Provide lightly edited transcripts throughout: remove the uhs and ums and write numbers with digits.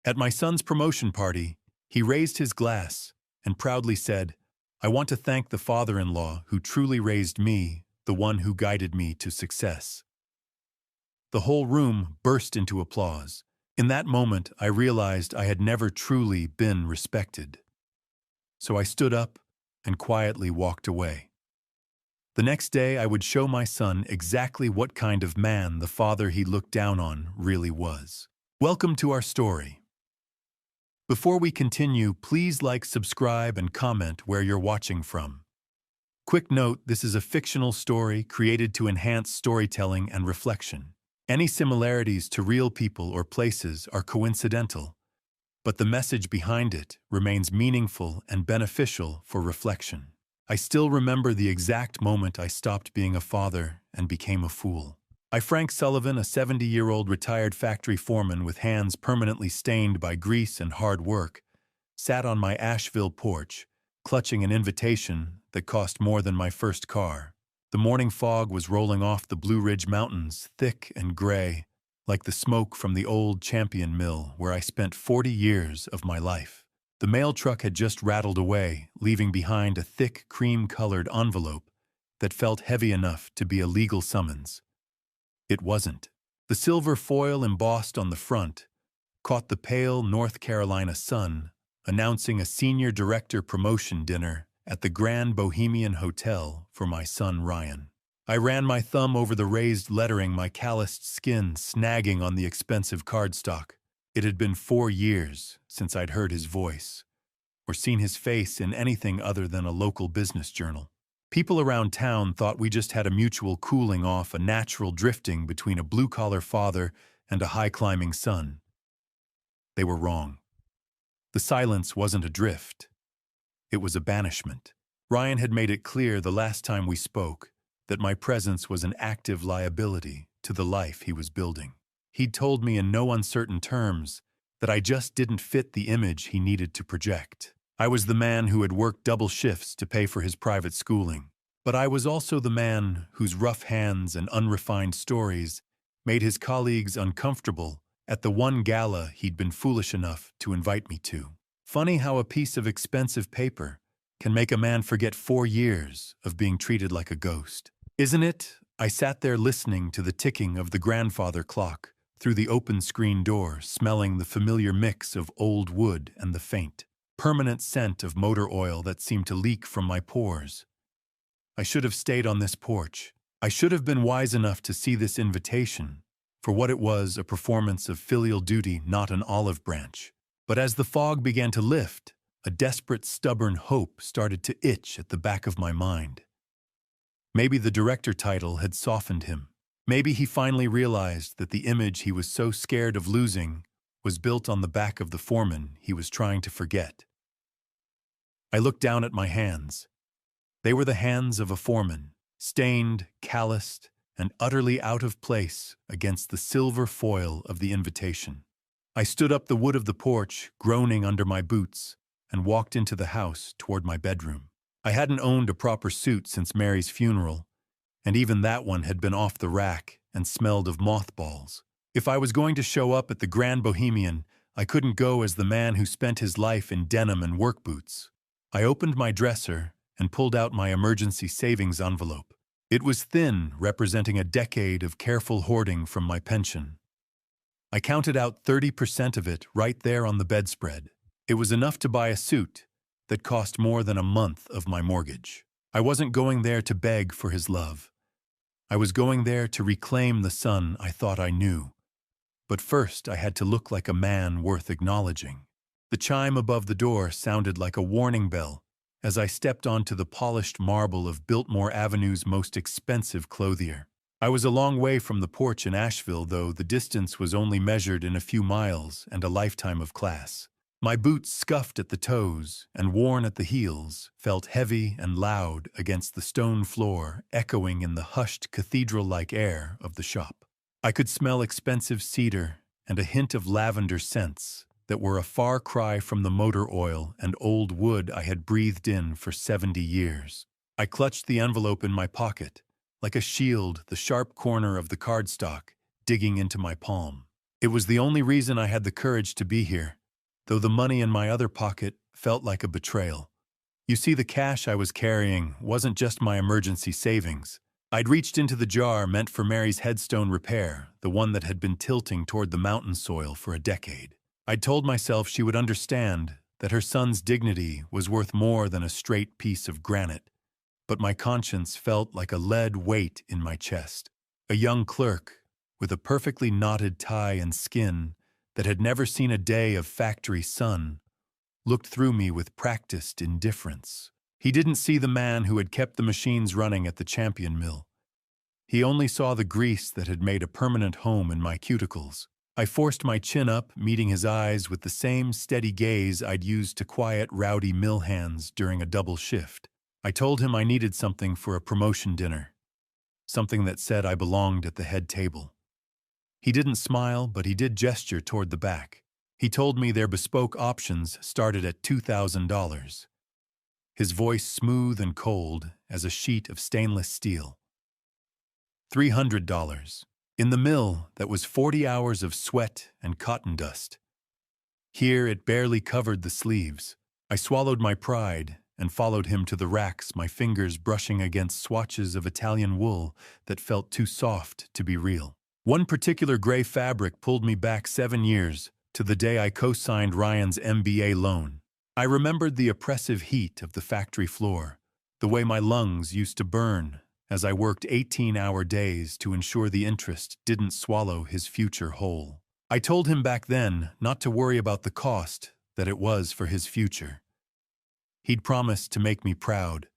At my son's promotion party, he raised his glass and proudly said, "I want to thank the father-in-law who truly raised me, the one who guided me to success." The whole room burst into applause. In that moment, I realized I had never truly been respected. So I stood up and quietly walked away. The next day, I would show my son exactly what kind of man the father he looked down on really was. Welcome to our story. Before we continue, please like, subscribe, and comment where you're watching from. Quick note, this is a fictional story created to enhance storytelling and reflection. Any similarities to real people or places are coincidental, but the message behind it remains meaningful and beneficial for reflection. I still remember the exact moment I stopped being a father and became a fool. Frank Sullivan, a 70-year-old retired factory foreman with hands permanently stained by grease and hard work, sat on my Asheville porch, clutching an invitation that cost more than my first car. The morning fog was rolling off the Blue Ridge Mountains, thick and gray, like the smoke from the old Champion Mill where I spent 40 years of my life. The mail truck had just rattled away, leaving behind a thick, cream-colored envelope that felt heavy enough to be a legal summons. It wasn't. The silver foil embossed on the front caught the pale North Carolina sun, announcing a senior director promotion dinner at the Grand Bohemian Hotel for my son Ryan. I ran my thumb over the raised lettering, my calloused skin snagging on the expensive cardstock. It had been 4 years since I'd heard his voice, or seen his face in anything other than a local business journal. People around town thought we just had a mutual cooling off, a natural drifting between a blue-collar father and a high-climbing son. They were wrong. The silence wasn't a drift. It was a banishment. Ryan had made it clear the last time we spoke that my presence was an active liability to the life he was building. He'd told me in no uncertain terms that I just didn't fit the image he needed to project. I was the man who had worked double shifts to pay for his private schooling, but I was also the man whose rough hands and unrefined stories made his colleagues uncomfortable at the one gala he'd been foolish enough to invite me to. Funny how a piece of expensive paper can make a man forget 4 years of being treated like a ghost. Isn't it? I sat there listening to the ticking of the grandfather clock through the open screen door, smelling the familiar mix of old wood and the faint, permanent scent of motor oil that seemed to leak from my pores. I should have stayed on this porch. I should have been wise enough to see this invitation for what it was, a performance of filial duty, not an olive branch. But as the fog began to lift, a desperate, stubborn hope started to itch at the back of my mind. Maybe the director title had softened him. Maybe he finally realized that the image he was so scared of losing was built on the back of the foreman he was trying to forget. I looked down at my hands. They were the hands of a foreman, stained, calloused, and utterly out of place against the silver foil of the invitation. I stood up the wood of the porch, groaning under my boots, and walked into the house toward my bedroom. I hadn't owned a proper suit since Mary's funeral, and even that one had been off the rack and smelled of mothballs. If I was going to show up at the Grand Bohemian, I couldn't go as the man who spent his life in denim and work boots. I opened my dresser and pulled out my emergency savings envelope. It was thin, representing a decade of careful hoarding from my pension. I counted out 30% of it right there on the bedspread. It was enough to buy a suit that cost more than a month of my mortgage. I wasn't going there to beg for his love. I was going there to reclaim the son I thought I knew. But first I had to look like a man worth acknowledging. The chime above the door sounded like a warning bell as I stepped onto the polished marble of Biltmore Avenue's most expensive clothier. I was a long way from the porch in Asheville, though the distance was only measured in a few miles and a lifetime of class. My boots, scuffed at the toes and worn at the heels, felt heavy and loud against the stone floor, echoing in the hushed cathedral-like air of the shop. I could smell expensive cedar and a hint of lavender scents that were a far cry from the motor oil and old wood I had breathed in for 70 years. I clutched the envelope in my pocket, like a shield, the sharp corner of the cardstock digging into my palm. It was the only reason I had the courage to be here, though the money in my other pocket felt like a betrayal. You see, the cash I was carrying wasn't just my emergency savings. I'd reached into the jar meant for Mary's headstone repair, the one that had been tilting toward the mountain soil for a decade. I'd told myself she would understand that her son's dignity was worth more than a straight piece of granite, but my conscience felt like a lead weight in my chest. A young clerk, with a perfectly knotted tie and skin that had never seen a day of factory sun, looked through me with practiced indifference. He didn't see the man who had kept the machines running at the Champion Mill. He only saw the grease that had made a permanent home in my cuticles. I forced my chin up, meeting his eyes with the same steady gaze I'd used to quiet rowdy mill hands during a double shift. I told him I needed something for a promotion dinner, something that said I belonged at the head table. He didn't smile, but he did gesture toward the back. He told me their bespoke options started at $2,000. His voice smooth and cold as a sheet of stainless steel. $300. In the mill that was 40 hours of sweat and cotton dust. Here it barely covered the sleeves. I swallowed my pride and followed him to the racks, my fingers brushing against swatches of Italian wool that felt too soft to be real. One particular gray fabric pulled me back 7 years, to the day I co-signed Ryan's MBA loan. I remembered the oppressive heat of the factory floor, the way my lungs used to burn as I worked 18-hour days to ensure the interest didn't swallow his future whole. I told him back then not to worry about the cost that it was for his future. He'd promised to make me proud,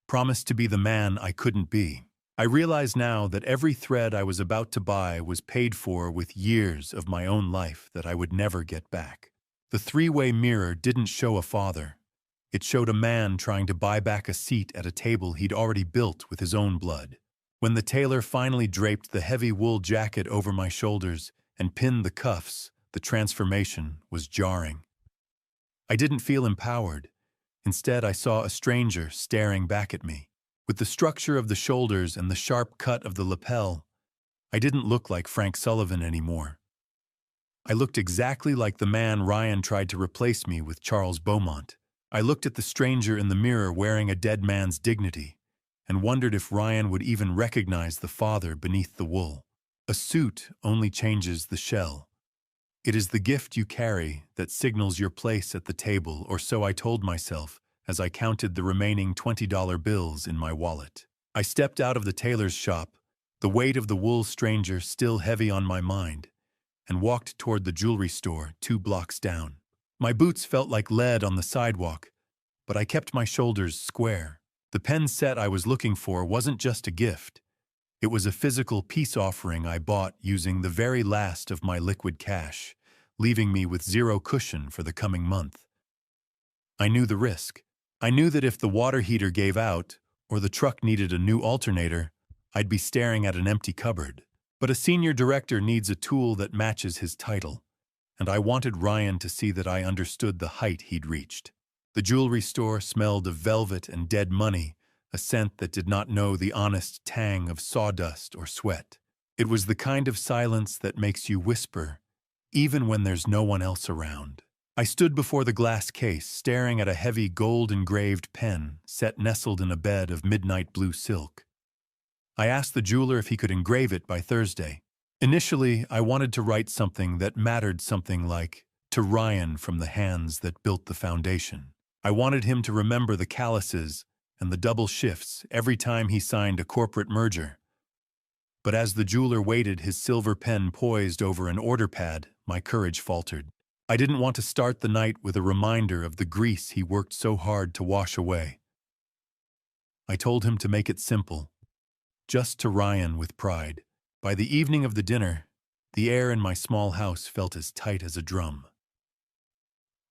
promised to be the man I couldn't be. I realize now that every thread I was about to buy was paid for with years of my own life that I would never get back. The three-way mirror didn't show a father. It showed a man trying to buy back a seat at a table he'd already built with his own blood. When the tailor finally draped the heavy wool jacket over my shoulders and pinned the cuffs, the transformation was jarring. I didn't feel empowered. Instead, I saw a stranger staring back at me. With the structure of the shoulders and the sharp cut of the lapel, I didn't look like Frank Sullivan anymore. I looked exactly like the man Ryan tried to replace me with, Charles Beaumont. I looked at the stranger in the mirror wearing a dead man's dignity and wondered if Ryan would even recognize the father beneath the wool. A suit only changes the shell. It is the gift you carry that signals your place at the table, or so I told myself as I counted the remaining $20 bills in my wallet. I stepped out of the tailor's shop, the weight of the wool stranger still heavy on my mind, and walked toward the jewelry store 2 blocks down. My boots felt like lead on the sidewalk, but I kept my shoulders square. The pen set I was looking for wasn't just a gift. It was a physical peace offering I bought using the very last of my liquid cash, leaving me with zero cushion for the coming month. I knew the risk. I knew that if the water heater gave out, or the truck needed a new alternator, I'd be staring at an empty cupboard. But a senior director needs a tool that matches his title, and I wanted Ryan to see that I understood the height he'd reached. The jewelry store smelled of velvet and dead money, a scent that did not know the honest tang of sawdust or sweat. It was the kind of silence that makes you whisper, even when there's no one else around. I stood before the glass case, staring at a heavy gold-engraved pen set nestled in a bed of midnight blue silk. I asked the jeweler if he could engrave it by Thursday. Initially, I wanted to write something that mattered, something like, "To Ryan from the hands that built the foundation." I wanted him to remember the calluses and the double shifts every time he signed a corporate merger. But as the jeweler waited, his silver pen poised over an order pad, my courage faltered. I didn't want to start the night with a reminder of the grease he worked so hard to wash away. I told him to make it simple, just to Ryan with pride. By the evening of the dinner, the air in my small house felt as tight as a drum.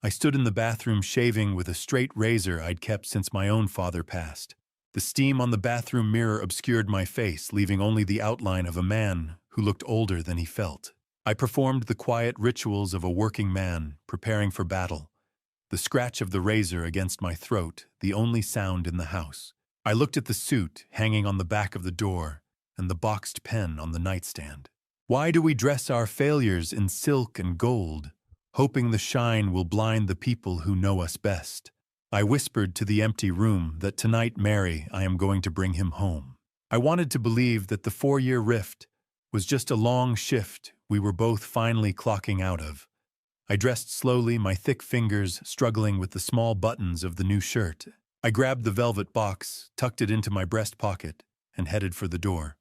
I stood in the bathroom shaving with a straight razor I'd kept since my own father passed. The steam on the bathroom mirror obscured my face, leaving only the outline of a man who looked older than he felt. I performed the quiet rituals of a working man preparing for battle, the scratch of the razor against my throat, the only sound in the house. I looked at the suit hanging on the back of the door and the boxed pen on the nightstand. Why do we dress our failures in silk and gold, hoping the shine will blind the people who know us best? I whispered to the empty room that tonight, Mary, I am going to bring him home. I wanted to believe that the 4-year rift was just a long shift we were both finally clocking out of. I dressed slowly, my thick fingers struggling with the small buttons of the new shirt. I grabbed the velvet box, tucked it into my breast pocket, and headed for the door.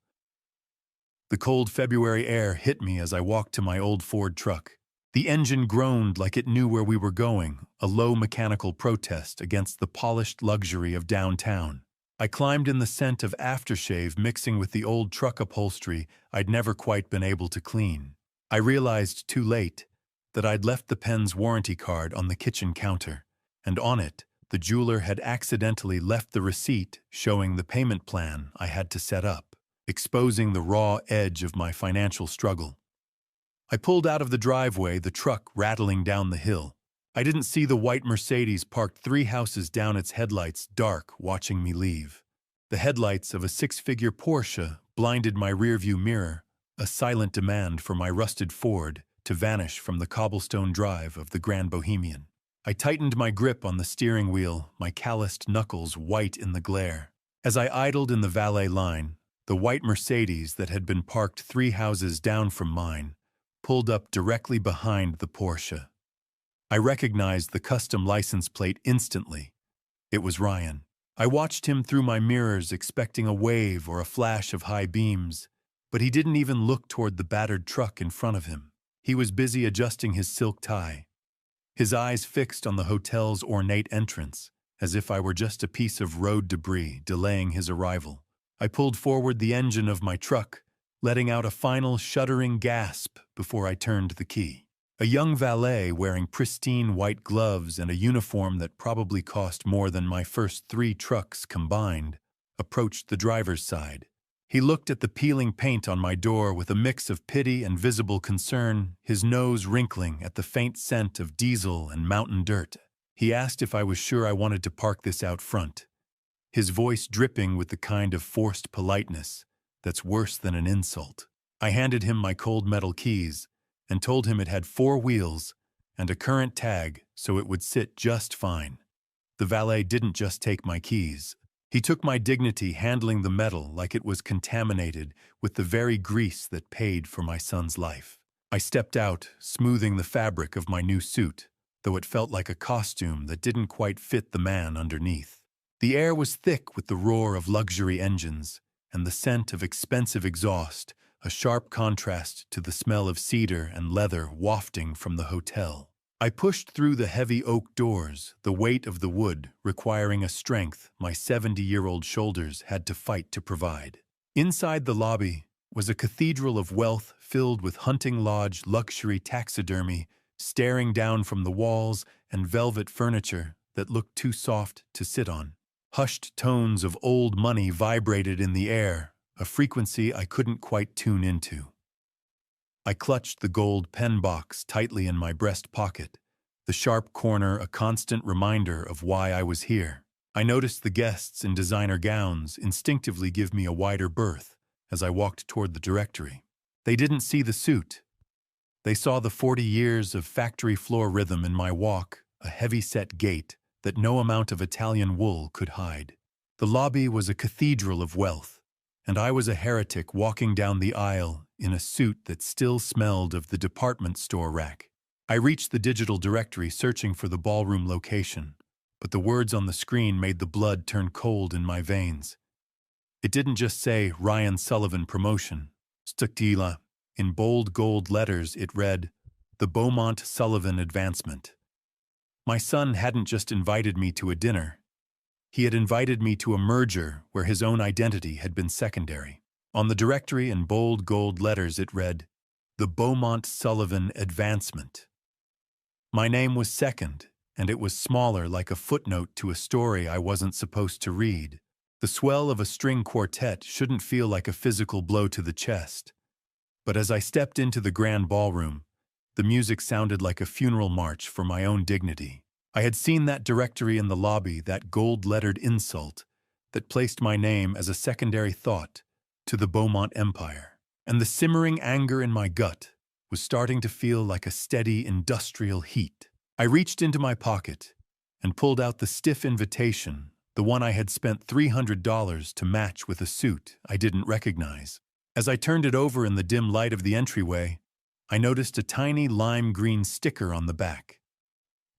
The cold February air hit me as I walked to my old Ford truck. The engine groaned like it knew where we were going, a low mechanical protest against the polished luxury of downtown. I climbed in the scent of aftershave mixing with the old truck upholstery I'd never quite been able to clean. I realized too late that I'd left the pen's warranty card on the kitchen counter, and on it, the jeweler had accidentally left the receipt showing the payment plan I had to set up, exposing the raw edge of my financial struggle. I pulled out of the driveway, the truck rattling down the hill. I didn't see the white Mercedes parked 3 houses down, its headlights dark, watching me leave. The headlights of a 6-figure Porsche blinded my rearview mirror, a silent demand for my rusted Ford to vanish from the cobblestone drive of the Grand Bohemian. I tightened my grip on the steering wheel, my calloused knuckles white in the glare. As I idled in the valet line, the white Mercedes that had been parked 3 houses down from mine pulled up directly behind the Porsche. I recognized the custom license plate instantly. It was Ryan. I watched him through my mirrors, expecting a wave or a flash of high beams, but he didn't even look toward the battered truck in front of him. He was busy adjusting his silk tie, his eyes fixed on the hotel's ornate entrance, as if I were just a piece of road debris delaying his arrival. I pulled forward the engine of my truck, letting out a final shuddering gasp before I turned the key. A young valet wearing pristine white gloves and a uniform that probably cost more than my first 3 trucks combined approached the driver's side. He looked at the peeling paint on my door with a mix of pity and visible concern, his nose wrinkling at the faint scent of diesel and mountain dirt. He asked if I was sure I wanted to park this out front, his voice dripping with the kind of forced politeness that's worse than an insult. I handed him my cold metal keys and told him it had 4 wheels and a current tag, so it would sit just fine. The valet didn't just take my keys. He took my dignity, handling the metal like it was contaminated with the very grease that paid for my son's life. I stepped out, smoothing the fabric of my new suit, though it felt like a costume that didn't quite fit the man underneath. The air was thick with the roar of luxury engines and the scent of expensive exhaust, a sharp contrast to the smell of cedar and leather wafting from the hotel. I pushed through the heavy oak doors, the weight of the wood requiring a strength my 70-year-old shoulders had to fight to provide. Inside the lobby was a cathedral of wealth filled with hunting lodge luxury taxidermy staring down from the walls and velvet furniture that looked too soft to sit on. Hushed tones of old money vibrated in the air, a frequency I couldn't quite tune into. I clutched the gold pen box tightly in my breast pocket, the sharp corner a constant reminder of why I was here. I noticed the guests in designer gowns instinctively give me a wider berth as I walked toward the directory. They didn't see the suit. They saw the 40 years of factory floor rhythm in my walk, a heavy-set gait that no amount of Italian wool could hide. The lobby was a cathedral of wealth, and I was a heretic walking down the aisle in a suit that still smelled of the department store rack. I reached the digital directory searching for the ballroom location, but the words on the screen made the blood turn cold in my veins. It didn't just say Ryan Sullivan Promotion. Stuktila. In bold gold letters it read, The Beaumont Sullivan Advancement. My son hadn't just invited me to a dinner. He had invited me to a merger where his own identity had been secondary. On the directory in bold gold letters it read, The Beaumont Sullivan Advancement. My name was second, and it was smaller, like a footnote to a story I wasn't supposed to read. The swell of a string quartet shouldn't feel like a physical blow to the chest. But as I stepped into the grand ballroom, the music sounded like a funeral march for my own dignity. I had seen that directory in the lobby, that gold-lettered insult that placed my name as a secondary thought to the Beaumont Empire. and the simmering anger in my gut was starting to feel like a steady industrial heat. I reached into my pocket and pulled out the stiff invitation, the one I had spent $300 to match with a suit I didn't recognize. As I turned it over in the dim light of the entryway, I noticed a tiny lime green sticker on the back.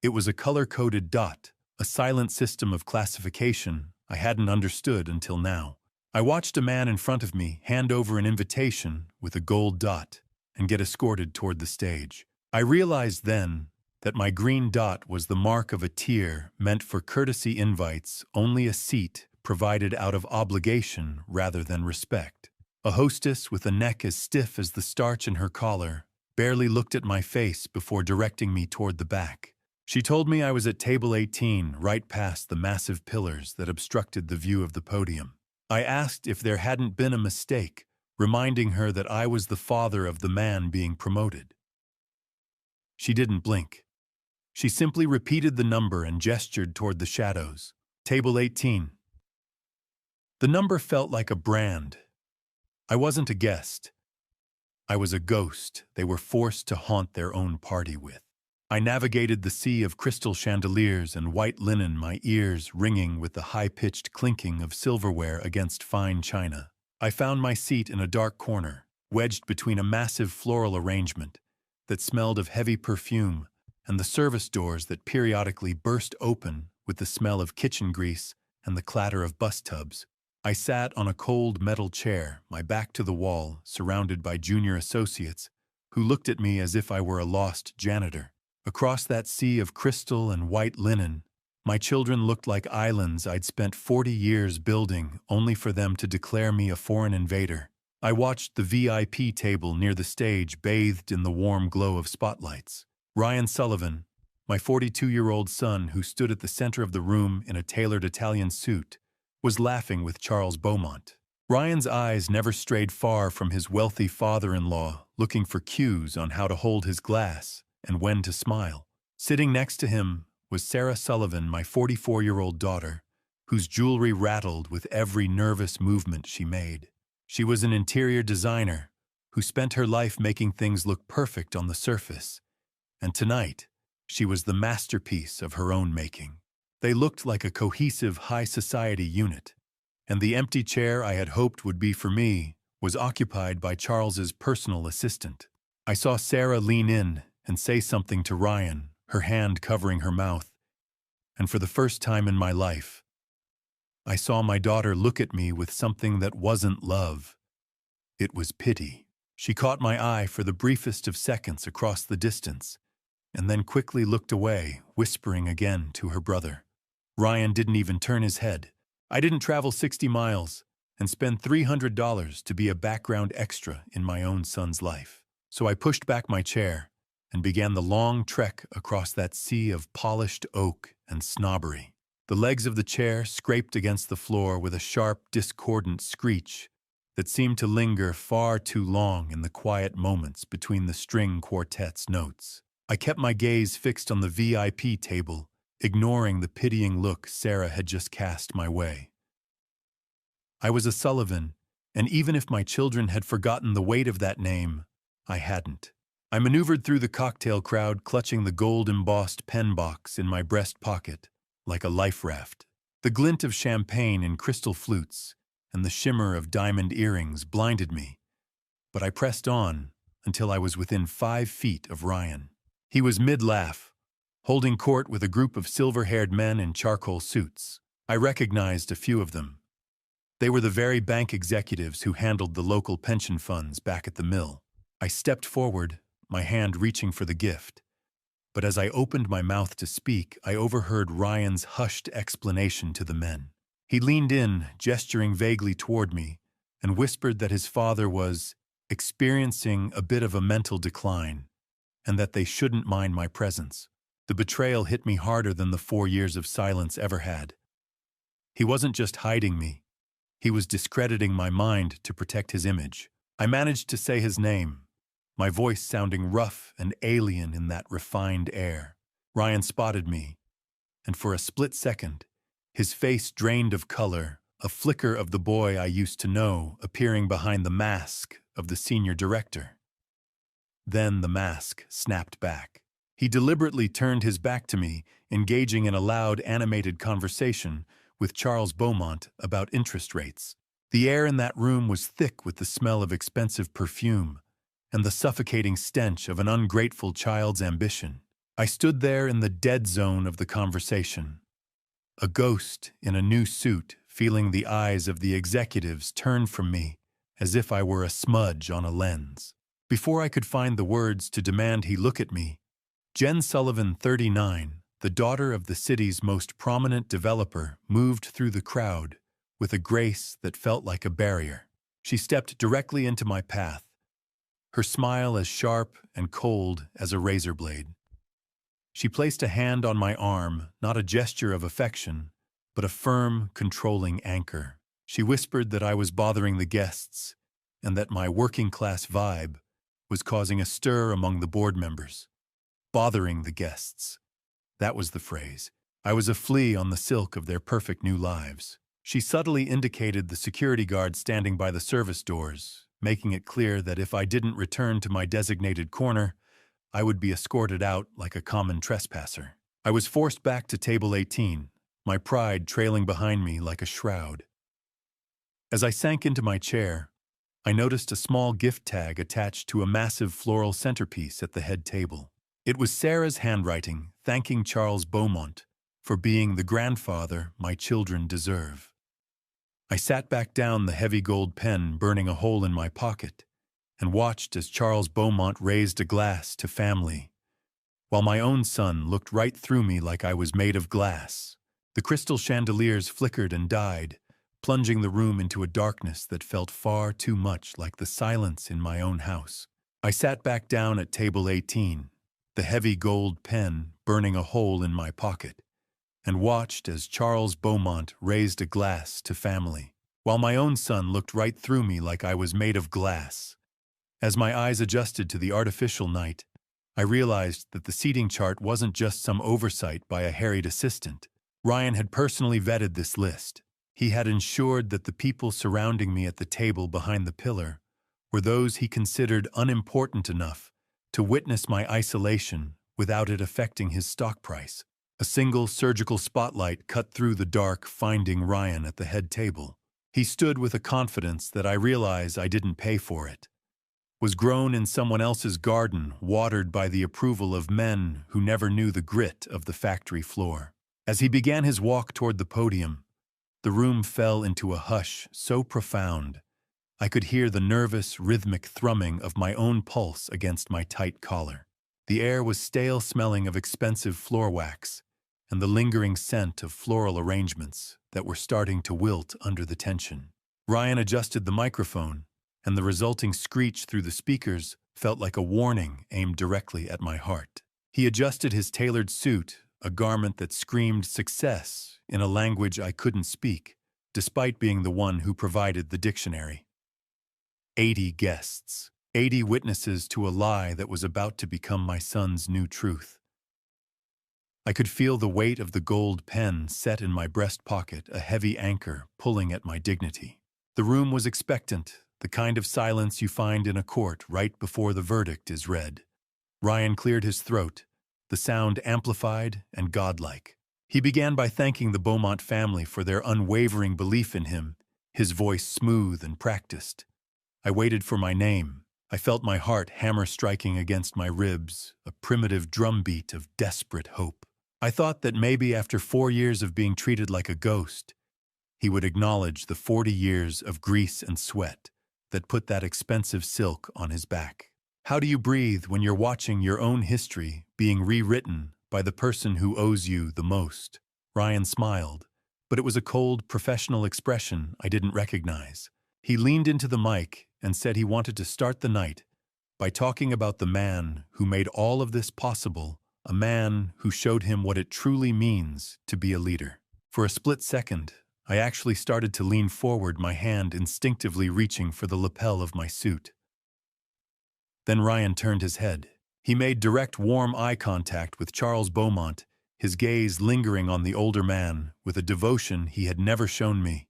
It was a color-coded dot, a silent system of classification I hadn't understood until now. I watched a man in front of me hand over an invitation with a gold dot and get escorted toward the stage. I realized then that my green dot was the mark of a tier meant for courtesy invites, only a seat provided out of obligation rather than respect. A hostess with a neck as stiff as the starch in her collar barely looked at my face before directing me toward the back. She told me I was at table 18, right past the massive pillars that obstructed the view of the podium. I asked if there hadn't been a mistake, reminding her that I was the father of the man being promoted. She didn't blink. She simply repeated the number and gestured toward the shadows. Table 18. The number felt like a brand. I wasn't a guest. I was a ghost they were forced to haunt their own party with. I navigated the sea of crystal chandeliers and white linen, my ears ringing with the high-pitched clinking of silverware against fine china. I found my seat in a dark corner, wedged between a massive floral arrangement that smelled of heavy perfume and the service doors that periodically burst open with the smell of kitchen grease and the clatter of bus tubs. I sat on a cold metal chair, my back to the wall, surrounded by junior associates who looked at me as if I were a lost janitor. Across that sea of crystal and white linen, my children looked like islands I'd spent 40 years building only for them to declare me a foreign invader. I watched the VIP table near the stage bathed in the warm glow of spotlights. Ryan Sullivan, my 42-year-old son who stood at the center of the room in a tailored Italian suit, was laughing with Charles Beaumont. Ryan's eyes never strayed far from his wealthy father-in-law, looking for cues on how to hold his glass and when to smile. Sitting next to him was Sarah Sullivan, my 44-year-old daughter, whose jewelry rattled with every nervous movement she made. She was an interior designer who spent her life making things look perfect on the surface, and tonight she was the masterpiece of her own making. They looked like a cohesive high society unit, and the empty chair I had hoped would be for me was occupied by Charles's personal assistant. I saw Sarah lean in and say something to Ryan, her hand covering her mouth, and for the first time in my life, I saw my daughter look at me with something that wasn't love. It was pity. She caught my eye for the briefest of seconds across the distance, and then quickly looked away, whispering again to her brother. Ryan didn't even turn his head. I didn't travel 60 miles and spend $300 to be a background extra in my own son's life. So I pushed back my chair and began the long trek across that sea of polished oak and snobbery. The legs of the chair scraped against the floor with a sharp, discordant screech that seemed to linger far too long in the quiet moments between the string quartet's notes. I kept my gaze fixed on the VIP table, ignoring the pitying look Sarah had just cast my way. I was a Sullivan, and even if my children had forgotten the weight of that name, I hadn't. I maneuvered through the cocktail crowd, clutching the gold-embossed pen box in my breast pocket, like a life raft. The glint of champagne in crystal flutes and the shimmer of diamond earrings blinded me, but I pressed on until I was within 5 feet of Ryan. He was mid-laugh, holding court with a group of silver-haired men in charcoal suits. I recognized a few of them. They were the very bank executives who handled the local pension funds back at the mill. I stepped forward, my hand reaching for the gift. But as I opened my mouth to speak, I overheard Ryan's hushed explanation to the men. He leaned in, gesturing vaguely toward me, and whispered that his father was experiencing a bit of a mental decline, and that they shouldn't mind my presence. The betrayal hit me harder than the 4 years of silence ever had. He wasn't just hiding me. He was discrediting my mind to protect his image. I managed to say his name, my voice sounding rough and alien in that refined air. Ryan spotted me, and for a split second, his face drained of color, a flicker of the boy I used to know appearing behind the mask of the senior director. Then the mask snapped back. He deliberately turned his back to me, engaging in a loud, animated conversation with Charles Beaumont about interest rates. The air in that room was thick with the smell of expensive perfume and the suffocating stench of an ungrateful child's ambition. I stood there in the dead zone of the conversation, a ghost in a new suit, feeling the eyes of the executives turn from me as if I were a smudge on a lens. Before I could find the words to demand he look at me, Jen Sullivan, 39, the daughter of the city's most prominent developer, moved through the crowd with a grace that felt like a barrier. She stepped directly into my path, her smile as sharp and cold as a razor blade. She placed a hand on my arm, not a gesture of affection, but a firm, controlling anchor. She whispered that I was bothering the guests and that my working-class vibe was causing a stir among the board members. Bothering the guests. That was the phrase. I was a flea on the silk of their perfect new lives. She subtly indicated the security guard standing by the service doors, making it clear that if I didn't return to my designated corner, I would be escorted out like a common trespasser. I was forced back to table 18, my pride trailing behind me like a shroud. As I sank into my chair, I noticed a small gift tag attached to a massive floral centerpiece at the head table. It was Sarah's handwriting, thanking Charles Beaumont for being the grandfather my children deserve. I sat back down, the heavy gold pen burning a hole in my pocket, and watched as Charles Beaumont raised a glass to family, while my own son looked right through me like I was made of glass. The crystal chandeliers flickered and died, plunging the room into a darkness that felt far too much like the silence in my own house. I sat back down at table 18, the heavy gold pen burning a hole in my pocket, and watched as Charles Beaumont raised a glass to family, while my own son looked right through me like I was made of glass. As my eyes adjusted to the artificial night, I realized that the seating chart wasn't just some oversight by a harried assistant. Ryan had personally vetted this list. He had ensured that the people surrounding me at the table behind the pillar were those he considered unimportant enough to witness my isolation without it affecting his stock price. A single surgical spotlight cut through the dark, finding Ryan at the head table. He stood with a confidence that I realize I didn't pay for it. Was grown in someone else's garden, watered by the approval of men who never knew the grit of the factory floor. As he began his walk toward the podium, the room fell into a hush so profound I could hear the nervous, rhythmic thrumming of my own pulse against my tight collar. The air was stale, smelling of expensive floor wax and the lingering scent of floral arrangements that were starting to wilt under the tension. Ryan adjusted the microphone, and the resulting screech through the speakers felt like a warning aimed directly at my heart. He adjusted his tailored suit, a garment that screamed success in a language I couldn't speak, despite being the one who provided the dictionary. 80 guests, 80 witnesses to a lie that was about to become my son's new truth. I could feel the weight of the gold pen set in my breast pocket, a heavy anchor pulling at my dignity. The room was expectant, the kind of silence you find in a court right before the verdict is read. Ryan cleared his throat, the sound amplified and godlike. He began by thanking the Beaumont family for their unwavering belief in him, his voice smooth and practiced. I waited for my name. I felt my heart hammer striking against my ribs, a primitive drumbeat of desperate hope. I thought that maybe after 4 years of being treated like a ghost, he would acknowledge the 40 years of grease and sweat that put that expensive silk on his back. How do you breathe when you're watching your own history being rewritten by the person who owes you the most? Ryan smiled, but it was a cold, professional expression I didn't recognize. He leaned into the mic and said he wanted to start the night by talking about the man who made all of this possible, a man who showed him what it truly means to be a leader. For a split second, I actually started to lean forward, my hand instinctively reaching for the lapel of my suit. Then Ryan turned his head. He made direct, warm eye contact with Charles Beaumont, his gaze lingering on the older man with a devotion he had never shown me.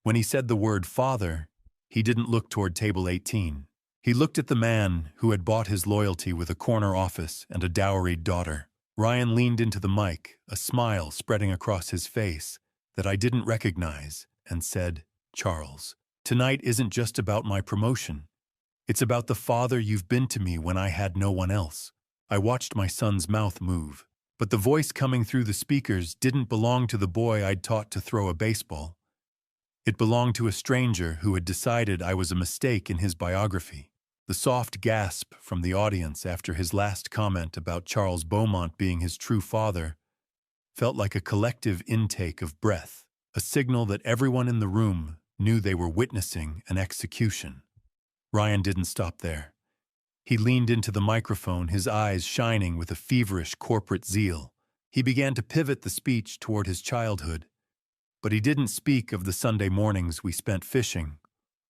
When he said the word father, he didn't look toward table 18. He looked at the man who had bought his loyalty with a corner office and a dowried daughter. Ryan leaned into the mic, a smile spreading across his face that I didn't recognize, and said, "Charles, tonight isn't just about my promotion. It's about the father you've been to me when I had no one else." I watched my son's mouth move, but the voice coming through the speakers didn't belong to the boy I'd taught to throw a baseball. It belonged to a stranger who had decided I was a mistake in his biography. The soft gasp from the audience after his last comment about Charles Beaumont being his true father felt like a collective intake of breath, a signal that everyone in the room knew they were witnessing an execution. Ryan didn't stop there. He leaned into the microphone, his eyes shining with a feverish corporate zeal. He began to pivot the speech toward his childhood, but he didn't speak of the Sunday mornings we spent fishing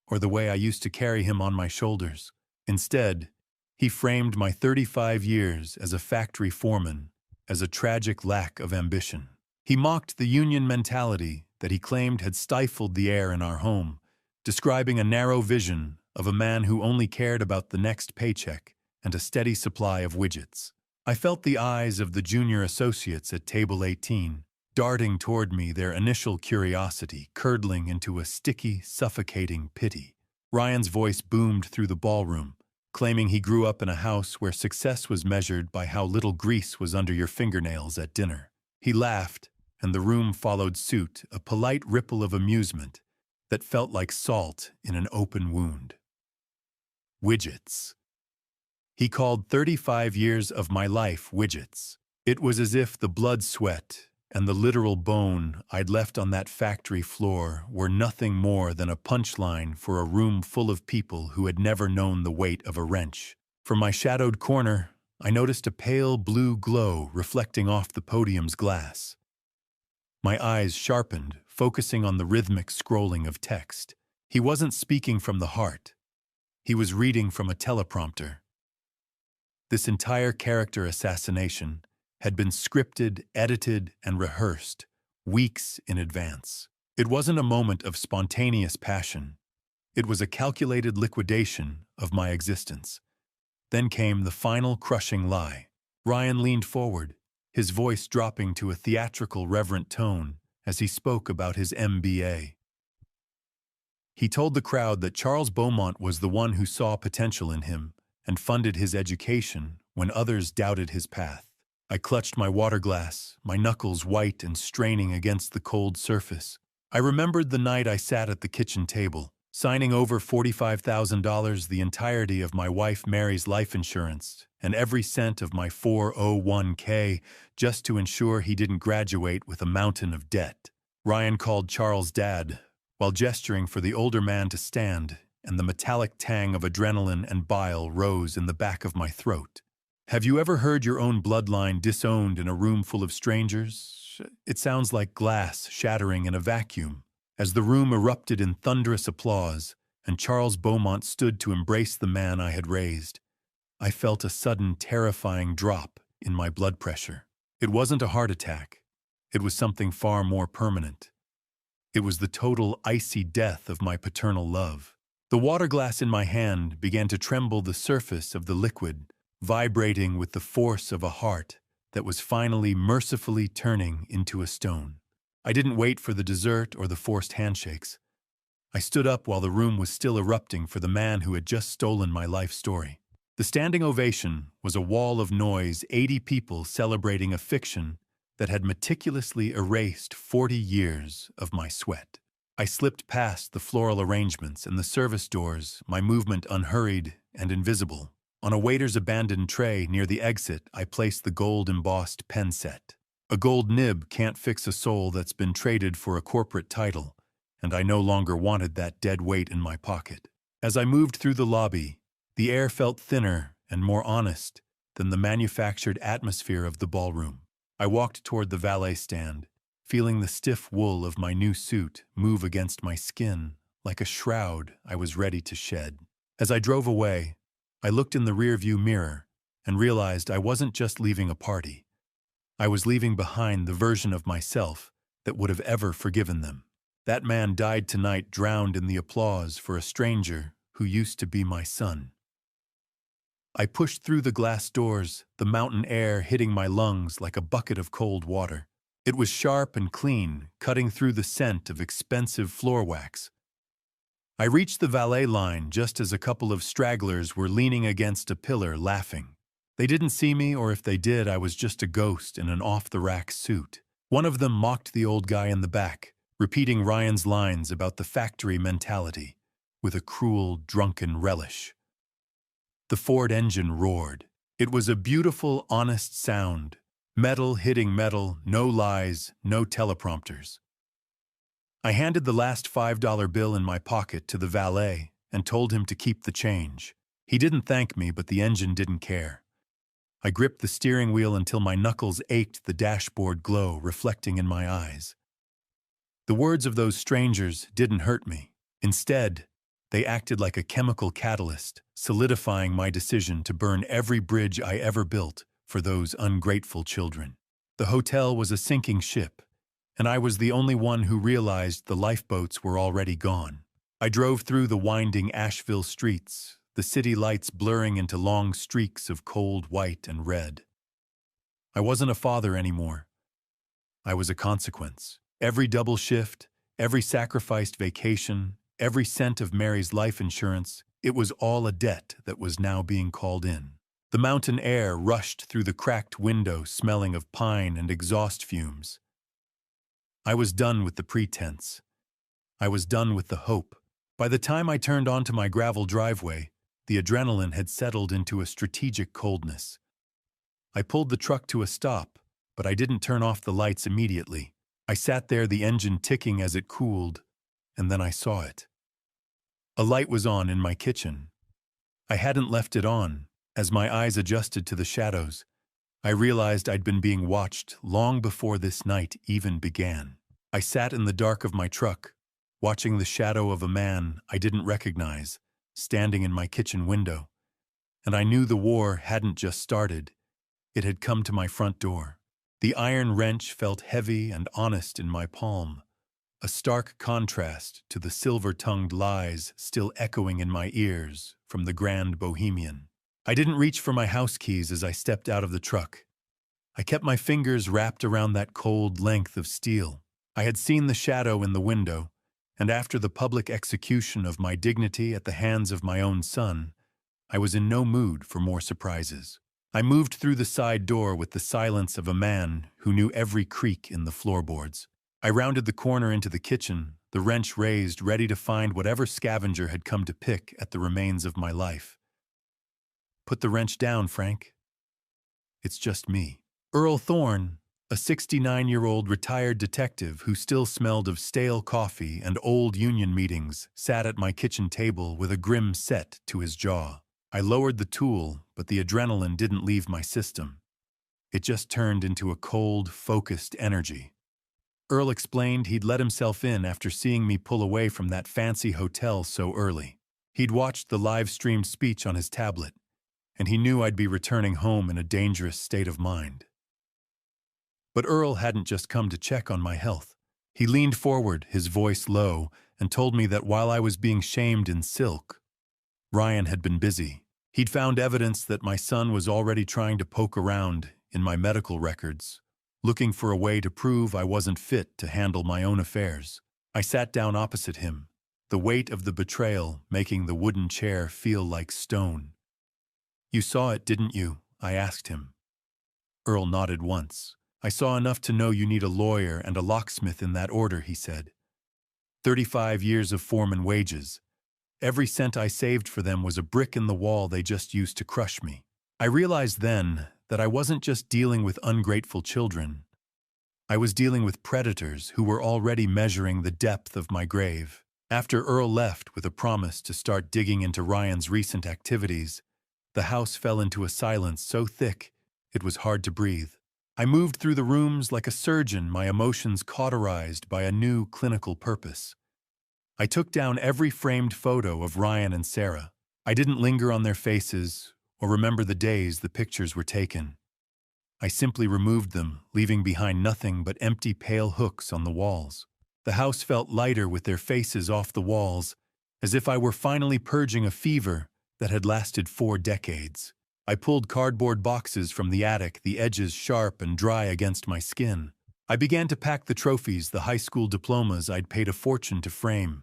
or the way I used to carry him on my shoulders. Instead, he framed my 35 years as a factory foreman as a tragic lack of ambition. He mocked the union mentality that he claimed had stifled the air in our home, describing a narrow vision of a man who only cared about the next paycheck and a steady supply of widgets. I felt the eyes of the junior associates at table 18 darting toward me, their initial curiosity curdling into a sticky, suffocating pity. Ryan's voice boomed through the ballroom, claiming he grew up in a house where success was measured by how little grease was under your fingernails at dinner. He laughed, and the room followed suit, a polite ripple of amusement that felt like salt in an open wound. Widgets. He called 35 years of my life widgets. It was as if the blood, sweat, and the literal bone I'd left on that factory floor were nothing more than a punchline for a room full of people who had never known the weight of a wrench. From my shadowed corner, I noticed a pale blue glow reflecting off the podium's glass. My eyes sharpened, focusing on the rhythmic scrolling of text. He wasn't speaking from the heart. He was reading from a teleprompter. This entire character assassination had been scripted, edited, and rehearsed weeks in advance. It wasn't a moment of spontaneous passion. It was a calculated liquidation of my existence. Then came the final crushing lie. Ryan leaned forward, his voice dropping to a theatrical, reverent tone as he spoke about his MBA. He told the crowd that Charles Beaumont was the one who saw potential in him and funded his education when others doubted his path. I clutched my water glass, my knuckles white and straining against the cold surface. I remembered the night I sat at the kitchen table, signing over $45,000, the entirety of my wife Mary's life insurance, and every cent of my 401k just to ensure he didn't graduate with a mountain of debt. Ryan called Charles Dad, while gesturing for the older man to stand, and the metallic tang of adrenaline and bile rose in the back of my throat. Have you ever heard your own bloodline disowned in a room full of strangers? It sounds like glass shattering in a vacuum. As the room erupted in thunderous applause, and Charles Beaumont stood to embrace the man I had raised, I felt a sudden, terrifying drop in my blood pressure. It wasn't a heart attack. It was something far more permanent. It was the total icy death of my paternal love. The water glass in my hand began to tremble, the surface of the liquid vibrating with the force of a heart that was finally mercifully turning into a stone. I didn't wait for the dessert or the forced handshakes. I stood up while the room was still erupting for the man who had just stolen my life story. The standing ovation was a wall of noise, 80 people celebrating a fiction that had meticulously erased 40 years of my sweat. I slipped past the floral arrangements and the service doors, my movement unhurried and invisible. On a waiter's abandoned tray near the exit, I placed the gold-embossed pen set. A gold nib can't fix a soul that's been traded for a corporate title, and I no longer wanted that dead weight in my pocket. As I moved through the lobby, the air felt thinner and more honest than the manufactured atmosphere of the ballroom. I walked toward the valet stand, feeling the stiff wool of my new suit move against my skin like a shroud I was ready to shed. As I drove away, I looked in the rearview mirror and realized I wasn't just leaving a party. I was leaving behind the version of myself that would have ever forgiven them. That man died tonight, drowned in the applause for a stranger who used to be my son. I pushed through the glass doors, the mountain air hitting my lungs like a bucket of cold water. It was sharp and clean, cutting through the scent of expensive floor wax. I reached the valet line just as a couple of stragglers were leaning against a pillar laughing. They didn't see me, or if they did, I was just a ghost in an off-the-rack suit. One of them mocked the old guy in the back, repeating Ryan's lines about the factory mentality, with a cruel, drunken relish. The Ford engine roared. It was a beautiful, honest sound. Metal hitting metal, no lies, no teleprompters. I handed the last $5 bill in my pocket to the valet and told him to keep the change. He didn't thank me, but the engine didn't care. I gripped the steering wheel until my knuckles ached, the dashboard glow reflecting in my eyes. The words of those strangers didn't hurt me. Instead, they acted like a chemical catalyst, solidifying my decision to burn every bridge I ever built for those ungrateful children. The hotel was a sinking ship, and I was the only one who realized the lifeboats were already gone. I drove through the winding Asheville streets, the city lights blurring into long streaks of cold white and red. I wasn't a father anymore. I was a consequence. Every double shift, every sacrificed vacation, every cent of Mary's life insurance, it was all a debt that was now being called in. The mountain air rushed through the cracked window, smelling of pine and exhaust fumes. I was done with the pretense. I was done with the hope. By the time I turned onto my gravel driveway, the adrenaline had settled into a strategic coldness. I pulled the truck to a stop, but I didn't turn off the lights immediately. I sat there, the engine ticking as it cooled, and then I saw it. A light was on in my kitchen. I hadn't left it on. As my eyes adjusted to the shadows, I realized I'd been being watched long before this night even began. I sat in the dark of my truck, watching the shadow of a man I didn't recognize, standing in my kitchen window. And I knew the war hadn't just started. It had come to my front door. The iron wrench felt heavy and honest in my palm, a stark contrast to the silver-tongued lies still echoing in my ears from the Grand Bohemian. I didn't reach for my house keys as I stepped out of the truck. I kept my fingers wrapped around that cold length of steel. I had seen the shadow in the window, and after the public execution of my dignity at the hands of my own son, I was in no mood for more surprises. I moved through the side door with the silence of a man who knew every creak in the floorboards. I rounded the corner into the kitchen, the wrench raised, ready to find whatever scavenger had come to pick at the remains of my life. "Put the wrench down, Frank. It's just me." Earl Thorne, a 69-year-old retired detective who still smelled of stale coffee and old union meetings, sat at my kitchen table with a grim set to his jaw. I lowered the tool, but the adrenaline didn't leave my system. It just turned into a cold, focused energy. Earl explained he'd let himself in after seeing me pull away from that fancy hotel so early. He'd watched the live-streamed speech on his tablet, and he knew I'd be returning home in a dangerous state of mind. But Earl hadn't just come to check on my health. He leaned forward, his voice low, and told me that while I was being shamed in silk, Ryan had been busy. He'd found evidence that my son was already trying to poke around in my medical records, looking for a way to prove I wasn't fit to handle my own affairs. I sat down opposite him, the weight of the betrayal making the wooden chair feel like stone. "You saw it, didn't you?" I asked him. Earl nodded once. "I saw enough to know you need a lawyer and a locksmith in that order," he said. 35 years of foreman wages. Every cent I saved for them was a brick in the wall they just used to crush me. I realized then that I wasn't just dealing with ungrateful children. I was dealing with predators who were already measuring the depth of my grave. After Earl left with a promise to start digging into Ryan's recent activities, the house fell into a silence so thick it was hard to breathe. I moved through the rooms like a surgeon, my emotions cauterized by a new clinical purpose. I took down every framed photo of Ryan and Sarah. I didn't linger on their faces or remember the days the pictures were taken. I simply removed them, leaving behind nothing but empty pale hooks on the walls. The house felt lighter with their faces off the walls, as if I were finally purging a fever that had lasted 4 decades. I pulled cardboard boxes from the attic, the edges sharp and dry against my skin. I began to pack the trophies, the high school diplomas I'd paid a fortune to frame,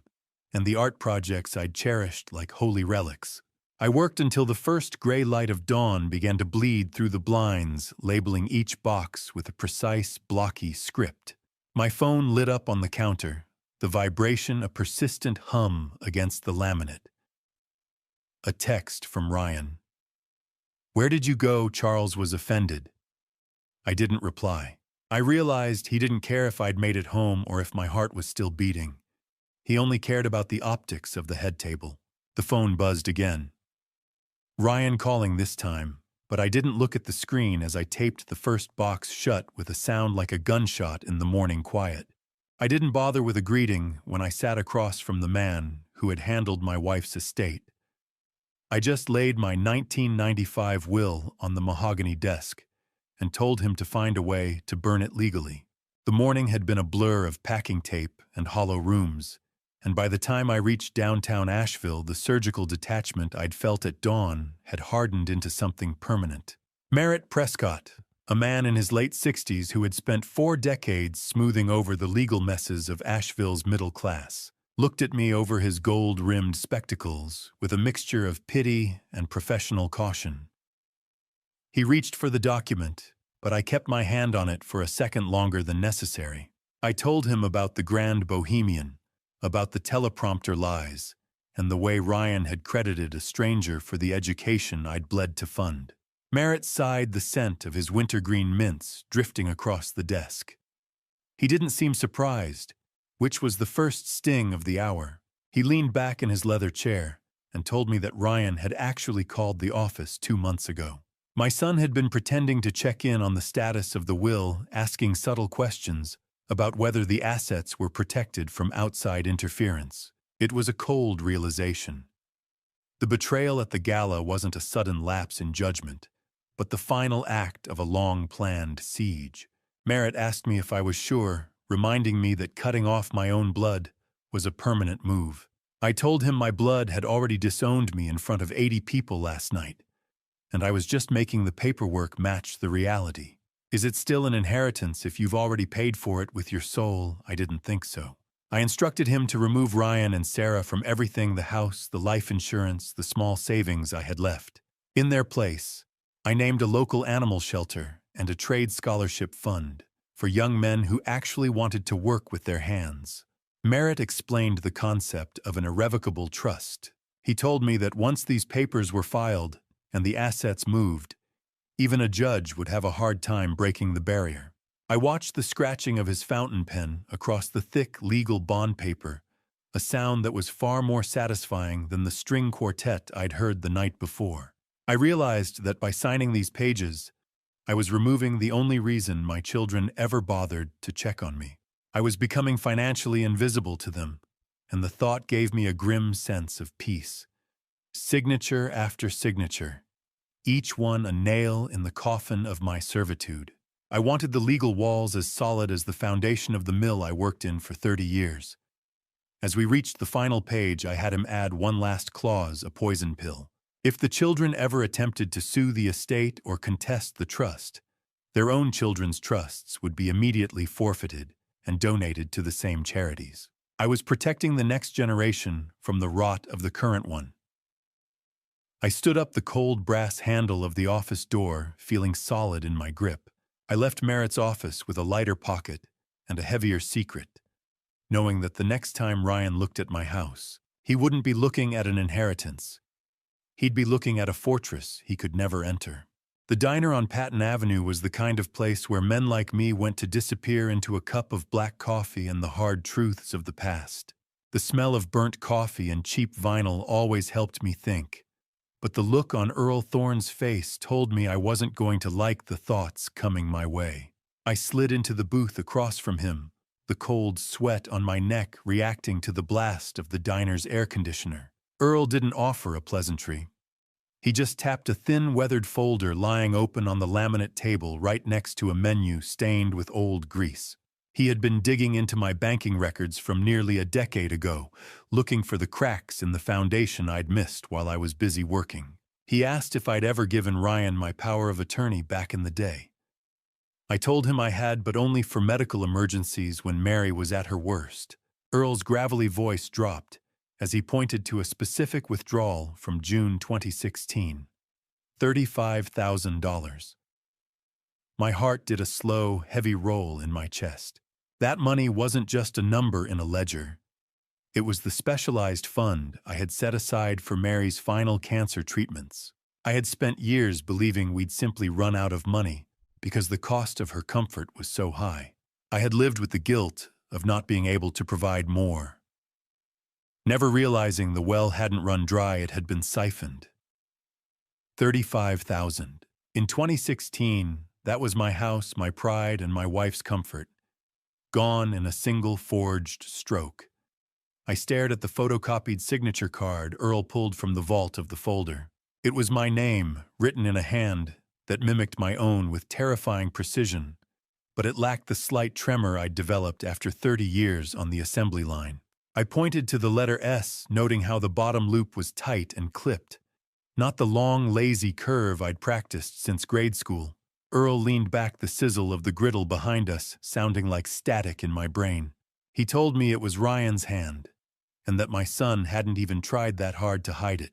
and the art projects I'd cherished like holy relics. I worked until the first gray light of dawn began to bleed through the blinds, labeling each box with a precise, blocky script. My phone lit up on the counter, the vibration a persistent hum against the laminate. A text from Ryan. "Where did you go?" Charles was offended. I didn't reply. I realized he didn't care if I'd made it home or if my heart was still beating. He only cared about the optics of the head table. The phone buzzed again. Ryan calling this time, but I didn't look at the screen as I taped the first box shut with a sound like a gunshot in the morning quiet. I didn't bother with a greeting when I sat across from the man who had handled my wife's estate. I just laid my 1995 will on the mahogany desk and told him to find a way to burn it legally. The morning had been a blur of packing tape and hollow rooms, and by the time I reached downtown Asheville, the surgical detachment I'd felt at dawn had hardened into something permanent. Merritt Prescott, a man in his late 60s who had spent 4 decades smoothing over the legal messes of Asheville's middle class, looked at me over his gold-rimmed spectacles with a mixture of pity and professional caution. He reached for the document, but I kept my hand on it for a second longer than necessary. I told him about the Grand Bohemian, about the teleprompter lies, and the way Ryan had credited a stranger for the education I'd bled to fund. Merritt sighed, the scent of his wintergreen mints drifting across the desk. He didn't seem surprised, which was the first sting of the hour. He leaned back in his leather chair and told me that Ryan had actually called the office 2 months ago. My son had been pretending to check in on the status of the will, asking subtle questions about whether the assets were protected from outside interference. It was a cold realization. The betrayal at the gala wasn't a sudden lapse in judgment, but the final act of a long-planned siege. Merritt asked me if I was sure, reminding me that cutting off my own blood was a permanent move. I told him my blood had already disowned me in front of 80 people last night, and I was just making the paperwork match the reality. Is it still an inheritance if you've already paid for it with your soul? I didn't think so. I instructed him to remove Ryan and Sarah from everything: the house, the life insurance, the small savings I had left. In their place, I named a local animal shelter and a trade scholarship fund for young men who actually wanted to work with their hands. Merritt explained the concept of an irrevocable trust. He told me that once these papers were filed and the assets moved, even a judge would have a hard time breaking the barrier. I watched the scratching of his fountain pen across the thick legal bond paper, a sound that was far more satisfying than the string quartet I'd heard the night before. I realized that by signing these pages, I was removing the only reason my children ever bothered to check on me. I was becoming financially invisible to them, and the thought gave me a grim sense of peace. Signature after signature, each one a nail in the coffin of my servitude. I wanted the legal walls as solid as the foundation of the mill I worked in for 30 years. As we reached the final page, I had him add one last clause, a poison pill. If the children ever attempted to sue the estate or contest the trust, their own children's trusts would be immediately forfeited and donated to the same charities. I was protecting the next generation from the rot of the current one. I stood up the cold brass handle of the office door, feeling solid in my grip. I left Merritt's office with a lighter pocket and a heavier secret, knowing that the next time Ryan looked at my house, he wouldn't be looking at an inheritance. He'd be looking at a fortress he could never enter. The diner on Patton Avenue was the kind of place where men like me went to disappear into a cup of black coffee and the hard truths of the past. The smell of burnt coffee and cheap vinyl always helped me think, but the look on Earl Thorne's face told me I wasn't going to like the thoughts coming my way. I slid into the booth across from him, the cold sweat on my neck reacting to the blast of the diner's air conditioner. Earl didn't offer a pleasantry. He just tapped a thin, weathered folder lying open on the laminate table right next to a menu stained with old grease. He had been digging into my banking records from nearly a decade ago, looking for the cracks in the foundation I'd missed while I was busy working. He asked if I'd ever given Ryan my power of attorney back in the day. I told him I had, but only for medical emergencies when Mary was at her worst. Earl's gravelly voice dropped as he pointed to a specific withdrawal from June 2016. $35,000. My heart did a slow, heavy roll in my chest. That money wasn't just a number in a ledger. It was the specialized fund I had set aside for Mary's final cancer treatments. I had spent years believing we'd simply run out of money because the cost of her comfort was so high. I had lived with the guilt of not being able to provide more, never realizing the well hadn't run dry, it had been siphoned. $35,000. In 2016, that was my house, my pride, and my wife's comfort, gone in a single forged stroke. I stared at the photocopied signature card Earl pulled from the vault of the folder. It was my name, written in a hand that mimicked my own with terrifying precision, but it lacked the slight tremor I'd developed after 30 years on the assembly line. I pointed to the letter S, noting how the bottom loop was tight and clipped, not the long, lazy curve I'd practiced since grade school. Earl leaned back, the sizzle of the griddle behind us sounding like static in my brain. He told me it was Ryan's hand, and that my son hadn't even tried that hard to hide it,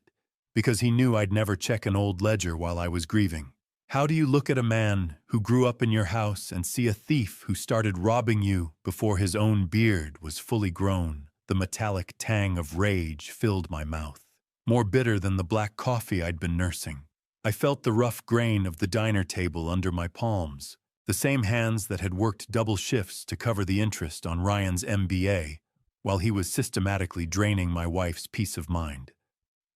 because he knew I'd never check an old ledger while I was grieving. How do you look at a man who grew up in your house and see a thief who started robbing you before his own beard was fully grown? The metallic tang of rage filled my mouth, more bitter than the black coffee I'd been nursing. I felt the rough grain of the diner table under my palms, the same hands that had worked double shifts to cover the interest on Ryan's MBA, while he was systematically draining my wife's peace of mind.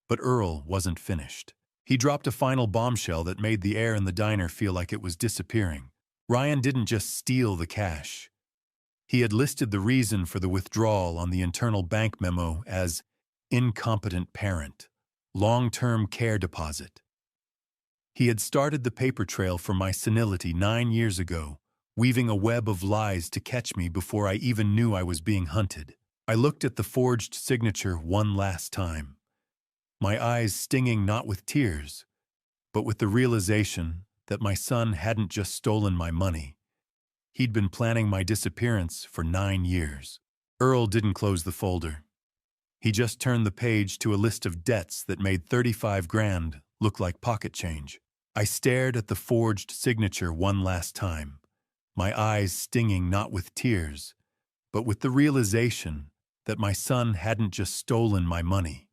But Earl wasn't finished. He dropped a final bombshell that made the air in the diner feel like it was disappearing. Ryan didn't just steal the cash. He had listed the reason for the withdrawal on the internal bank memo as incompetent parent, long-term care deposit. He had started the paper trail for my senility 9 years ago, weaving a web of lies to catch me before I even knew I was being hunted. I looked at the forged signature one last time, my eyes stinging not with tears, but with the realization that my son hadn't just stolen my money. He'd been planning my disappearance for 9 years. Earl didn't close the folder. He just turned the page to a list of debts that made 35 grand look like pocket change. I stared at the forged signature one last time, my eyes stinging not with tears, but with the realization that my son hadn't just stolen my money.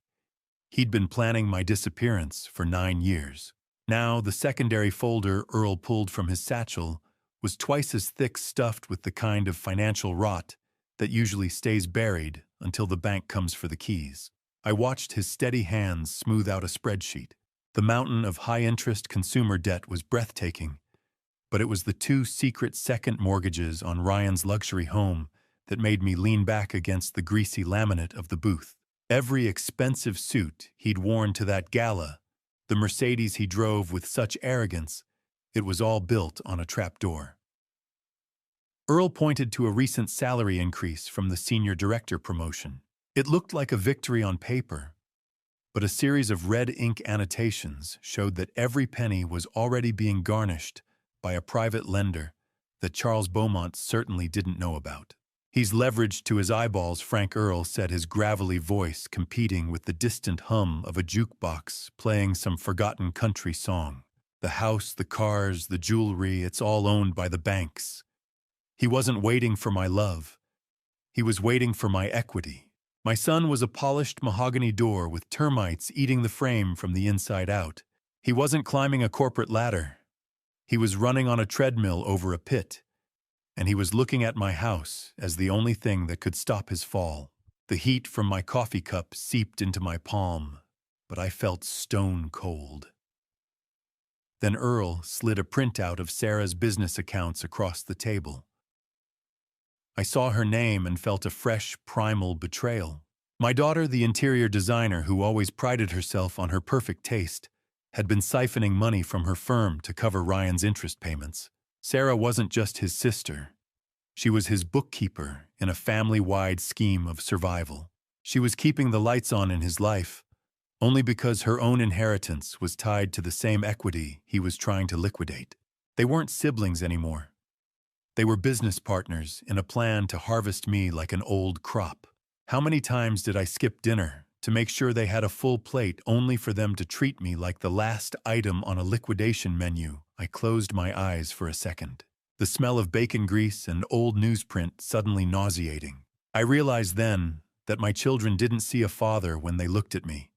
He'd been planning my disappearance for 9 years. Now, the secondary folder Earl pulled from his satchel was twice as thick, stuffed with the kind of financial rot that usually stays buried until the bank comes for the keys. I watched his steady hands smooth out a spreadsheet. The mountain of high-interest consumer debt was breathtaking, but it was the 2 secret second mortgages on Ryan's luxury home that made me lean back against the greasy laminate of the booth. Every expensive suit he'd worn to that gala, the Mercedes he drove with such arrogance, it was all built on a trapdoor. Earl pointed to a recent salary increase from the senior director promotion. It looked like a victory on paper, but a series of red ink annotations showed that every penny was already being garnished by a private lender that Charles Beaumont certainly didn't know about. He's leveraged to his eyeballs, Frank Earl said, his gravelly voice competing with the distant hum of a jukebox playing some forgotten country song. The house, the cars, the jewelry, it's all owned by the banks. He wasn't waiting for my love. He was waiting for my equity. My son was a polished mahogany door with termites eating the frame from the inside out. He wasn't climbing a corporate ladder. He was running on a treadmill over a pit. And he was looking at my house as the only thing that could stop his fall. The heat from my coffee cup seeped into my palm, but I felt stone cold. Then Earl slid a printout of Sarah's business accounts across the table. I saw her name and felt a fresh, primal betrayal. My daughter, the interior designer who always prided herself on her perfect taste, had been siphoning money from her firm to cover Ryan's interest payments. Sarah wasn't just his sister. She was his bookkeeper in a family-wide scheme of survival. She was keeping the lights on in his life, only because her own inheritance was tied to the same equity he was trying to liquidate. They weren't siblings anymore. They were business partners in a plan to harvest me like an old crop. How many times did I skip dinner to make sure they had a full plate only for them to treat me like the last item on a liquidation menu? I closed my eyes for a second. The smell of bacon grease and old newsprint suddenly nauseating. I realized then that my children didn't see a father when they looked at me.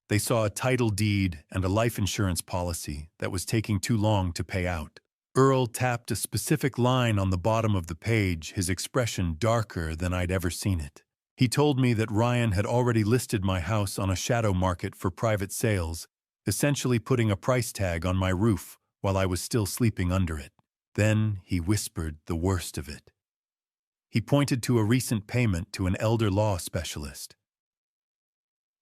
They saw a title deed and a life insurance policy that was taking too long to pay out. Earl tapped a specific line on the bottom of the page, his expression darker than I'd ever seen it. He told me that Ryan had already listed my house on a shadow market for private sales, essentially putting a price tag on my roof while I was still sleeping under it. Then he whispered the worst of it. He pointed to a recent payment to an elder law specialist.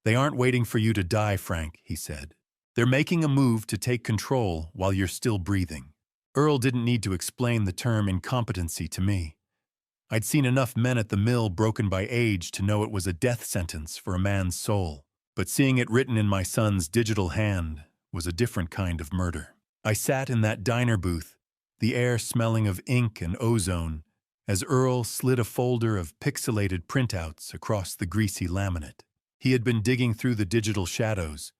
"They aren't waiting for you to die, Frank," he said. "They're making a move to take control while you're still breathing." Earl didn't need to explain the term incompetency to me. I'd seen enough men at the mill broken by age to know it was a death sentence for a man's soul. But seeing it written in my son's digital hand was a different kind of murder. I sat in that diner booth, the air smelling of ink and ozone, as Earl slid a folder of pixelated printouts across the greasy laminate. He had been digging through the digital shadows,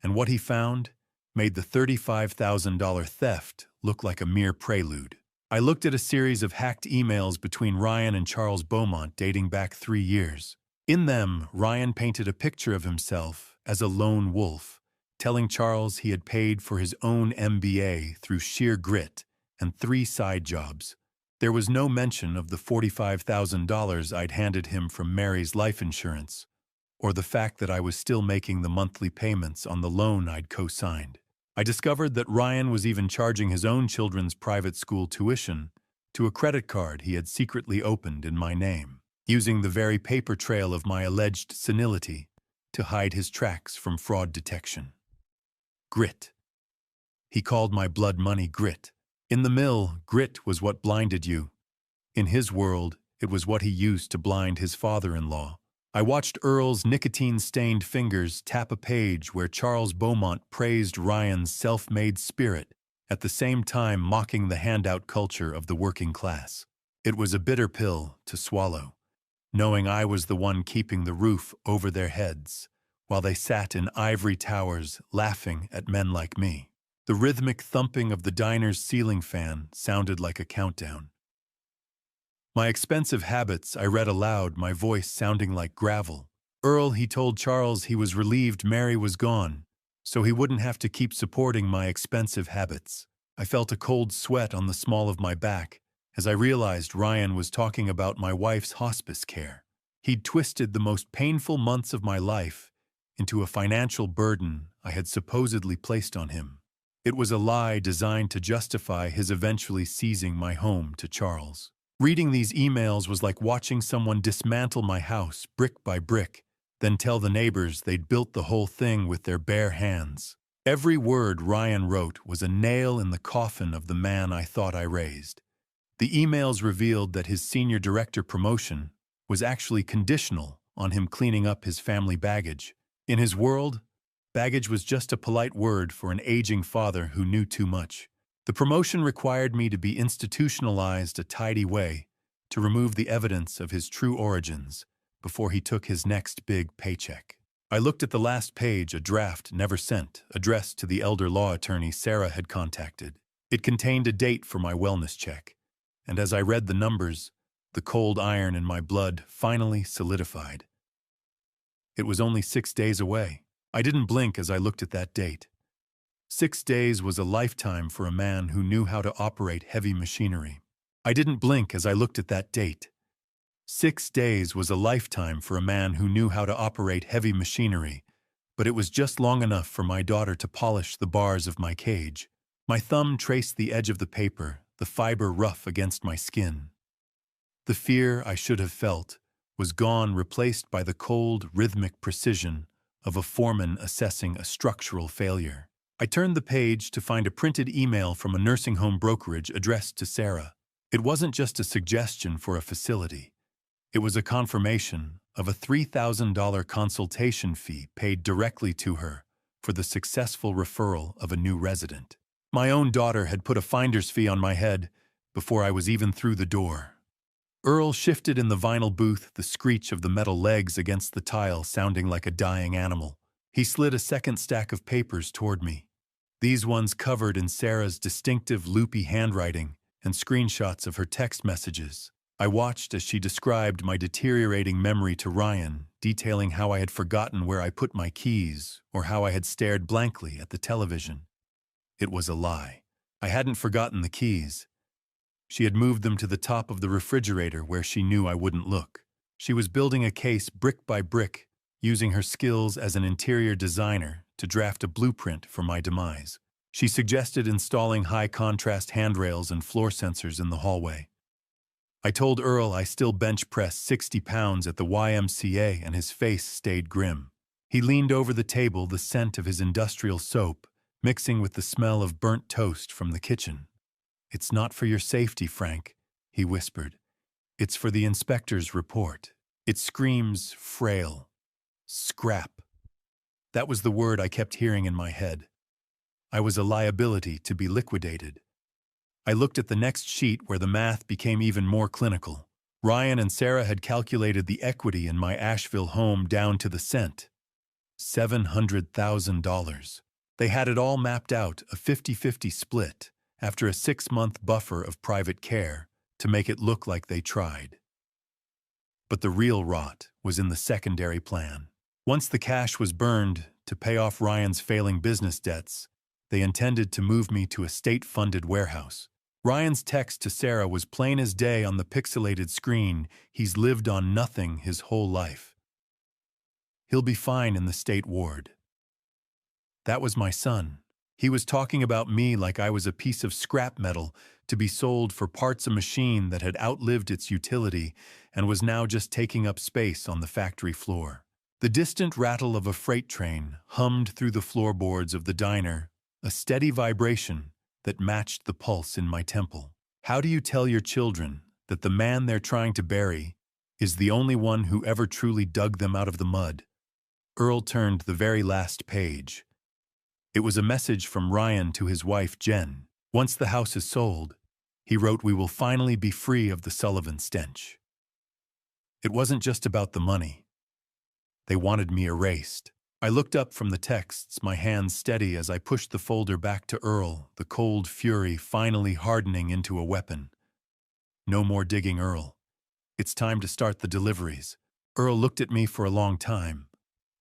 and what he found made the $35,000 theft look like a mere prelude. I looked at a series of hacked emails between Ryan and Charles Beaumont dating back 3 years. In them, Ryan painted a picture of himself as a lone wolf, telling Charles he had paid for his own MBA through sheer grit and 3 side jobs. There was no mention of the $45,000 I'd handed him from Mary's life insurance, or the fact that I was still making the monthly payments on the loan I'd co-signed. I discovered that Ryan was even charging his own children's private school tuition to a credit card he had secretly opened in my name, using the very paper trail of my alleged senility to hide his tracks from fraud detection. Grit. He called my blood money grit. In the mill, grit was what blinded you. In his world, it was what he used to blind his father-in-law. I watched Earl's nicotine-stained fingers tap a page where Charles Beaumont praised Ryan's self-made spirit, at the same time mocking the handout culture of the working class. It was a bitter pill to swallow, knowing I was the one keeping the roof over their heads, while they sat in ivory towers laughing at men like me. The rhythmic thumping of the diner's ceiling fan sounded like a countdown. My expensive habits, I read aloud, my voice sounding like gravel. Earl, he told Charles he was relieved Mary was gone, so he wouldn't have to keep supporting my expensive habits. I felt a cold sweat on the small of my back as I realized Ryan was talking about my wife's hospice care. He'd twisted the most painful months of my life into a financial burden I had supposedly placed on him. It was a lie designed to justify his eventually seizing my home to Charles. Reading these emails was like watching someone dismantle my house brick by brick, then tell the neighbors they'd built the whole thing with their bare hands. Every word Ryan wrote was a nail in the coffin of the man I thought I raised. The emails revealed that his senior director promotion was actually conditional on him cleaning up his family baggage. In his world, baggage was just a polite word for an aging father who knew too much. The promotion required me to be institutionalized a tidy way to remove the evidence of his true origins before he took his next big paycheck. I looked at the last page, a draft never sent, addressed to the elder law attorney Sarah had contacted. It contained a date for my wellness check, and as I read the numbers, the cold iron in my blood finally solidified. It was only 6 days away. I didn't blink as I looked at that date. 6 days was a lifetime for a man who knew how to operate heavy machinery. I didn't blink as I looked at that date. 6 days was a lifetime for a man who knew how to operate heavy machinery, but it was just long enough for my daughter to polish the bars of my cage. My thumb traced the edge of the paper, the fiber rough against my skin. The fear I should have felt was gone, replaced by the cold, rhythmic precision of a foreman assessing a structural failure. I turned the page to find a printed email from a nursing home brokerage addressed to Sarah. It wasn't just a suggestion for a facility. It was a confirmation, of a $3,000 consultation fee paid directly to her for the successful referral of a new resident. My own daughter had put a finder's fee on my head before I was even through the door. Earl shifted in the vinyl booth, the screech of the metal legs against the tile sounding like a dying animal. He slid a second stack of papers toward me, these ones covered in Sarah's distinctive loopy handwriting and screenshots of her text messages. I watched as she described my deteriorating memory to Ryan, detailing how I had forgotten where I put my keys or how I had stared blankly at the television. It was a lie. I hadn't forgotten the keys. She had moved them to the top of the refrigerator where she knew I wouldn't look. She was building a case brick by brick, using her skills as an interior designer to draft a blueprint for my demise. She suggested installing high-contrast handrails and floor sensors in the hallway. I told Earl I still bench pressed 60 pounds at the YMCA, and his face stayed grim. He leaned over the table, the scent of his industrial soap mixing with the smell of burnt toast from the kitchen. "It's not for your safety, Frank," he whispered. "It's for the inspector's report. It screams frail. Scrap." That was the word I kept hearing in my head. I was a liability to be liquidated. I looked at the next sheet where the math became even more clinical. Ryan and Sarah had calculated the equity in my Asheville home down to the cent. $700,000. They had it all mapped out, a 50-50 split, after a 6-month buffer of private care to make it look like they tried. But the real rot was in the secondary plan. Once the cash was burned to pay off Ryan's failing business debts, they intended to move me to a state-funded warehouse. Ryan's text to Sarah was plain as day on the pixelated screen. He's lived on nothing his whole life. He'll be fine in the state ward. That was my son. He was talking about me like I was a piece of scrap metal to be sold for parts a machine that had outlived its utility and was now just taking up space on the factory floor. The distant rattle of a freight train hummed through the floorboards of the diner, a steady vibration that matched the pulse in my temple. How do you tell your children that the man they're trying to bury is the only one who ever truly dug them out of the mud? Earl turned the very last page. It was a message from Ryan to his wife, Jen. "Once the house is sold," he wrote, "we will finally be free of the Sullivan stench." It wasn't just about the money. They wanted me erased. I looked up from the texts, my hands steady as I pushed the folder back to Earl, the cold fury finally hardening into a weapon. No more digging, Earl. It's time to start the deliveries. Earl looked at me for a long time,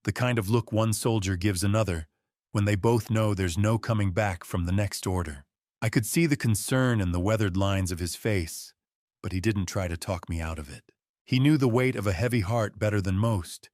the kind of look one soldier gives another when they both know there's no coming back from the next order. I could see the concern in the weathered lines of his face, but he didn't try to talk me out of it. He knew the weight of a heavy heart better than most,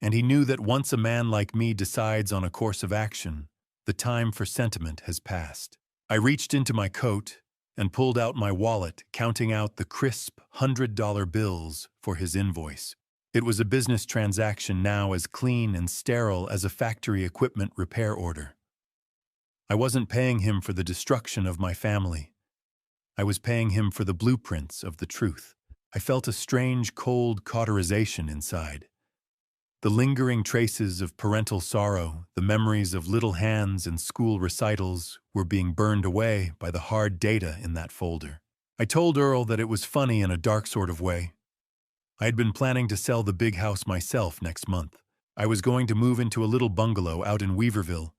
and he knew that once a man like me decides on a course of action, the time for sentiment has passed. I reached into my coat and pulled out my wallet, counting out the crisp $100 bills for his invoice. It was a business transaction now as clean and sterile as a factory equipment repair order. I wasn't paying him for the destruction of my family. I was paying him for the blueprints of the truth. I felt a strange, cold cauterization inside. The lingering traces of parental sorrow, the memories of little hands and school recitals were being burned away by the hard data in that folder. I told Earl that it was funny in a dark sort of way. I had been planning to sell the big house myself next month. I was going to move into a little bungalow out in Weaverville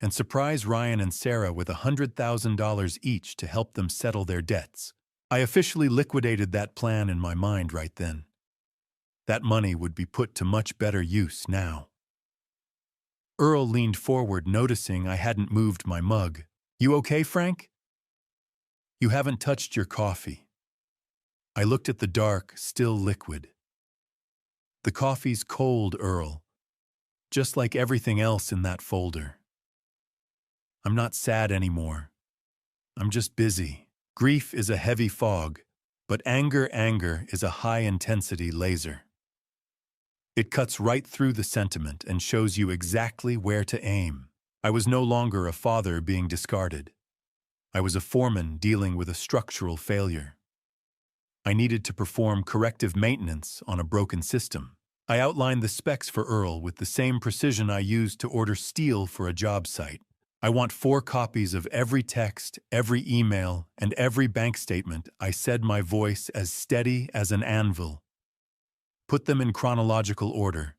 and surprise Ryan and Sarah with $100,000 each to help them settle their debts. I officially liquidated that plan in my mind right then. That money would be put to much better use now. Earl leaned forward, noticing I hadn't moved my mug. "You okay, Frank? You haven't touched your coffee." I looked at the dark, still liquid. "The coffee's cold, Earl, just like everything else in that folder. I'm not sad anymore. I'm just busy. Grief is a heavy fog, but anger is a high-intensity laser. It cuts right through the sentiment and shows you exactly where to aim." I was no longer a father being discarded. I was a foreman dealing with a structural failure. I needed to perform corrective maintenance on a broken system. I outlined the specs for Earl with the same precision I used to order steel for a job site. I want 4 copies of every text, every email, and every bank statement, I said, my voice as steady as an anvil. Put them in chronological order.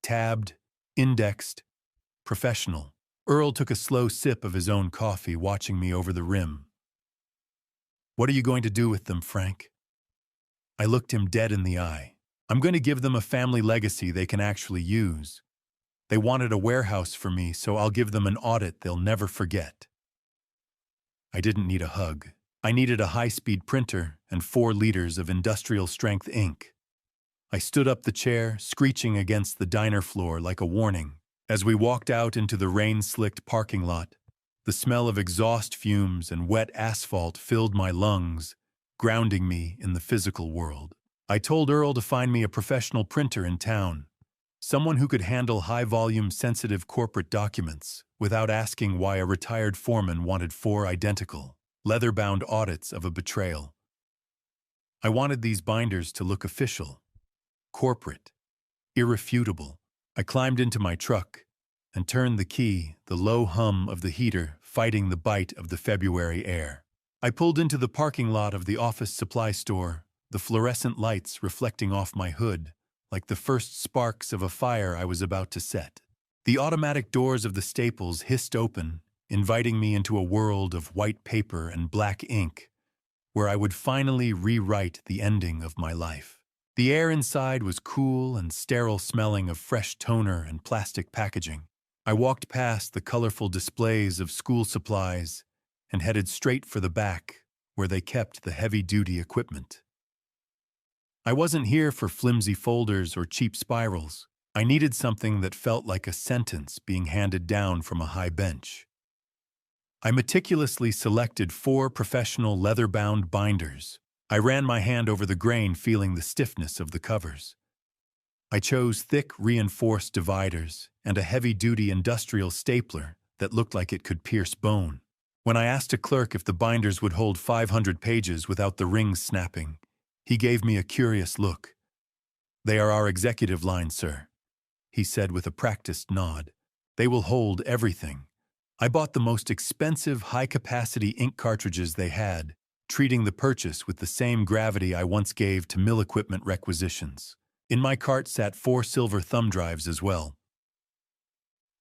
Tabbed, indexed, professional. Earl took a slow sip of his own coffee, watching me over the rim. What are you going to do with them, Frank? I looked him dead in the eye. I'm going to give them a family legacy they can actually use. They wanted a warehouse for me, so I'll give them an audit they'll never forget. I didn't need a hug. I needed a high-speed printer and 4 liters of industrial-strength ink. I stood up the chair, screeching against the diner floor like a warning. As we walked out into the rain-slicked parking lot, the smell of exhaust fumes and wet asphalt filled my lungs, grounding me in the physical world. I told Earl to find me a professional printer in town, someone who could handle high-volume, sensitive corporate documents without asking why a retired foreman wanted 4 identical, leather-bound audits of a betrayal. I wanted these binders to look official, corporate, irrefutable. I climbed into my truck and turned the key, the low hum of the heater fighting the bite of the February air. I pulled into the parking lot of the office supply store, the fluorescent lights reflecting off my hood, like the first sparks of a fire I was about to set. The automatic doors of the Staples hissed open, inviting me into a world of white paper and black ink, where I would finally rewrite the ending of my life. The air inside was cool and sterile, smelling of fresh toner and plastic packaging. I walked past the colorful displays of school supplies and headed straight for the back, where they kept the heavy-duty equipment. I wasn't here for flimsy folders or cheap spirals. I needed something that felt like a sentence being handed down from a high bench. I meticulously selected 4 professional leather-bound binders. I ran my hand over the grain, feeling the stiffness of the covers. I chose thick, reinforced dividers and a heavy-duty industrial stapler that looked like it could pierce bone. When I asked a clerk if the binders would hold 500 pages without the rings snapping, he gave me a curious look. "They are our executive line, sir," he said with a practiced nod. "They will hold everything." I bought the most expensive, high-capacity ink cartridges they had, treating the purchase with the same gravity I once gave to mill equipment requisitions. In my cart sat 4 silver thumb drives as well.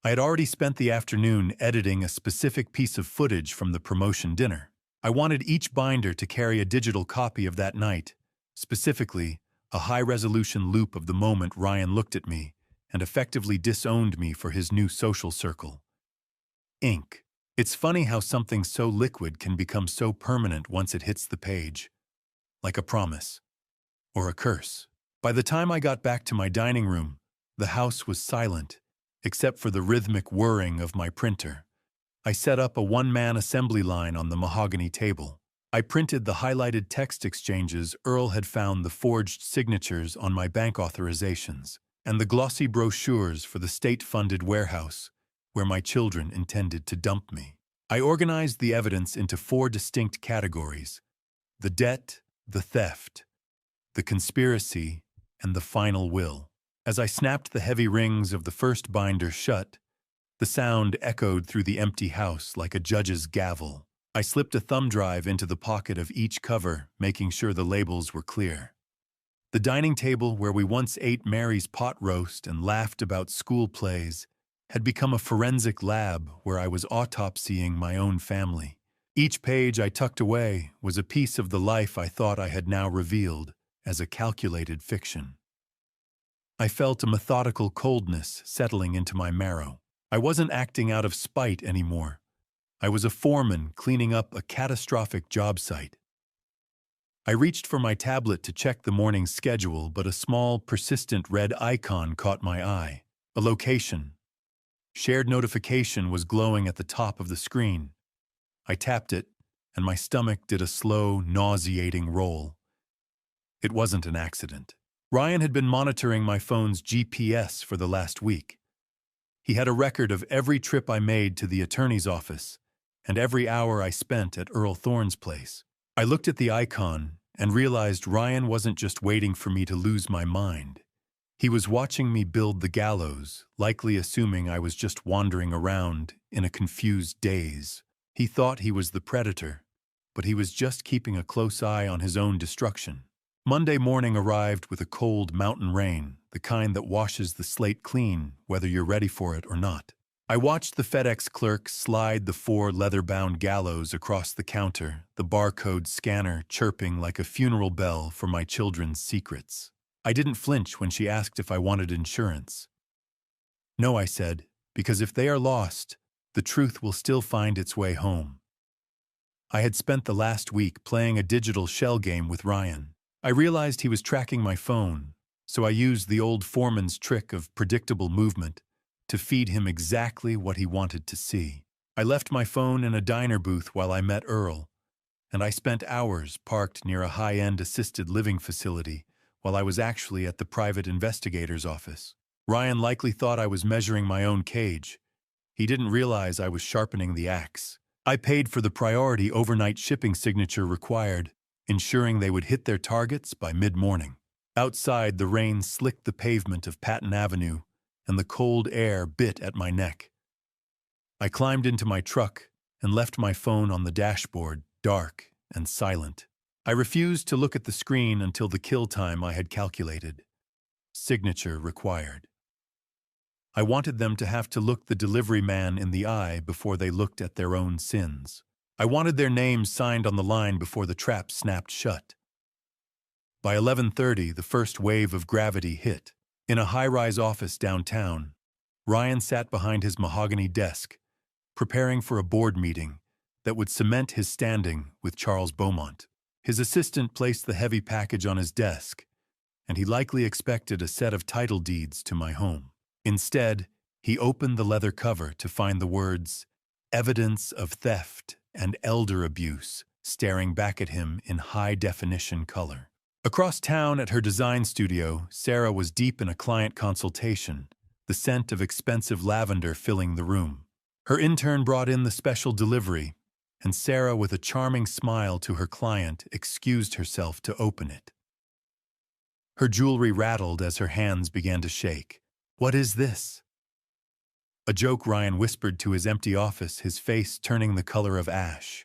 I had already spent the afternoon editing a specific piece of footage from the promotion dinner. I wanted each binder to carry a digital copy of that night, specifically a high-resolution loop of the moment Ryan looked at me and effectively disowned me for his new social circle. Ink. It's funny how something so liquid can become so permanent once it hits the page, like a promise or a curse. By the time I got back to my dining room, the house was silent, except for the rhythmic whirring of my printer. I set up a one-man assembly line on the mahogany table. I printed the highlighted text exchanges Earl had found, the forged signatures on my bank authorizations, and the glossy brochures for the state-funded warehouse where my children intended to dump me. I organized the evidence into 4 distinct categories: the debt, the theft, the conspiracy, and the final will. As I snapped the heavy rings of the first binder shut, the sound echoed through the empty house like a judge's gavel. I slipped a thumb drive into the pocket of each cover, making sure the labels were clear. The dining table where we once ate Mary's pot roast and laughed about school plays had become a forensic lab where I was autopsying my own family. Each page I tucked away was a piece of the life I thought I had now revealed as a calculated fiction. I felt a methodical coldness settling into my marrow. I wasn't acting out of spite anymore. I was a foreman cleaning up a catastrophic job site. I reached for my tablet to check the morning's schedule, but a small, persistent red icon caught my eye. A location. Shared notification was glowing at the top of the screen. I tapped it, and my stomach did a slow, nauseating roll. It wasn't an accident. Ryan had been monitoring my phone's GPS for the last week. He had a record of every trip I made to the attorney's office and every hour I spent at Earl Thorne's place. I looked at the icon and realized Ryan wasn't just waiting for me to lose my mind. He was watching me build the gallows, likely assuming I was just wandering around in a confused daze. He thought he was the predator, but he was just keeping a close eye on his own destruction. Monday morning arrived with a cold mountain rain, the kind that washes the slate clean, whether you're ready for it or not. I watched the FedEx clerk slide the 4 leather-bound gallows across the counter, the barcode scanner chirping like a funeral bell for my children's secrets. I didn't flinch when she asked if I wanted insurance. No, I said, because if they are lost, the truth will still find its way home. I had spent the last week playing a digital shell game with Ryan. I realized he was tracking my phone, so I used the old foreman's trick of predictable movement to feed him exactly what he wanted to see. I left my phone in a diner booth while I met Earl, and I spent hours parked near a high-end assisted living facility while I was actually at the private investigator's office. Ryan likely thought I was measuring my own cage. He didn't realize I was sharpening the axe. I paid for the priority overnight shipping signature required, ensuring they would hit their targets by mid-morning. Outside, the rain slicked the pavement of Patton Avenue, and the cold air bit at my neck. I climbed into my truck and left my phone on the dashboard, dark and silent. I refused to look at the screen until the kill time I had calculated. Signature required. I wanted them to have to look the delivery man in the eye before they looked at their own sins. I wanted their names signed on the line before the trap snapped shut. By 11:30, the first wave of gravity hit. In a high-rise office downtown, Ryan sat behind his mahogany desk, preparing for a board meeting that would cement his standing with Charles Beaumont. His assistant placed the heavy package on his desk, and he likely expected a set of title deeds to my home. Instead, he opened the leather cover to find the words, "Evidence of theft and elder abuse," staring back at him in high-definition color. Across town at her design studio, Sarah was deep in a client consultation, the scent of expensive lavender filling the room. Her intern brought in the special delivery, and Sarah, with a charming smile to her client, excused herself to open it. Her jewelry rattled as her hands began to shake. "What is this?" A joke, Ryan whispered to his empty office, his face turning the color of ash.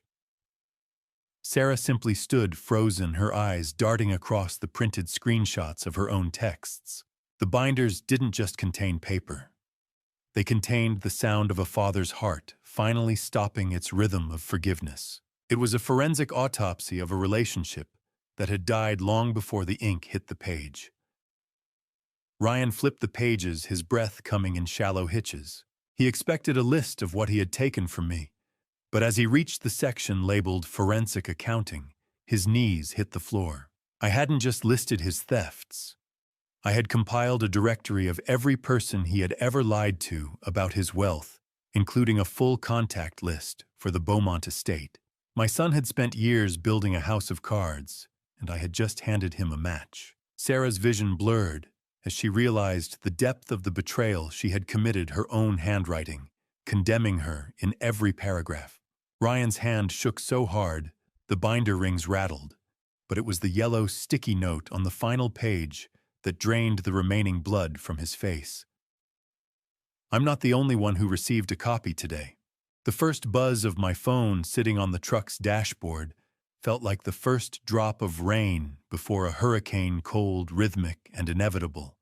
Sarah simply stood frozen, her eyes darting across the printed screenshots of her own texts. The binders didn't just contain paper. They contained the sound of a father's heart, finally stopping its rhythm of forgiveness. It was a forensic autopsy of a relationship that had died long before the ink hit the page. Ryan flipped the pages, his breath coming in shallow hitches. He expected a list of what he had taken from me, but as he reached the section labeled Forensic Accounting, his knees hit the floor. I hadn't just listed his thefts. I had compiled a directory of every person he had ever lied to about his wealth, including a full contact list for the Beaumont estate. My son had spent years building a house of cards, and I had just handed him a match. Sarah's vision blurred as she realized the depth of the betrayal she had committed, her own handwriting, condemning her in every paragraph. Ryan's hand shook so hard, the binder rings rattled, but it was the yellow sticky note on the final page that drained the remaining blood from his face. I'm not the only one who received a copy today. The first buzz of my phone sitting on the truck's dashboard felt like the first drop of rain before a hurricane, cold, rhythmic, and inevitable.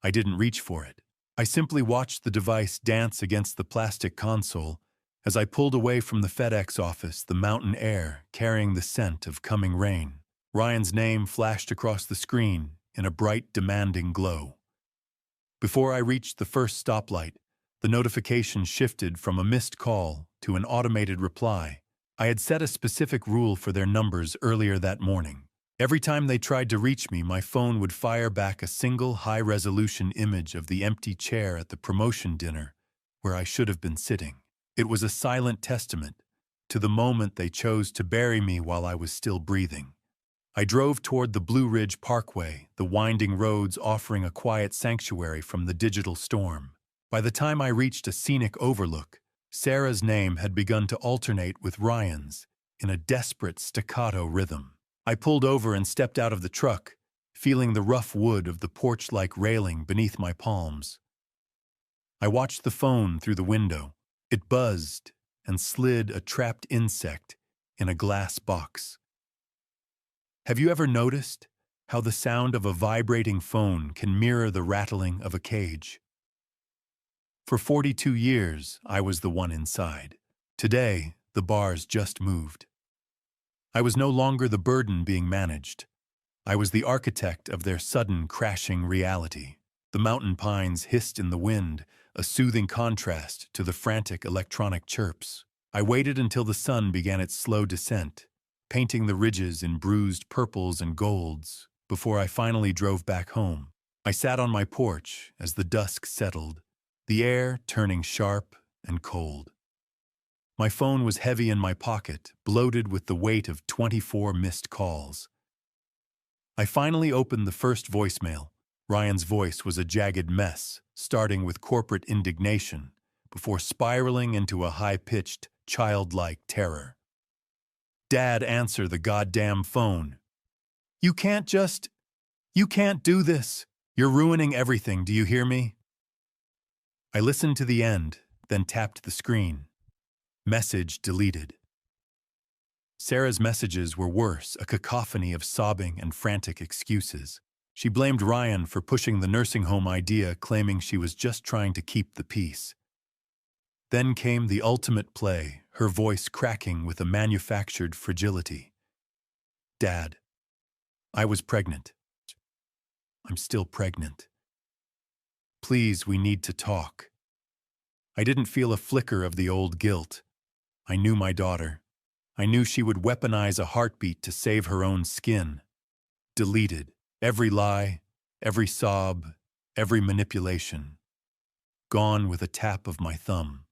I didn't reach for it. I simply watched the device dance against the plastic console as I pulled away from the FedEx office, the mountain air carrying the scent of coming rain. Ryan's name flashed across the screen in a bright, demanding glow. Before I reached the first stoplight, the notification shifted from a missed call to an automated reply. I had set a specific rule for their numbers earlier that morning. Every time they tried to reach me, my phone would fire back a single high-resolution image of the empty chair at the promotion dinner where I should have been sitting. It was a silent testament to the moment they chose to bury me while I was still breathing. I drove toward the Blue Ridge Parkway, the winding roads offering a quiet sanctuary from the digital storm. By the time I reached a scenic overlook, Sarah's name had begun to alternate with Ryan's in a desperate staccato rhythm. I pulled over and stepped out of the truck, feeling the rough wood of the porch-like railing beneath my palms. I watched the phone through the window. It buzzed and slid a trapped insect in a glass box. Have you ever noticed how the sound of a vibrating phone can mirror the rattling of a cage? For 42 years, I was the one inside. Today, the bars just moved. I was no longer the burden being managed. I was the architect of their sudden crashing reality. The mountain pines hissed in the wind, a soothing contrast to the frantic electronic chirps. I waited until the sun began its slow descent, painting the ridges in bruised purples and golds, before I finally drove back home. I sat on my porch as the dusk settled, the air turning sharp and cold. My phone was heavy in my pocket, bloated with the weight of 24 missed calls. I finally opened the first voicemail. Ryan's voice was a jagged mess, starting with corporate indignation, before spiraling into a high-pitched, childlike terror. "Dad, answer the goddamn phone. You can't do this. You're ruining everything, do you hear me?" I listened to the end, then tapped the screen. Message deleted. Sarah's messages were worse, a cacophony of sobbing and frantic excuses. She blamed Ryan for pushing the nursing home idea, claiming she was just trying to keep the peace. Then came the ultimate play, her voice cracking with a manufactured fragility. "Dad, I was pregnant. I'm still pregnant. Please, we need to talk." I didn't feel a flicker of the old guilt. I knew my daughter. I knew she would weaponize a heartbeat to save her own skin. Deleted. Every lie, every sob, every manipulation. Gone with a tap of my thumb.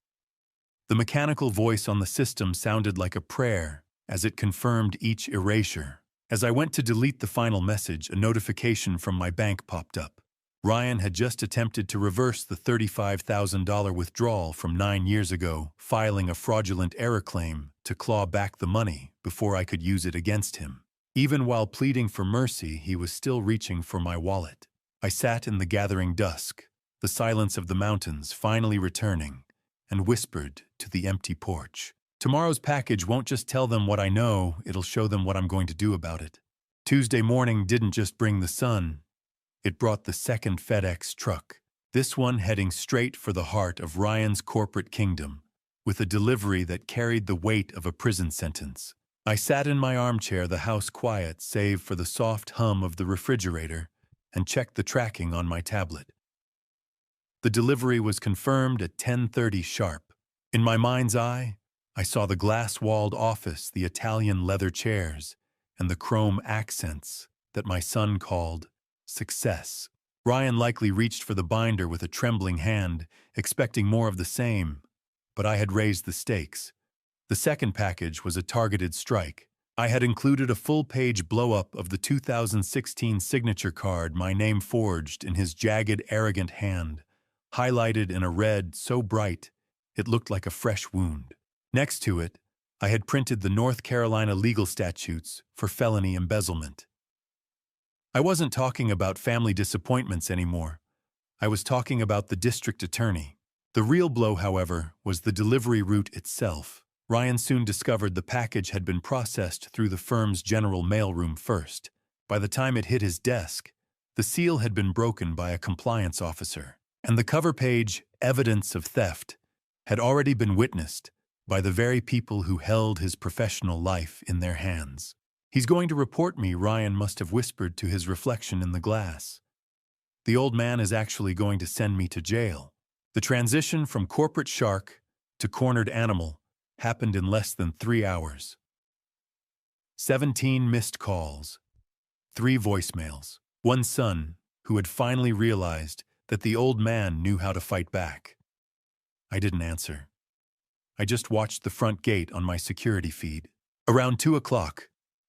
The mechanical voice on the system sounded like a prayer as it confirmed each erasure. As I went to delete the final message, a notification from my bank popped up. Ryan had just attempted to reverse the $35,000 withdrawal from 9 years ago, filing a fraudulent error claim to claw back the money before I could use it against him. Even while pleading for mercy, he was still reaching for my wallet. I sat in the gathering dusk, the silence of the mountains finally returning, and whispered to the empty porch. Tomorrow's package won't just tell them what I know, it'll show them what I'm going to do about it. Tuesday morning didn't just bring the sun, it brought the second FedEx truck, this one heading straight for the heart of Ryan's corporate kingdom, with a delivery that carried the weight of a prison sentence. I sat in my armchair, the house quiet save for the soft hum of the refrigerator, and checked the tracking on my tablet. The delivery was confirmed at 10:30 sharp. In my mind's eye, I saw the glass-walled office, the Italian leather chairs, and the chrome accents that my son called success. Ryan likely reached for the binder with a trembling hand, expecting more of the same, but I had raised the stakes. The second package was a targeted strike. I had included a full-page blow-up of the 2016 signature card, my name forged in his jagged, arrogant hand, highlighted in a red so bright it looked like a fresh wound. Next to it, I had printed the North Carolina legal statutes for felony embezzlement. I wasn't talking about family disappointments anymore. I was talking about the district attorney. The real blow, however, was the delivery route itself. Ryan soon discovered the package had been processed through the firm's general mailroom first. By the time it hit his desk, the seal had been broken by a compliance officer, and the cover page, "Evidence of Theft," had already been witnessed by the very people who held his professional life in their hands. "He's going to report me," Ryan must have whispered to his reflection in the glass. "The old man is actually going to send me to jail." The transition from corporate shark to cornered animal happened in less than 3 hours. 17 missed calls, 3 voicemails, one son who had finally realized that the old man knew how to fight back. I didn't answer. I just watched the front gate on my security feed. Around 2 o'clock,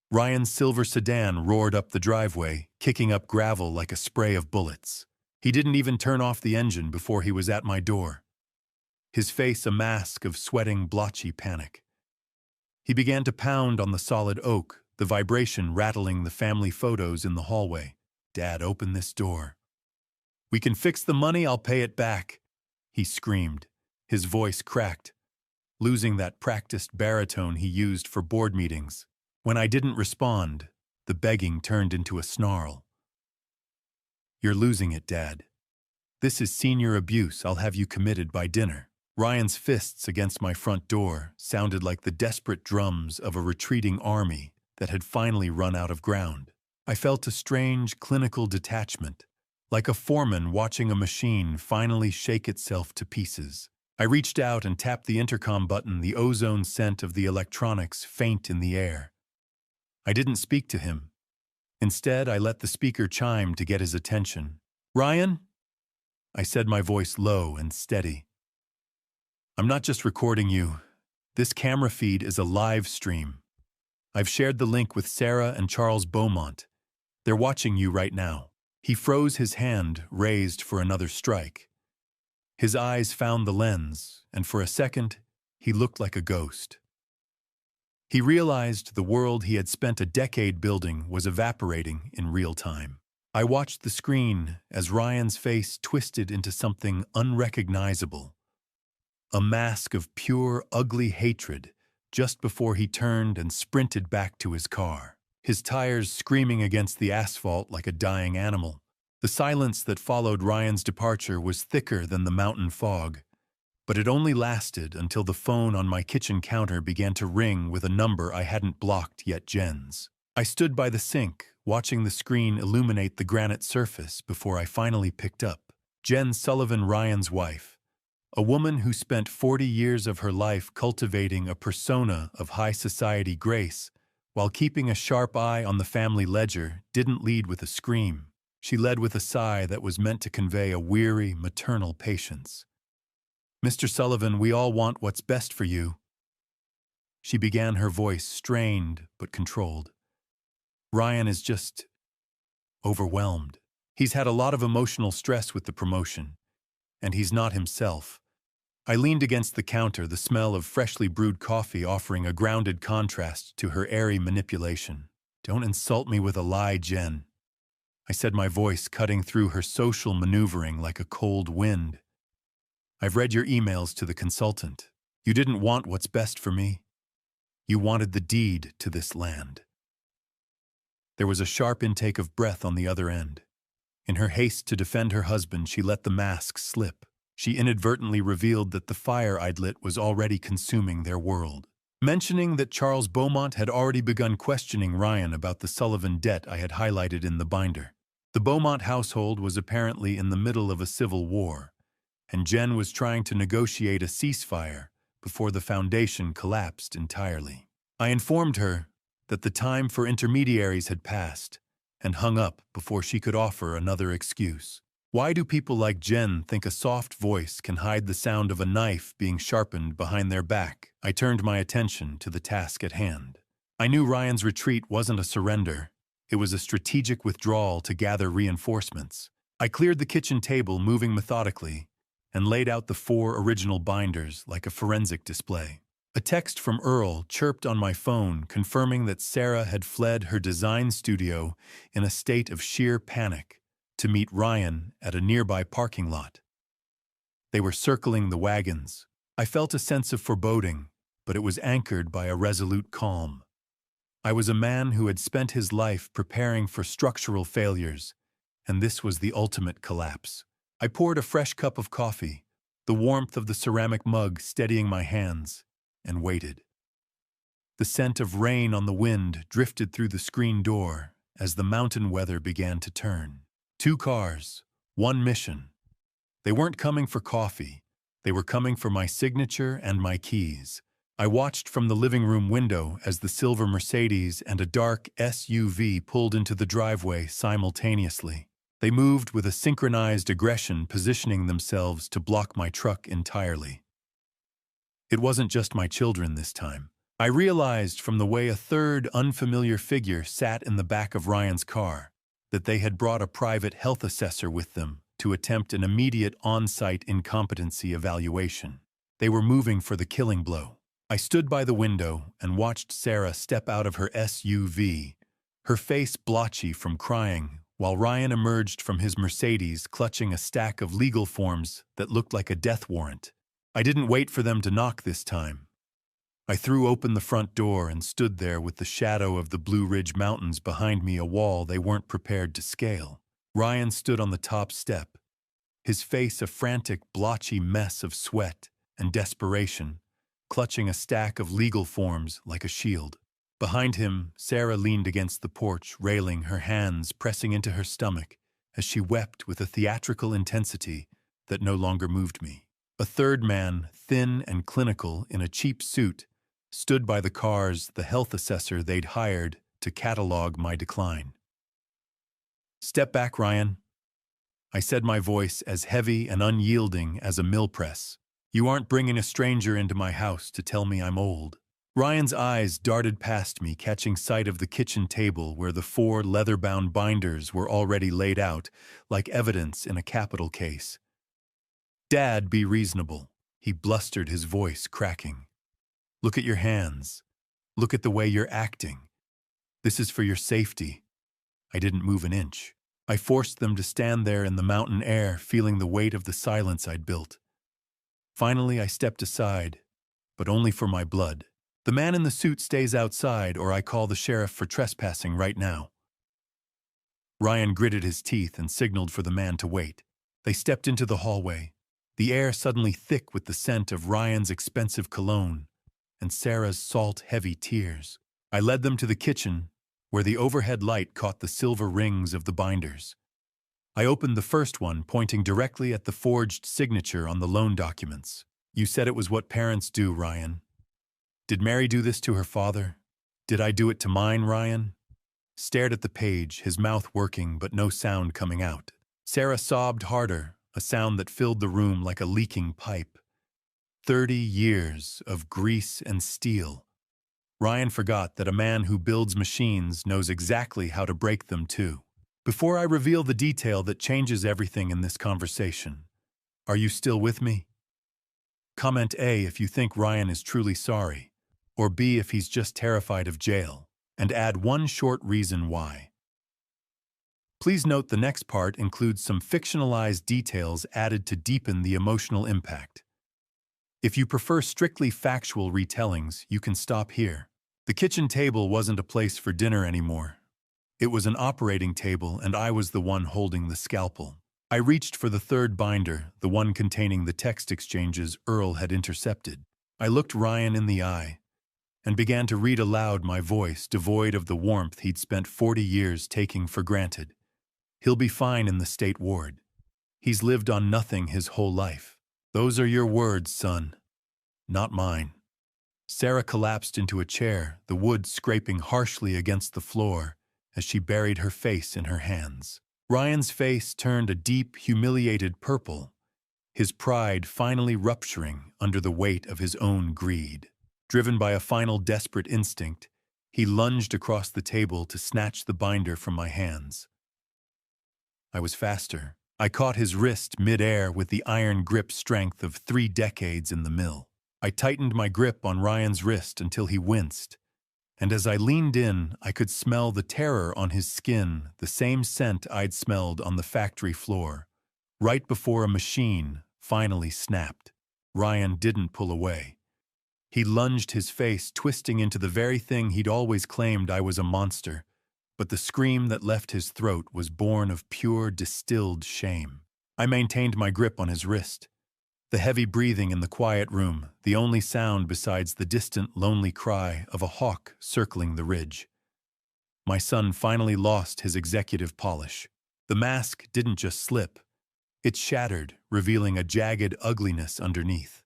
Ryan's silver sedan roared up the driveway, kicking up gravel like a spray of bullets. He didn't even turn off the engine before he was at my door, his face a mask of sweating, blotchy panic. He began to pound on the solid oak, the vibration rattling the family photos in the hallway. Dad, open this door. We can fix the money, I'll pay it back, he screamed, his voice cracked, losing that practiced baritone he used for board meetings. When I didn't respond, the begging turned into a snarl. You're losing it, Dad. This is senior abuse. I'll have you committed by dinner. Ryan's fists against my front door sounded like the desperate drums of a retreating army that had finally run out of ground. I felt a strange clinical detachment, like a foreman watching a machine finally shake itself to pieces. I reached out and tapped the intercom button, the ozone scent of the electronics faint in the air. I didn't speak to him. Instead, I let the speaker chime to get his attention. Ryan? I said, my voice low and steady. I'm not just recording you. This camera feed is a live stream. I've shared the link with Sarah and Charles Beaumont. They're watching you right now. He froze, his hand raised for another strike. His eyes found the lens, and for a second, he looked like a ghost. He realized the world he had spent a decade building was evaporating in real time. I watched the screen as Ryan's face twisted into something unrecognizable, a mask of pure, ugly hatred just before he turned and sprinted back to his car, his tires screaming against the asphalt like a dying animal. The silence that followed Ryan's departure was thicker than the mountain fog, but it only lasted until the phone on my kitchen counter began to ring with a number I hadn't blocked yet, Jen's. I stood by the sink, watching the screen illuminate the granite surface before I finally picked up. Jen Sullivan, Ryan's wife, a woman who spent 40 years of her life cultivating a persona of high society grace while keeping a sharp eye on the family ledger, didn't lead with a scream. She led with a sigh that was meant to convey a weary, maternal patience. Mr. Sullivan, we all want what's best for you. She began, her voice strained but controlled. Ryan is just overwhelmed. He's had a lot of emotional stress with the promotion, and he's not himself. I leaned against the counter, the smell of freshly brewed coffee offering a grounded contrast to her airy manipulation. Don't insult me with a lie, Jen, I said, my voice cutting through her social maneuvering like a cold wind. I've read your emails to the consultant. You didn't want what's best for me. You wanted the deed to this land. There was a sharp intake of breath on the other end. In her haste to defend her husband, she let the mask slip. She inadvertently revealed that the fire I'd lit was already consuming their world. Mentioning that Charles Beaumont had already begun questioning Ryan about the Sullivan debt I had highlighted in the binder. The Beaumont household was apparently in the middle of a civil war, and Jen was trying to negotiate a ceasefire before the foundation collapsed entirely. I informed her that the time for intermediaries had passed and hung up before she could offer another excuse. Why do people like Jen think a soft voice can hide the sound of a knife being sharpened behind their back? I turned my attention to the task at hand. I knew Ryan's retreat wasn't a surrender. It was a strategic withdrawal to gather reinforcements. I cleared the kitchen table, moving methodically, and laid out the 4 original binders like a forensic display. A text from Earl chirped on my phone, confirming that Sarah had fled her design studio in a state of sheer panic to meet Ryan at a nearby parking lot. They were circling the wagons. I felt a sense of foreboding, but it was anchored by a resolute calm. I was a man who had spent his life preparing for structural failures, and this was the ultimate collapse. I poured a fresh cup of coffee, the warmth of the ceramic mug steadying my hands, and waited. The scent of rain on the wind drifted through the screen door as the mountain weather began to turn. 2 cars, 1 mission. They weren't coming for coffee. They were coming for my signature and my keys. I watched from the living room window as the silver Mercedes and a dark SUV pulled into the driveway simultaneously. They moved with a synchronized aggression, positioning themselves to block my truck entirely. It wasn't just my children this time. I realized from the way a third unfamiliar figure sat in the back of Ryan's car that they had brought a private health assessor with them to attempt an immediate on-site incompetency evaluation. They were moving for the killing blow. I stood by the window and watched Sarah step out of her SUV, her face blotchy from crying while Ryan emerged from his Mercedes clutching a stack of legal forms that looked like a death warrant. I didn't wait for them to knock this time. I threw open the front door and stood there with the shadow of the Blue Ridge Mountains behind me, a wall they weren't prepared to scale. Ryan stood on the top step, his face a frantic, blotchy mess of sweat and desperation, clutching a stack of legal forms like a shield. Behind him, Sarah leaned against the porch railing, her hands pressing into her stomach as she wept with a theatrical intensity that no longer moved me. A third man, thin and clinical in a cheap suit, stood by the cars, the health assessor they'd hired to catalog my decline. "Step back, Ryan," I said, my voice as heavy and unyielding as a mill press. "You aren't bringing a stranger into my house to tell me I'm old." Ryan's eyes darted past me, catching sight of the kitchen table where the 4 leather-bound binders were already laid out, like evidence in a capital case. "Dad, be reasonable," he blustered, his voice cracking. "Look at your hands. Look at the way you're acting. This is for your safety." I didn't move an inch. I forced them to stand there in the mountain air, feeling the weight of the silence I'd built. Finally, I stepped aside, but only for my blood. "The man in the suit stays outside, or I call the sheriff for trespassing right now." Ryan gritted his teeth and signaled for the man to wait. They stepped into the hallway, the air suddenly thick with the scent of Ryan's expensive cologne and Sarah's salt-heavy tears. I led them to the kitchen, where the overhead light caught the silver rings of the binders. I opened the first one, pointing directly at the forged signature on the loan documents. "You said it was what parents do, Ryan. Did Mary do this to her father? Did I do it to mine?" Ryan stared at the page, his mouth working but no sound coming out. Sarah sobbed harder, a sound that filled the room like a leaking pipe. 30 years of grease and steel. Ryan forgot that a man who builds machines knows exactly how to break them too. Before I reveal the detail that changes everything in this conversation, are you still with me? Comment A if you think Ryan is truly sorry, or B if he's just terrified of jail, and add one short reason why. Please note the next part includes some fictionalized details added to deepen the emotional impact. If you prefer strictly factual retellings, you can stop here. The kitchen table wasn't a place for dinner anymore. It was an operating table, and I was the one holding the scalpel. I reached for the third binder, the one containing the text exchanges Earl had intercepted. I looked Ryan in the eye and began to read aloud, my voice devoid of the warmth he'd spent 40 years taking for granted. "He'll be fine in the state ward. He's lived on nothing his whole life. Those are your words, son, not mine." Sarah collapsed into a chair, the wood scraping harshly against the floor as she buried her face in her hands. Ryan's face turned a deep, humiliated purple, his pride finally rupturing under the weight of his own greed. Driven by a final desperate instinct, he lunged across the table to snatch the binder from my hands. I was faster. I caught his wrist mid-air with the iron grip strength of 3 decades in the mill. I tightened my grip on Ryan's wrist until he winced, and as I leaned in, I could smell the terror on his skin, the same scent I'd smelled on the factory floor, right before a machine finally snapped. Ryan didn't pull away. He lunged, his face twisting into the very thing he'd always claimed I was, a monster, but the scream that left his throat was born of pure, distilled shame. I maintained my grip on his wrist. The heavy breathing in the quiet room, the only sound besides the distant, lonely cry of a hawk circling the ridge. My son finally lost his executive polish. The mask didn't just slip. It shattered, revealing a jagged ugliness underneath.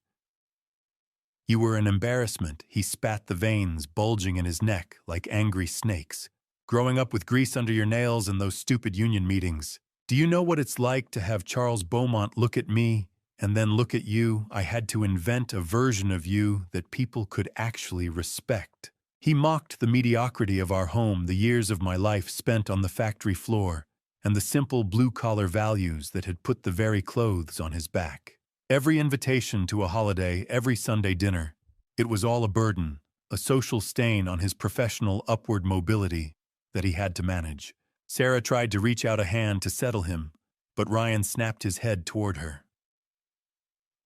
"You were an embarrassment," he spat, the veins bulging in his neck like angry snakes. "Growing up with grease under your nails and those stupid union meetings. Do you know what it's like to have Charles Beaumont look at me and then look at you? I had to invent a version of you that people could actually respect." He mocked the mediocrity of our home, the years of my life spent on the factory floor, and the simple blue-collar values that had put the very clothes on his back. Every invitation to a holiday, every Sunday dinner, it was all a burden, a social stain on his professional upward mobility that he had to manage. Sarah tried to reach out a hand to settle him, but Ryan snapped his head toward her.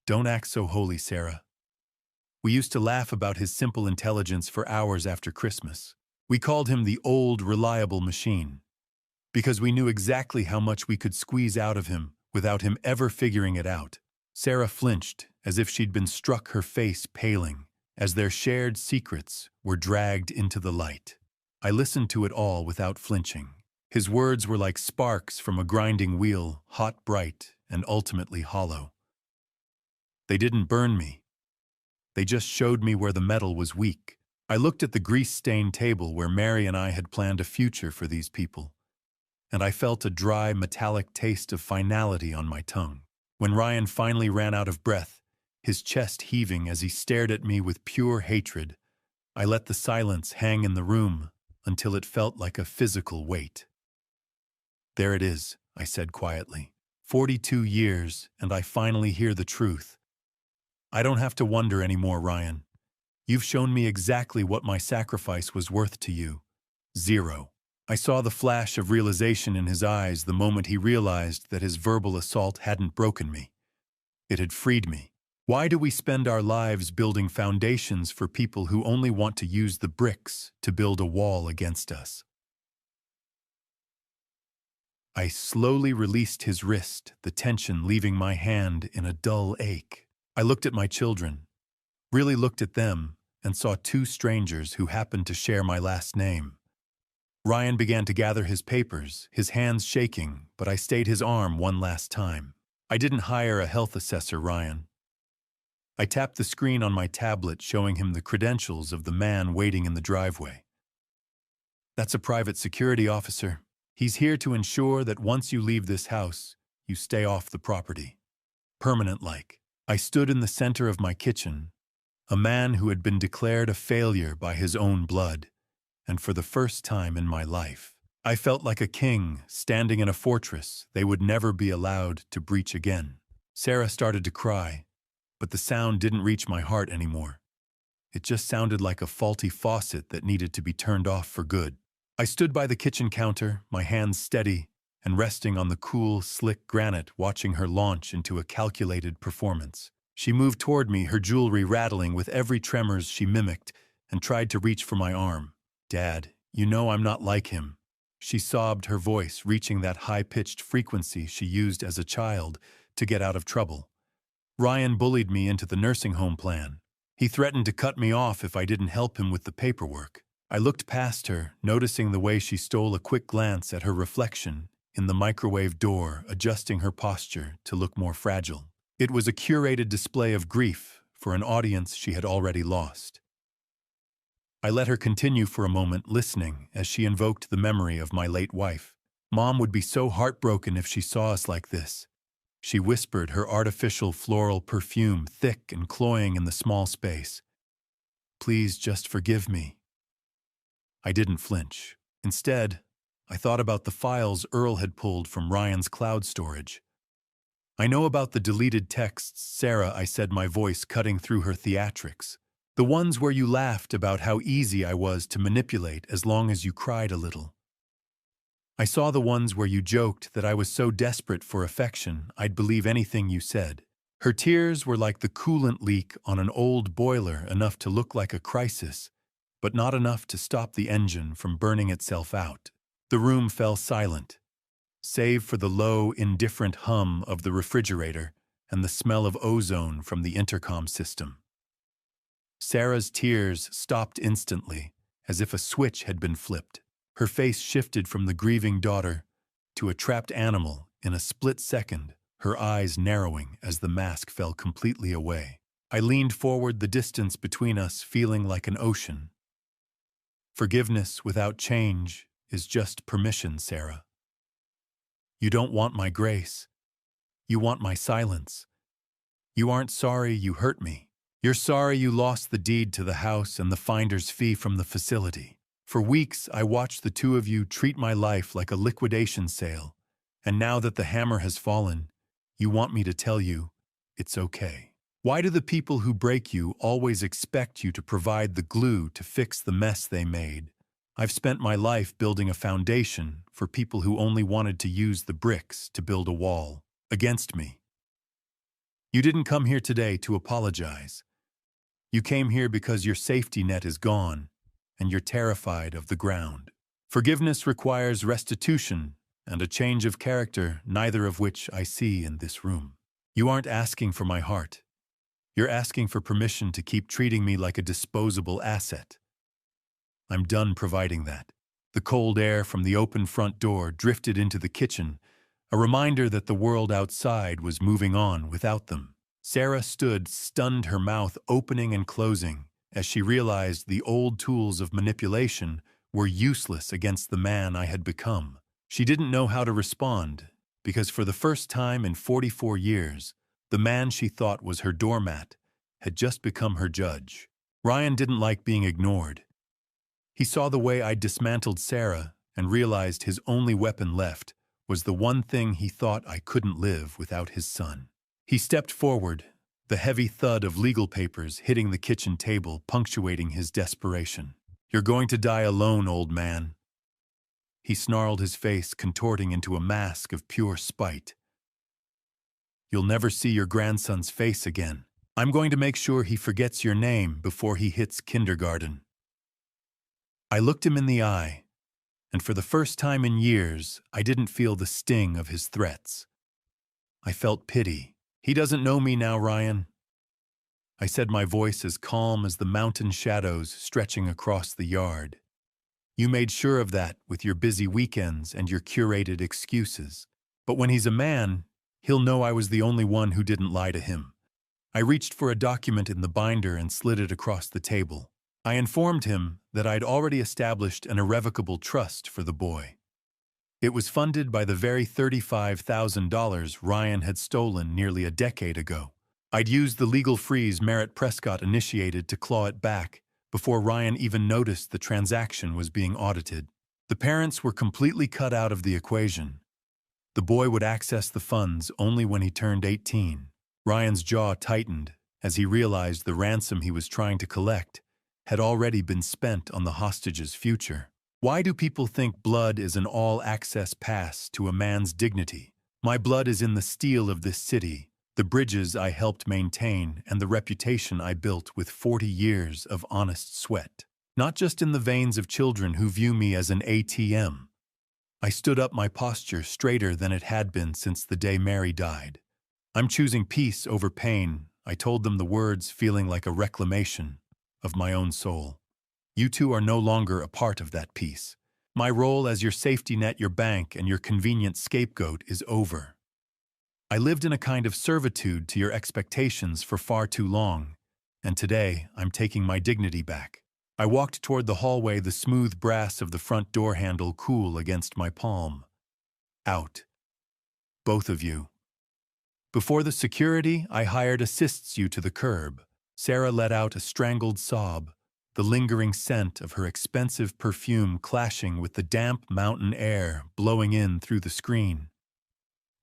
Don't act so holy, Sarah. We used to laugh about his simple intelligence for hours after Christmas. We called him the old, reliable machine, because we knew exactly how much we could squeeze out of him without him ever figuring it out. Sarah flinched, as if she'd been struck, her face paling, as their shared secrets were dragged into the light. I listened to it all without flinching. His words were like sparks from a grinding wheel, hot, bright, and ultimately hollow. They didn't burn me. They just showed me where the metal was weak. I looked at the grease-stained table where Mary and I had planned a future for these people, and I felt a dry, metallic taste of finality on my tongue. When Ryan finally ran out of breath, his chest heaving as he stared at me with pure hatred, I let the silence hang in the room until it felt like a physical weight. There it is, I said quietly. 42 years, and I finally hear the truth. I don't have to wonder anymore, Ryan. You've shown me exactly what my sacrifice was worth to you. 0. I saw the flash of realization in his eyes the moment he realized that his verbal assault hadn't broken me. It had freed me. Why do we spend our lives building foundations for people who only want to use the bricks to build a wall against us? I slowly released his wrist, the tension leaving my hand in a dull ache. I looked at my children, really looked at them, and saw 2 strangers who happened to share my last name. Ryan began to gather his papers, his hands shaking, but I stayed his arm one last time. I didn't hire a health assessor, Ryan. I tapped the screen on my tablet, showing him the credentials of the man waiting in the driveway. That's a private security officer. He's here to ensure that once you leave this house, you stay off the property. Permanent-like. I stood in the center of my kitchen, a man who had been declared a failure by his own blood, and for the first time in my life, I felt like a king standing in a fortress they would never be allowed to breach again. Sarah started to cry, but the sound didn't reach my heart anymore. It just sounded like a faulty faucet that needed to be turned off for good. I stood by the kitchen counter, my hands steady and resting on the cool, slick granite, watching her launch into a calculated performance. She moved toward me, her jewelry rattling with every tremors she mimicked, and tried to reach for my arm. Dad, you know I'm not like him. She sobbed, her voice reaching that high-pitched frequency she used as a child to get out of trouble. Ryan bullied me into the nursing home plan. He threatened to cut me off if I didn't help him with the paperwork. I looked past her, noticing the way she stole a quick glance at her reflection in the microwave door, adjusting her posture to look more fragile. It was a curated display of grief for an audience she had already lost. I let her continue for a moment, listening as she invoked the memory of my late wife. Mom would be so heartbroken if she saw us like this. She whispered, her artificial floral perfume thick and cloying in the small space. Please just forgive me. I didn't flinch. Instead, I thought about the files Earl had pulled from Ryan's cloud storage. I know about the deleted texts, Sarah, I said, my voice cutting through her theatrics. The ones where you laughed about how easy I was to manipulate as long as you cried a little. I saw the ones where you joked that I was so desperate for affection I'd believe anything you said. Her tears were like the coolant leak on an old boiler, enough to look like a crisis, but not enough to stop the engine from burning itself out. The room fell silent, save for the low, indifferent hum of the refrigerator and the smell of ozone from the intercom system. Sarah's tears stopped instantly, as if a switch had been flipped. Her face shifted from the grieving daughter to a trapped animal in a split second, her eyes narrowing as the mask fell completely away. I leaned forward, the distance between us feeling like an ocean. Forgiveness without change is just permission, Sarah. You don't want my grace. You want my silence. You aren't sorry you hurt me. You're sorry you lost the deed to the house and the finder's fee from the facility. For weeks, I watched the two of you treat my life like a liquidation sale, and now that the hammer has fallen, you want me to tell you, it's okay. Why do the people who break you always expect you to provide the glue to fix the mess they made, I've spent my life building a foundation for people who only wanted to use the bricks to build a wall against me. You didn't come here today to apologize. You came here because your safety net is gone, and you're terrified of the ground. Forgiveness requires restitution and a change of character, neither of which I see in this room. You aren't asking for my heart. You're asking for permission to keep treating me like a disposable asset. I'm done providing that. The cold air from the open front door drifted into the kitchen, a reminder that the world outside was moving on without them. Sarah stood, stunned, her mouth opening and closing, as she realized the old tools of manipulation were useless against the man I had become. She didn't know how to respond, because for the first time in 44 years, the man she thought was her doormat had just become her judge. Ryan didn't like being ignored. He saw the way I dismantled Sarah and realized his only weapon left was the one thing he thought I couldn't live without his son. He stepped forward, the heavy thud of legal papers hitting the kitchen table punctuating his desperation. "You're going to die alone, old man." He snarled, his face contorting into a mask of pure spite. "You'll never see your grandson's face again. I'm going to make sure he forgets your name before he hits kindergarten." I looked him in the eye, and for the first time in years, I didn't feel the sting of his threats. I felt pity. "He doesn't know me now, Ryan," I said, my voice as calm as the mountain shadows stretching across the yard. "You made sure of that with your busy weekends and your curated excuses. But when he's a man, he'll know I was the only one who didn't lie to him." I reached for a document in the binder and slid it across the table. I informed him that I'd already established an irrevocable trust for the boy. It was funded by the very $35,000 Ryan had stolen nearly a decade ago. I'd used the legal freeze Merritt Prescott initiated to claw it back before Ryan even noticed the transaction was being audited. The parents were completely cut out of the equation. The boy would access the funds only when he turned 18. Ryan's jaw tightened as he realized the ransom he was trying to collect had already been spent on the hostage's future. Why do people think blood is an all-access pass to a man's dignity? My blood is in the steel of this city, the bridges I helped maintain, and the reputation I built with 40 years of honest sweat. Not just in the veins of children who view me as an ATM. I stood up, my posture straighter than it had been since the day Mary died. "I'm choosing peace over pain," I told them, the words feeling like a reclamation of my own soul. "You two are no longer a part of that peace. My role as your safety net, your bank, and your convenient scapegoat is over. I lived in a kind of servitude to your expectations for far too long, and today I'm taking my dignity back." I walked toward the hallway, the smooth brass of the front door handle cool against my palm. "Out. Both of you. Before the security I hired assists you to the curb." Sarah let out a strangled sob, the lingering scent of her expensive perfume clashing with the damp mountain air blowing in through the screen.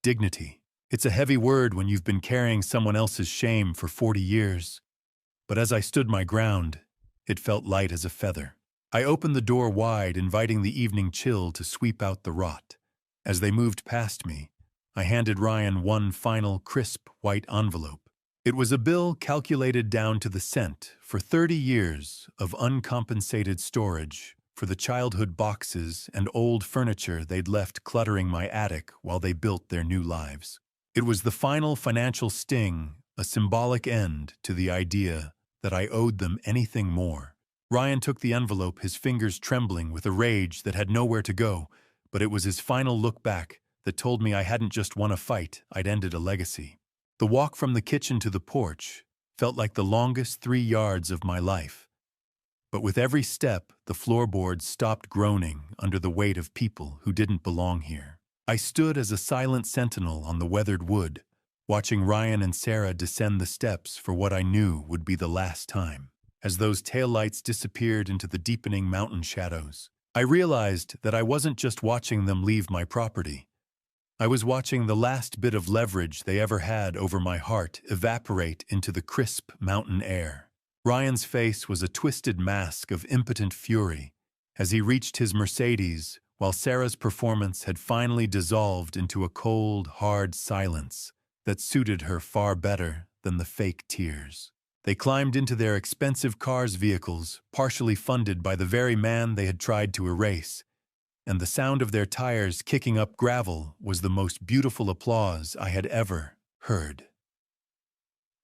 Dignity. It's a heavy word when you've been carrying someone else's shame for 40 years. But as I stood my ground, it felt light as a feather. I opened the door wide, inviting the evening chill to sweep out the rot. As they moved past me, I handed Ryan one final crisp white envelope. It was a bill calculated down to the cent for 30 years of uncompensated storage for the childhood boxes and old furniture they'd left cluttering my attic while they built their new lives. It was the final financial sting, a symbolic end to the idea that I owed them anything more. Ryan took the envelope, his fingers trembling with a rage that had nowhere to go, but it was his final look back that told me I hadn't just won a fight, I'd ended a legacy. The walk from the kitchen to the porch felt like the longest 3 yards of my life. But with every step, the floorboards stopped groaning under the weight of people who didn't belong here. I stood as a silent sentinel on the weathered wood, watching Ryan and Sarah descend the steps for what I knew would be the last time. As those taillights disappeared into the deepening mountain shadows, I realized that I wasn't just watching them leave my property. I was watching the last bit of leverage they ever had over my heart evaporate into the crisp mountain air. Ryan's face was a twisted mask of impotent fury, as he reached his Mercedes, while Sarah's performance had finally dissolved into a cold, hard silence that suited her far better than the fake tears. They climbed into their expensive car's vehicles, partially funded by the very man they had tried to erase, and the sound of their tires kicking up gravel was the most beautiful applause I had ever heard.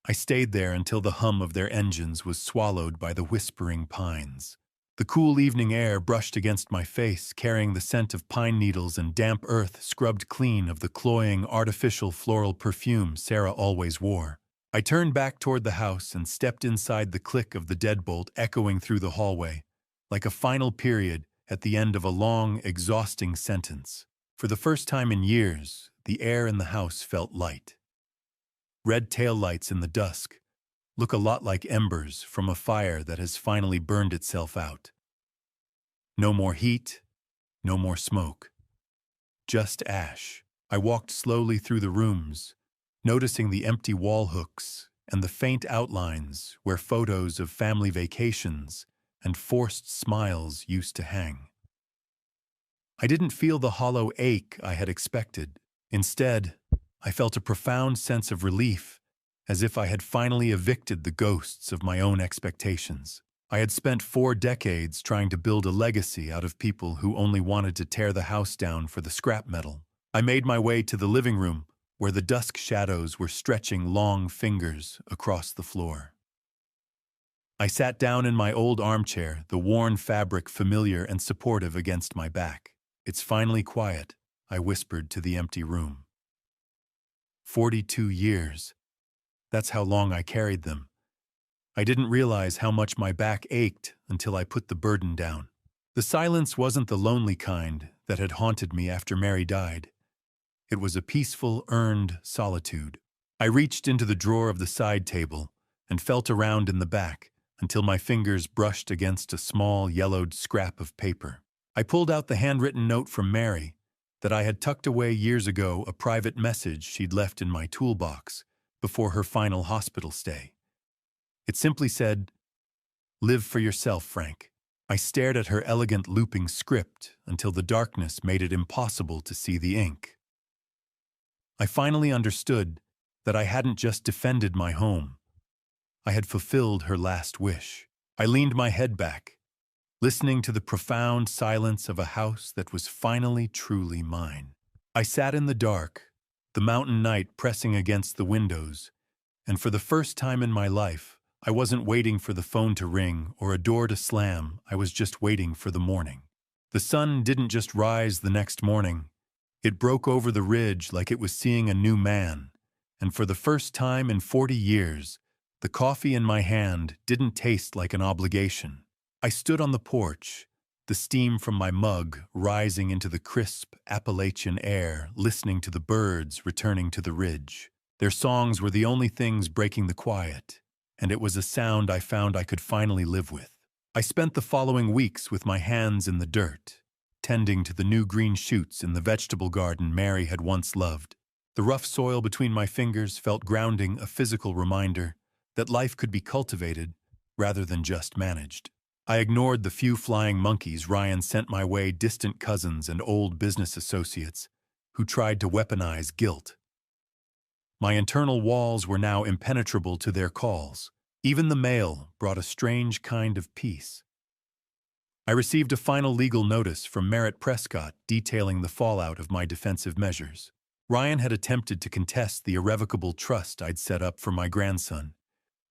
I stayed there until the hum of their engines was swallowed by the whispering pines. The cool evening air brushed against my face, carrying the scent of pine needles and damp earth scrubbed clean of the cloying, artificial floral perfume Sarah always wore. I turned back toward the house and stepped inside, the click of the deadbolt echoing through the hallway, like a final period at the end of a long, exhausting sentence. For the first time in years, the air in the house felt light. Red taillights in the dusk look a lot like embers from a fire that has finally burned itself out. No more heat, no more smoke. Just ash. I walked slowly through the rooms, noticing the empty wall hooks and the faint outlines where photos of family vacations and forced smiles used to hang. I didn't feel the hollow ache I had expected. Instead, I felt a profound sense of relief, as if I had finally evicted the ghosts of my own expectations. I had spent 4 decades trying to build a legacy out of people who only wanted to tear the house down for the scrap metal. I made my way to the living room, where the dusk shadows were stretching long fingers across the floor. I sat down in my old armchair, the worn fabric familiar and supportive against my back. "It's finally quiet," I whispered to the empty room. 42 years. That's how long I carried them. I didn't realize how much my back ached until I put the burden down. The silence wasn't the lonely kind that had haunted me after Mary died. It was a peaceful, earned solitude. I reached into the drawer of the side table and felt around in the back until my fingers brushed against a small, yellowed scrap of paper. I pulled out the handwritten note from Mary that I had tucked away years ago, a private message she'd left in my toolbox before her final hospital stay. It simply said, "Live for yourself, Frank." I stared at her elegant looping script until the darkness made it impossible to see the ink. I finally understood that I hadn't just defended my home. I had fulfilled her last wish. I leaned my head back, listening to the profound silence of a house that was finally truly mine. I sat in the dark, the mountain night pressing against the windows, and for the first time in my life, I wasn't waiting for the phone to ring or a door to slam. I was just waiting for the morning. The sun didn't just rise the next morning. It broke over the ridge like it was seeing a new man, and for the first time in 40 years, the coffee in my hand didn't taste like an obligation. I stood on the porch, the steam from my mug rising into the crisp Appalachian air, listening to the birds returning to the ridge. Their songs were the only things breaking the quiet, and it was a sound I found I could finally live with. I spent the following weeks with my hands in the dirt, tending to the new green shoots in the vegetable garden Mary had once loved. The rough soil between my fingers felt grounding, a physical reminder that life could be cultivated rather than just managed. I ignored the few flying monkeys Ryan sent my way, distant cousins and old business associates who tried to weaponize guilt. My internal walls were now impenetrable to their calls. Even the mail brought a strange kind of peace. I received a final legal notice from Merritt Prescott detailing the fallout of my defensive measures. Ryan had attempted to contest the irrevocable trust I'd set up for my grandson,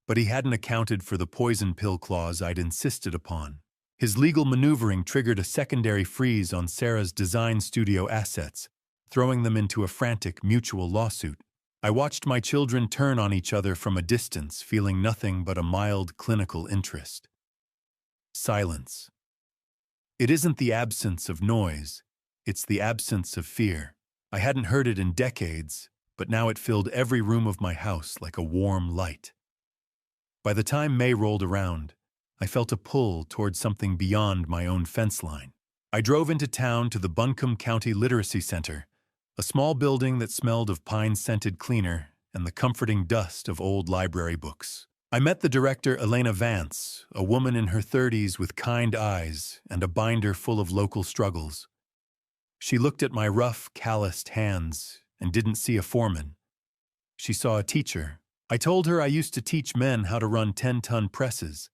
but he hadn't accounted for the poison pill clause I'd insisted upon. His legal maneuvering triggered a secondary freeze on Sarah's design studio assets, throwing them into a frantic mutual lawsuit. I watched my children turn on each other from a distance, feeling nothing but a mild clinical interest. Silence. It isn't the absence of noise, it's the absence of fear. I hadn't heard it in decades, but now it filled every room of my house like a warm light. By the time May rolled around, I felt a pull toward something beyond my own fence line. I drove into town to the Buncombe County Literacy Center, a small building that smelled of pine-scented cleaner and the comforting dust of old library books. I met the director, Elena Vance, a woman in her 30s with kind eyes and a binder full of local struggles. She looked at my rough, calloused hands and didn't see a foreman. She saw a teacher. I told her I used to teach men how to run 10-ton presses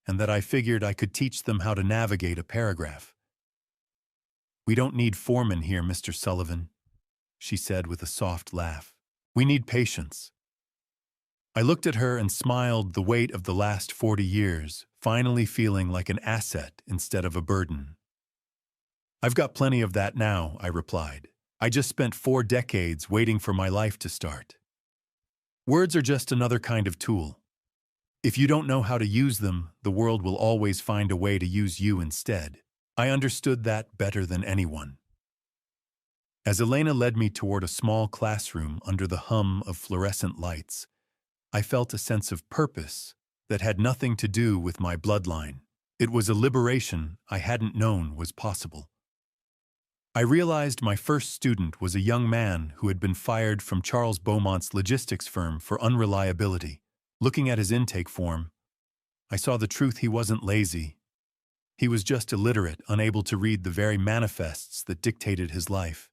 and that I figured I could teach them how to navigate a paragraph. "We don't need foremen here, Mr. Sullivan," she said with a soft laugh. "We need patience." I looked at her and smiled, the weight of the last 40 years, finally feeling like an asset instead of a burden. "I've got plenty of that now," I replied. "I just spent 4 decades waiting for my life to start." Words are just another kind of tool. If you don't know how to use them, the world will always find a way to use you instead. I understood that better than anyone. As Elena led me toward a small classroom under the hum of fluorescent lights, I felt a sense of purpose that had nothing to do with my bloodline. It was a liberation I hadn't known was possible. I realized my first student was a young man who had been fired from Charles Beaumont's logistics firm for unreliability. Looking at his intake form, I saw the truth: he wasn't lazy. He was just illiterate, unable to read the very manifests that dictated his life.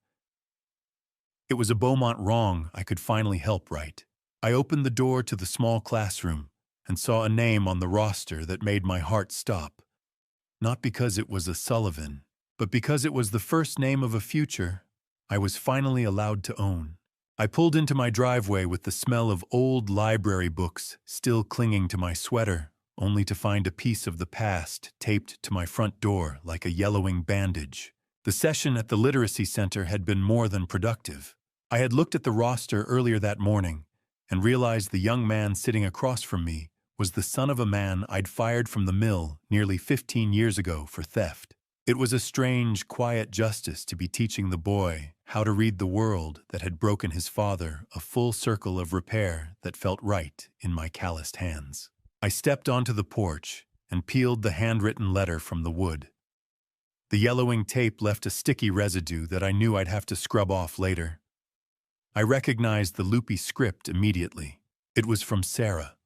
It was a Beaumont wrong I could finally help right. I opened the door to the small classroom and saw a name on the roster that made my heart stop. Not because it was a Sullivan, but because it was the first name of a future I was finally allowed to own. I pulled into my driveway with the smell of old library books still clinging to my sweater, only to find a piece of the past taped to my front door like a yellowing bandage. The session at the Literacy Center had been more than productive. I had looked at the roster earlier that morning and realized the young man sitting across from me was the son of a man I'd fired from the mill nearly 15 years ago for theft. It was a strange, quiet justice to be teaching the boy how to read the world that had broken his father, a full circle of repair that felt right in my calloused hands. I stepped onto the porch and peeled the handwritten letter from the wood. The yellowing tape left a sticky residue that I knew I'd have to scrub off later. I recognized the loopy script immediately. It was from Sarah.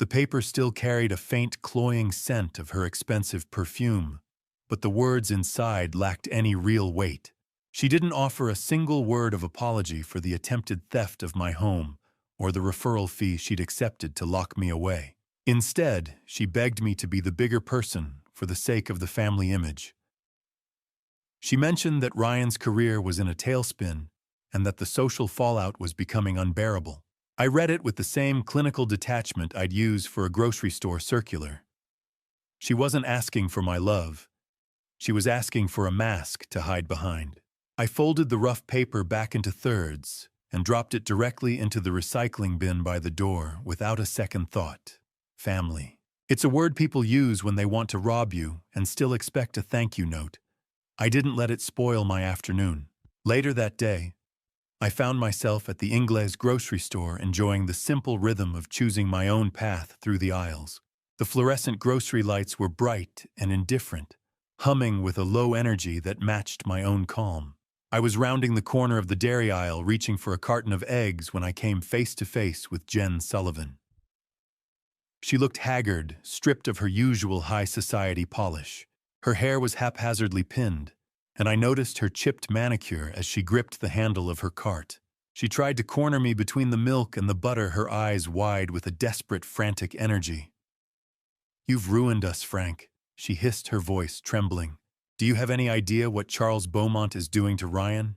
The paper still carried a faint, cloying scent of her expensive perfume, but the words inside lacked any real weight. She didn't offer a single word of apology for the attempted theft of my home or the referral fee she'd accepted to lock me away. Instead, she begged me to be the bigger person for the sake of the family image. She mentioned that Ryan's career was in a tailspin and that the social fallout was becoming unbearable. I read it with the same clinical detachment I'd use for a grocery store circular. She wasn't asking for my love. She was asking for a mask to hide behind. I folded the rough paper back into thirds and dropped it directly into the recycling bin by the door without a second thought. Family. It's a word people use when they want to rob you and still expect a thank you note. I didn't let it spoil my afternoon. Later that day, I found myself at the Ingles grocery store enjoying the simple rhythm of choosing my own path through the aisles. The fluorescent grocery lights were bright and indifferent, humming with a low energy that matched my own calm. I was rounding the corner of the dairy aisle reaching for a carton of eggs when I came face to face with Jen Sullivan. She looked haggard, stripped of her usual high society polish. Her hair was haphazardly pinned, and I noticed her chipped manicure as she gripped the handle of her cart. She tried to corner me between the milk and the butter, her eyes wide with a desperate, frantic energy. "You've ruined us, Frank," she hissed, her voice trembling. "Do you have any idea what Charles Beaumont is doing to Ryan?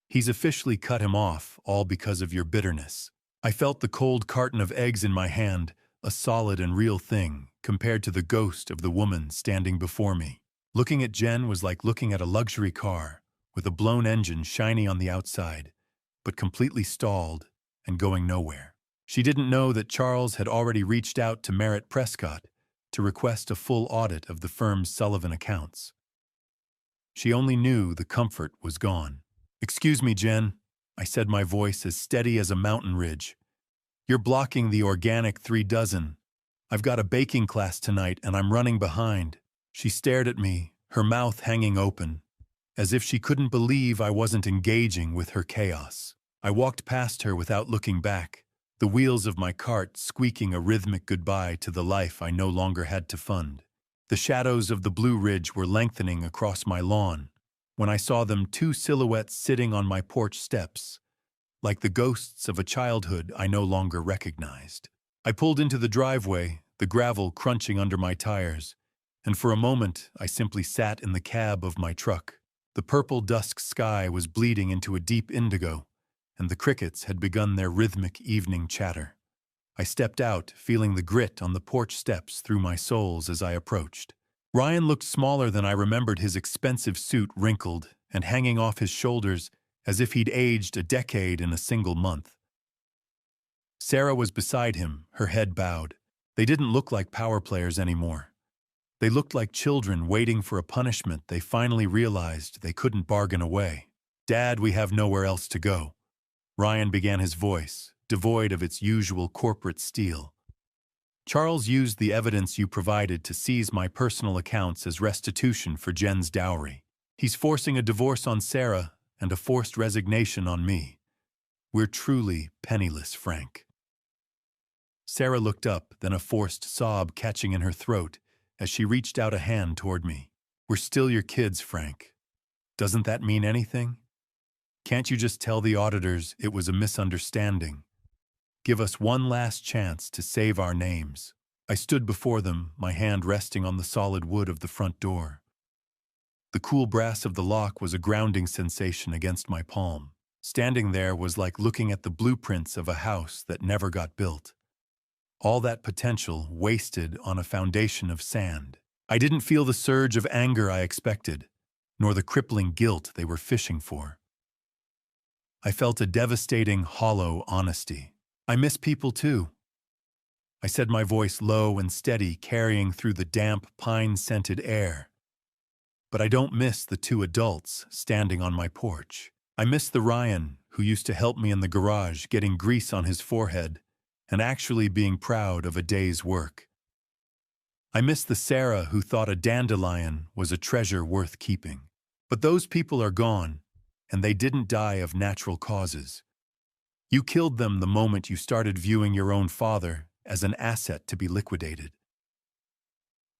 He's officially cut him off, all because of your bitterness." I felt the cold carton of eggs in my hand, a solid and real thing, compared to the ghost of the woman standing before me. Looking at Jen was like looking at a luxury car, with a blown engine shiny on the outside, but completely stalled and going nowhere. She didn't know that Charles had already reached out to Merritt Prescott to request a full audit of the firm's Sullivan accounts. She only knew the comfort was gone. "Excuse me, Jen," I said, my voice as steady as a mountain ridge. "You're blocking the organic 3 dozen. I've got a baking class tonight and I'm running behind." She stared at me, her mouth hanging open, as if she couldn't believe I wasn't engaging with her chaos. I walked past her without looking back, the wheels of my cart squeaking a rhythmic goodbye to the life I no longer had to fund. The shadows of the Blue Ridge were lengthening across my lawn when I saw them, two silhouettes sitting on my porch steps, like the ghosts of a childhood I no longer recognized. I pulled into the driveway, the gravel crunching under my tires, and for a moment I simply sat in the cab of my truck. The purple dusk sky was bleeding into a deep indigo, and the crickets had begun their rhythmic evening chatter. I stepped out, feeling the grit on the porch steps through my soles as I approached. Ryan looked smaller than I remembered, his expensive suit wrinkled and hanging off his shoulders as if he'd aged a decade in a single month. Sarah was beside him, her head bowed. They didn't look like power players anymore. They looked like children waiting for a punishment they finally realized they couldn't bargain away. "Dad, we have nowhere else to go." Ryan began, his voice devoid of its usual corporate steel. "Charles used the evidence you provided to seize my personal accounts as restitution for Jen's dowry. He's forcing a divorce on Sarah and a forced resignation on me. We're truly penniless, Frank." Sarah looked up, then a forced sob catching in her throat as she reached out a hand toward me. "We're still your kids, Frank. Doesn't that mean anything? Can't you just tell the auditors it was a misunderstanding? Give us one last chance to save our names." I stood before them, my hand resting on the solid wood of the front door. The cool brass of the lock was a grounding sensation against my palm. Standing there was like looking at the blueprints of a house that never got built. All that potential wasted on a foundation of sand. I didn't feel the surge of anger I expected, nor the crippling guilt they were fishing for. I felt a devastating, hollow honesty. "I miss people too," I said, my voice low and steady, carrying through the damp, pine-scented air. "But I don't miss the two adults standing on my porch. I miss the Ryan who used to help me in the garage, getting grease on his forehead and actually being proud of a day's work. I miss the Sarah who thought a dandelion was a treasure worth keeping. But those people are gone, and they didn't die of natural causes. You killed them the moment you started viewing your own father as an asset to be liquidated."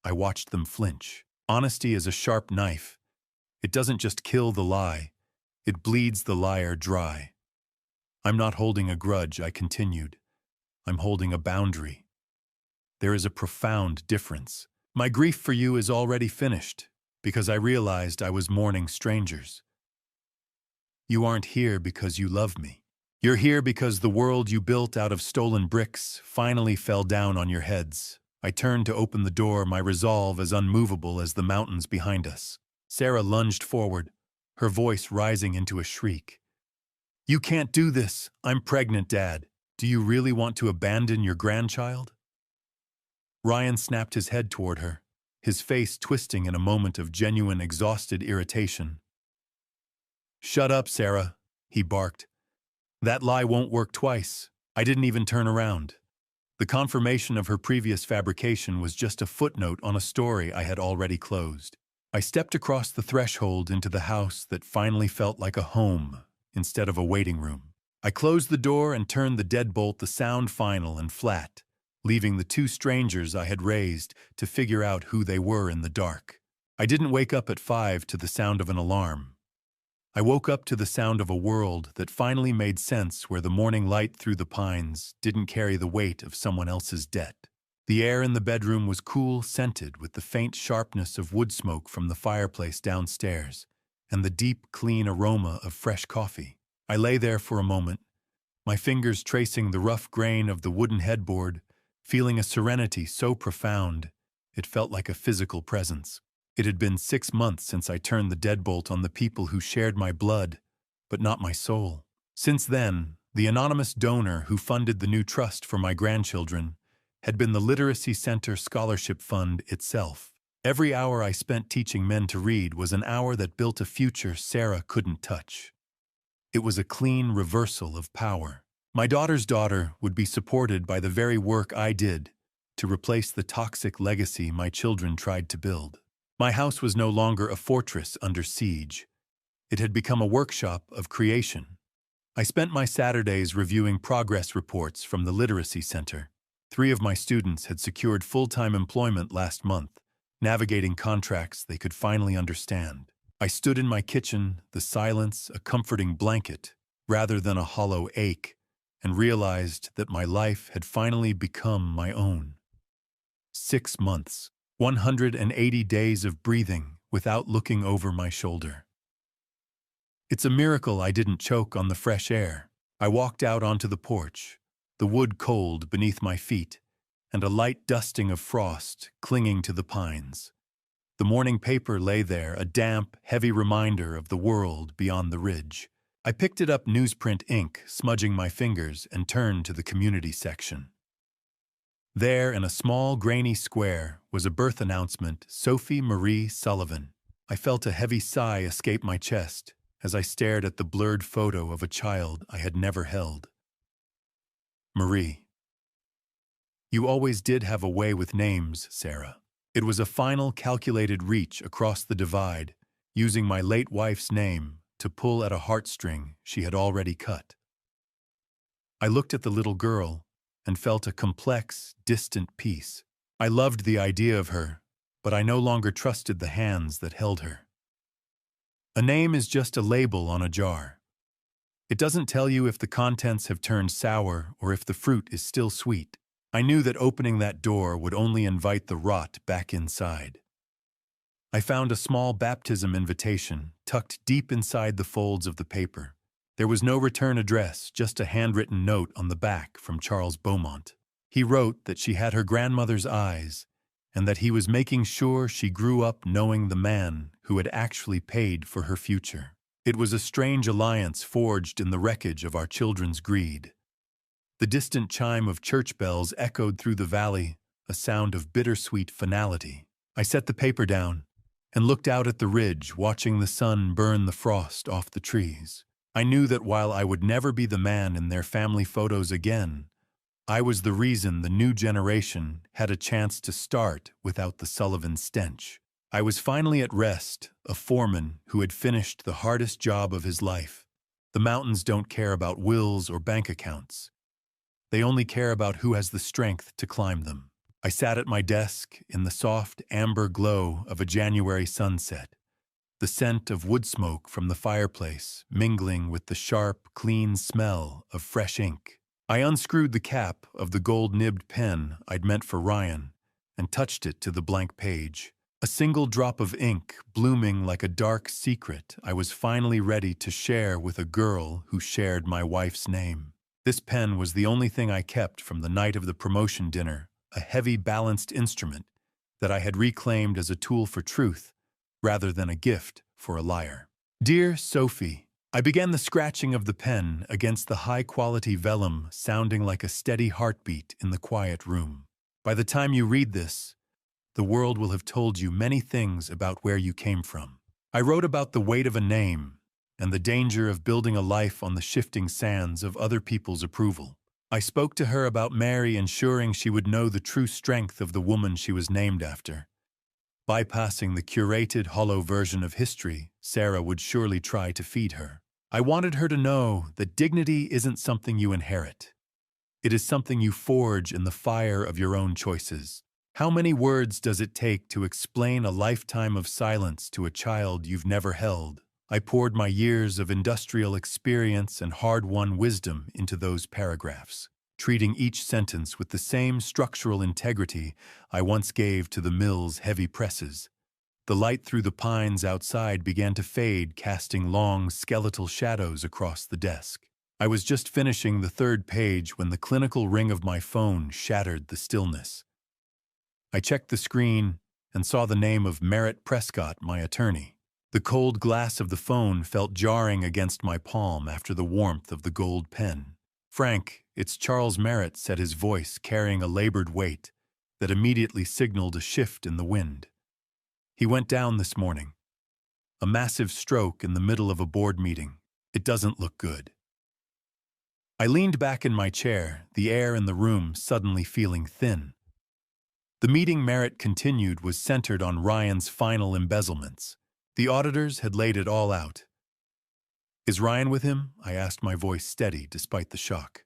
I watched them flinch. Honesty is a sharp knife. It doesn't just kill the lie, it bleeds the liar dry. "I'm not holding a grudge," I continued. "I'm holding a boundary. There is a profound difference. My grief for you is already finished, because I realized I was mourning strangers. You aren't here because you love me. You're here because the world you built out of stolen bricks finally fell down on your heads." I turned to open the door, my resolve as unmovable as the mountains behind us. Sarah lunged forward, her voice rising into a shriek. "You can't do this. I'm pregnant, Dad. Do you really want to abandon your grandchild?" Ryan snapped his head toward her, his face twisting in a moment of genuine exhausted irritation. "Shut up, Sarah," he barked. "That lie won't work twice." I didn't even turn around. The confirmation of her previous fabrication was just a footnote on a story I had already closed. I stepped across the threshold into the house that finally felt like a home instead of a waiting room. I closed the door and turned the deadbolt, the sound final and flat, leaving the two strangers I had raised to figure out who they were in the dark. I didn't wake up at 5 to the sound of an alarm. I woke up to the sound of a world that finally made sense, where the morning light through the pines didn't carry the weight of someone else's debt. The air in the bedroom was cool, scented with the faint sharpness of wood smoke from the fireplace downstairs and the deep, clean aroma of fresh coffee. I lay there for a moment, my fingers tracing the rough grain of the wooden headboard, feeling a serenity so profound it felt like a physical presence. It had been 6 months since I turned the deadbolt on the people who shared my blood, but not my soul. Since then, the anonymous donor who funded the new trust for my grandchildren had been the Literacy Center Scholarship Fund itself. Every hour I spent teaching men to read was an hour that built a future Sarah couldn't touch. It was a clean reversal of power. My daughter's daughter would be supported by the very work I did to replace the toxic legacy my children tried to build. My house was no longer a fortress under siege. It had become a workshop of creation. I spent my Saturdays reviewing progress reports from the Literacy Center. 3 of my students had secured full-time employment last month, navigating contracts they could finally understand. I stood in my kitchen, the silence a comforting blanket, rather than a hollow ache, and realized that my life had finally become my own. 6 months, 180 days of breathing without looking over my shoulder. It's a miracle I didn't choke on the fresh air. I walked out onto the porch, the wood cold beneath my feet, and a light dusting of frost clinging to the pines. The morning paper lay there, a damp, heavy reminder of the world beyond the ridge. I picked it up, newsprint ink smudging my fingers, and turned to the community section. There, in a small, grainy square, was a birth announcement, Sophie Marie Sullivan. I felt a heavy sigh escape my chest as I stared at the blurred photo of a child I had never held. Marie. You always did have a way with names, Sarah. It was a final, calculated reach across the divide, using my late wife's name to pull at a heartstring she had already cut. I looked at the little girl and felt a complex, distant peace. I loved the idea of her, but I no longer trusted the hands that held her. A name is just a label on a jar. It doesn't tell you if the contents have turned sour or if the fruit is still sweet. I knew that opening that door would only invite the rot back inside. I found a small baptism invitation tucked deep inside the folds of the paper. There was no return address, just a handwritten note on the back from Charles Beaumont. He wrote that she had her grandmother's eyes and that he was making sure she grew up knowing the man who had actually paid for her future. It was a strange alliance forged in the wreckage of our children's greed. The distant chime of church bells echoed through the valley, a sound of bittersweet finality. I set the paper down and looked out at the ridge, watching the sun burn the frost off the trees. I knew that while I would never be the man in their family photos again, I was the reason the new generation had a chance to start without the Sullivan stench. I was finally at rest, a foreman who had finished the hardest job of his life. The mountains don't care about wills or bank accounts. They only care about who has the strength to climb them. I sat at my desk in the soft amber glow of a January sunset, the scent of wood smoke from the fireplace mingling with the sharp, clean smell of fresh ink. I unscrewed the cap of the gold-nibbed pen I'd meant for Ryan and touched it to the blank page. A single drop of ink blooming like a dark secret I was finally ready to share with a girl who shared my wife's name. This pen was the only thing I kept from the night of the promotion dinner, a heavy balanced instrument that I had reclaimed as a tool for truth rather than a gift for a liar. Dear Sophie, I began the scratching of the pen against the high-quality vellum, sounding like a steady heartbeat in the quiet room. By the time you read this, the world will have told you many things about where you came from. I wrote about the weight of a name and the danger of building a life on the shifting sands of other people's approval. I spoke to her about Mary, ensuring she would know the true strength of the woman she was named after. Bypassing the curated, hollow version of history Sarah would surely try to feed her. I wanted her to know that dignity isn't something you inherit. It is something you forge in the fire of your own choices. How many words does it take to explain a lifetime of silence to a child you've never held? I poured my years of industrial experience and hard-won wisdom into those paragraphs, treating each sentence with the same structural integrity I once gave to the mill's heavy presses. The light through the pines outside began to fade, casting long, skeletal shadows across the desk. I was just finishing the 3rd page when the clinical ring of my phone shattered the stillness. I checked the screen and saw the name of Merritt Prescott, my attorney. The cold glass of the phone felt jarring against my palm after the warmth of the gold pen. "Frank, it's Charles Merritt," said his voice, carrying a labored weight that immediately signaled a shift in the wind. "He went down this morning. A massive stroke in the middle of a board meeting. It doesn't look good." I leaned back in my chair, the air in the room suddenly feeling thin. The meeting Merritt continued was centered on Ryan's final embezzlements. The auditors had laid it all out. Is Ryan with him? I asked, my voice steady despite the shock.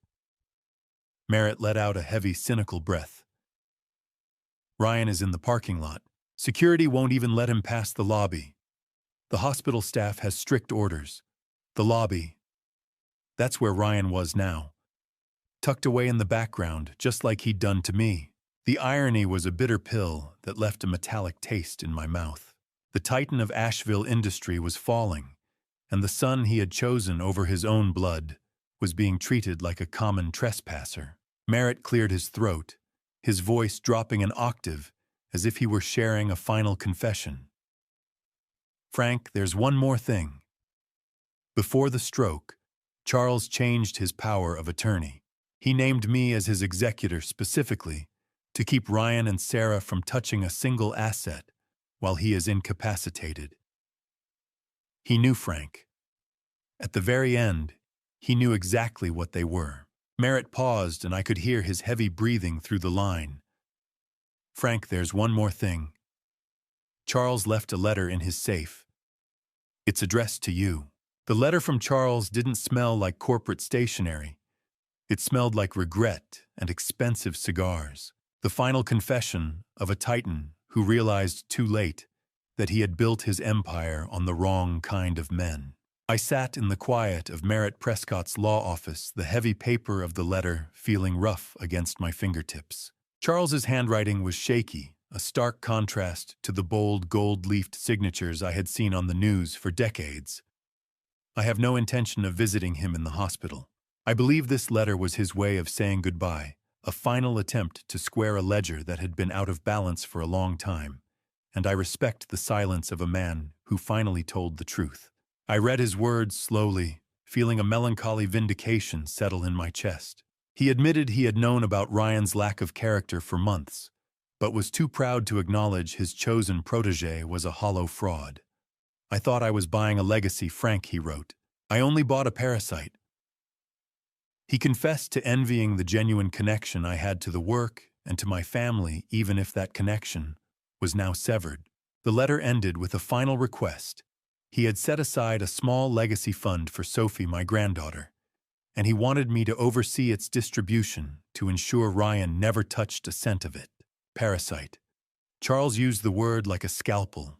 Merritt let out a heavy, cynical breath. Ryan is in the parking lot. Security won't even let him pass the lobby. The hospital staff has strict orders. The lobby. That's where Ryan was now. Tucked away in the background, just like he'd done to me. The irony was a bitter pill that left a metallic taste in my mouth. The titan of Asheville industry was falling, and the son he had chosen over his own blood was being treated like a common trespasser. Merritt cleared his throat, his voice dropping an octave as if he were sharing a final confession. Frank, there's one more thing. Before the stroke, Charles changed his power of attorney. He named me as his executor specifically to keep Ryan and Sarah from touching a single asset while he is incapacitated. He knew Frank. At the very end, he knew exactly what they were. Merritt paused, and I could hear his heavy breathing through the line. Frank, there's one more thing. Charles left a letter in his safe. It's addressed to you. The letter from Charles didn't smell like corporate stationery. It smelled like regret and expensive cigars. The final confession of a titan who realized too late that he had built his empire on the wrong kind of men. I sat in the quiet of Merritt Prescott's law office, the heavy paper of the letter feeling rough against my fingertips. Charles's handwriting was shaky, a stark contrast to the bold gold-leafed signatures I had seen on the news for decades. I have no intention of visiting him in the hospital. I believe this letter was his way of saying goodbye, a final attempt to square a ledger that had been out of balance for a long time, and I respect the silence of a man who finally told the truth. I read his words slowly, feeling a melancholy vindication settle in my chest. He admitted he had known about Ryan's lack of character for months, but was too proud to acknowledge his chosen protégé was a hollow fraud. I thought I was buying a legacy, Frank, he wrote. I only bought a parasite. He confessed to envying the genuine connection I had to the work and to my family, even if that connection was now severed. The letter ended with a final request. He had set aside a small legacy fund for Sophie, my granddaughter, and he wanted me to oversee its distribution to ensure Ryan never touched a cent of it. Parasite. Charles used the word like a scalpel.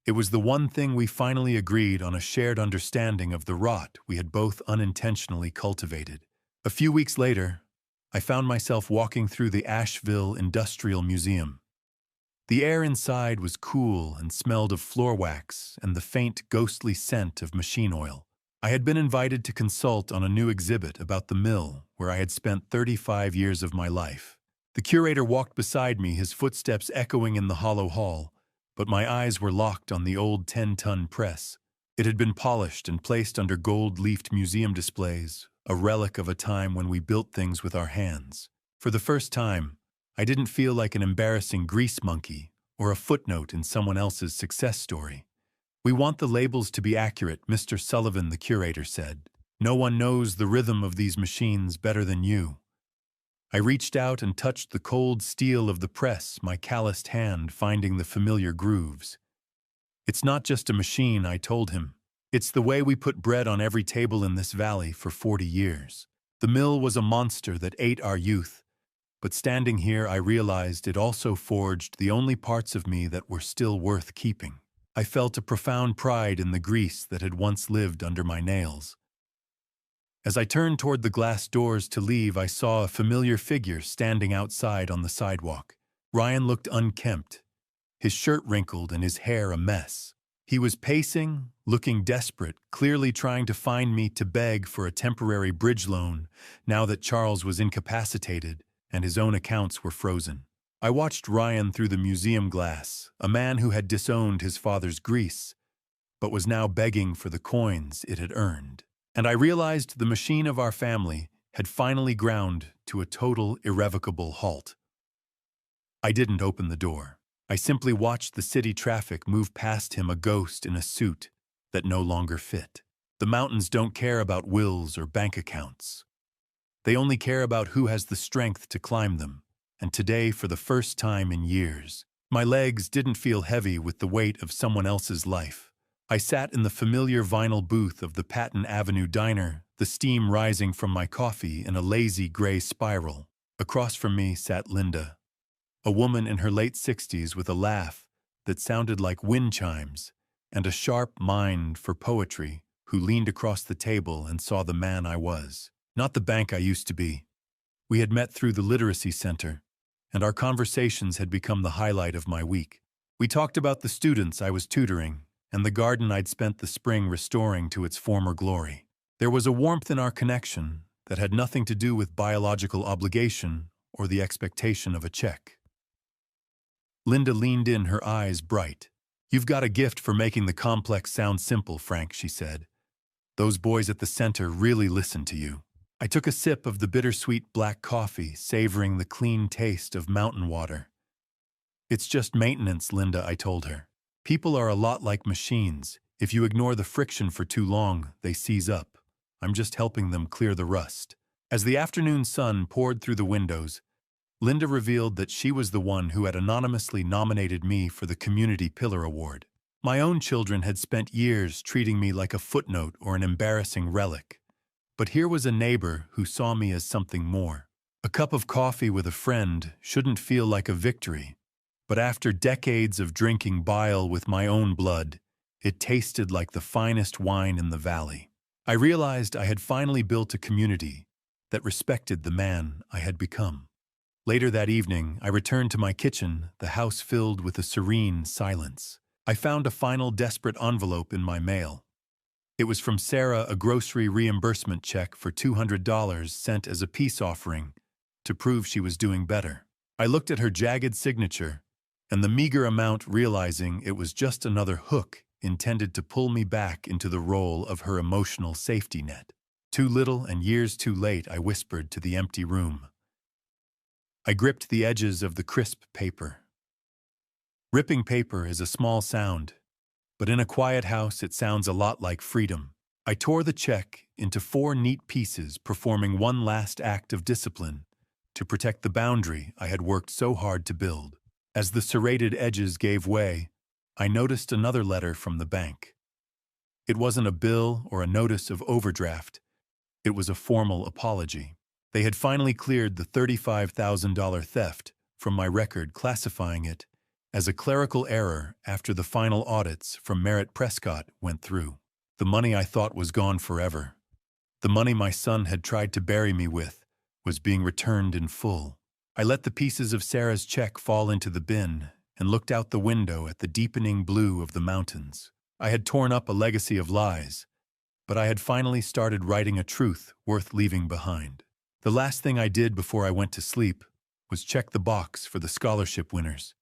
It was the one thing we finally agreed on, a shared understanding of the rot we had both unintentionally cultivated. A few weeks later, I found myself walking through the Asheville Industrial Museum. The air inside was cool and smelled of floor wax and the faint, ghostly scent of machine oil. I had been invited to consult on a new exhibit about the mill where I had spent 35 years of my life. The curator walked beside me, his footsteps echoing in the hollow hall, but my eyes were locked on the old 10-ton press. It had been polished and placed under gold-leafed museum displays, a relic of a time when we built things with our hands. For the first time, I didn't feel like an embarrassing grease monkey or a footnote in someone else's success story. We want the labels to be accurate, Mr. Sullivan, the curator said. No one knows the rhythm of these machines better than you. I reached out and touched the cold steel of the press, my calloused hand finding the familiar grooves. It's not just a machine, I told him. It's the way we put bread on every table in this valley for 40 years. The mill was a monster that ate our youth, but standing here I realized it also forged the only parts of me that were still worth keeping. I felt a profound pride in the grease that had once lived under my nails. As I turned toward the glass doors to leave, I saw a familiar figure standing outside on the sidewalk. Ryan looked unkempt, his shirt wrinkled and his hair a mess. He was pacing, looking desperate, clearly trying to find me to beg for a temporary bridge loan now that Charles was incapacitated and his own accounts were frozen. I watched Ryan through the museum glass, a man who had disowned his father's grease, but was now begging for the coins it had earned. And I realized the machine of our family had finally ground to a total, irrevocable halt. I didn't open the door. I simply watched the city traffic move past him, a ghost in a suit that no longer fit. The mountains don't care about wills or bank accounts. They only care about who has the strength to climb them. And today, for the first time in years, my legs didn't feel heavy with the weight of someone else's life. I sat in the familiar vinyl booth of the Patton Avenue diner, the steam rising from my coffee in a lazy gray spiral. Across from me sat Linda, a woman in her late 60s with a laugh that sounded like wind chimes and a sharp mind for poetry, who leaned across the table and saw the man I was, not the bank I used to be. We had met through the literacy center, and our conversations had become the highlight of my week. We talked about the students I was tutoring and the garden I'd spent the spring restoring to its former glory. There was a warmth in our connection that had nothing to do with biological obligation or the expectation of a check. Linda leaned in, her eyes bright. "You've got a gift for making the complex sound simple, Frank," she said. "Those boys at the center really listen to you." I took a sip of the bittersweet black coffee, savoring the clean taste of mountain water. "It's just maintenance, Linda," I told her. "People are a lot like machines. If you ignore the friction for too long, they seize up. I'm just helping them clear the rust." As the afternoon sun poured through the windows, Linda revealed that she was the one who had anonymously nominated me for the Community Pillar Award. My own children had spent years treating me like a footnote or an embarrassing relic. But here was a neighbor who saw me as something more. A cup of coffee with a friend shouldn't feel like a victory, but after decades of drinking bile with my own blood, it tasted like the finest wine in the valley. I realized I had finally built a community that respected the man I had become. Later that evening, I returned to my kitchen, the house filled with a serene silence. I found a final desperate envelope in my mail. It was from Sarah, a grocery reimbursement check for $200 sent as a peace offering to prove she was doing better. I looked at her jagged signature and the meager amount, realizing it was just another hook intended to pull me back into the role of her emotional safety net. "Too little and years too late," I whispered to the empty room. I gripped the edges of the crisp paper. Ripping paper is a small sound, but in a quiet house it sounds a lot like freedom. I tore the check into 4 neat pieces, performing one last act of discipline to protect the boundary I had worked so hard to build. As the serrated edges gave way, I noticed another letter from the bank. It wasn't a bill or a notice of overdraft. It was a formal apology. They had finally cleared the $35,000 theft from my record, classifying it as a clerical error after the final audits from Merritt Prescott went through. The money I thought was gone forever, the money my son had tried to bury me with, was being returned in full. I let the pieces of Sarah's check fall into the bin and looked out the window at the deepening blue of the mountains. I had torn up a legacy of lies, but I had finally started writing a truth worth leaving behind. The last thing I did before I went to sleep was check the box for the scholarship winners.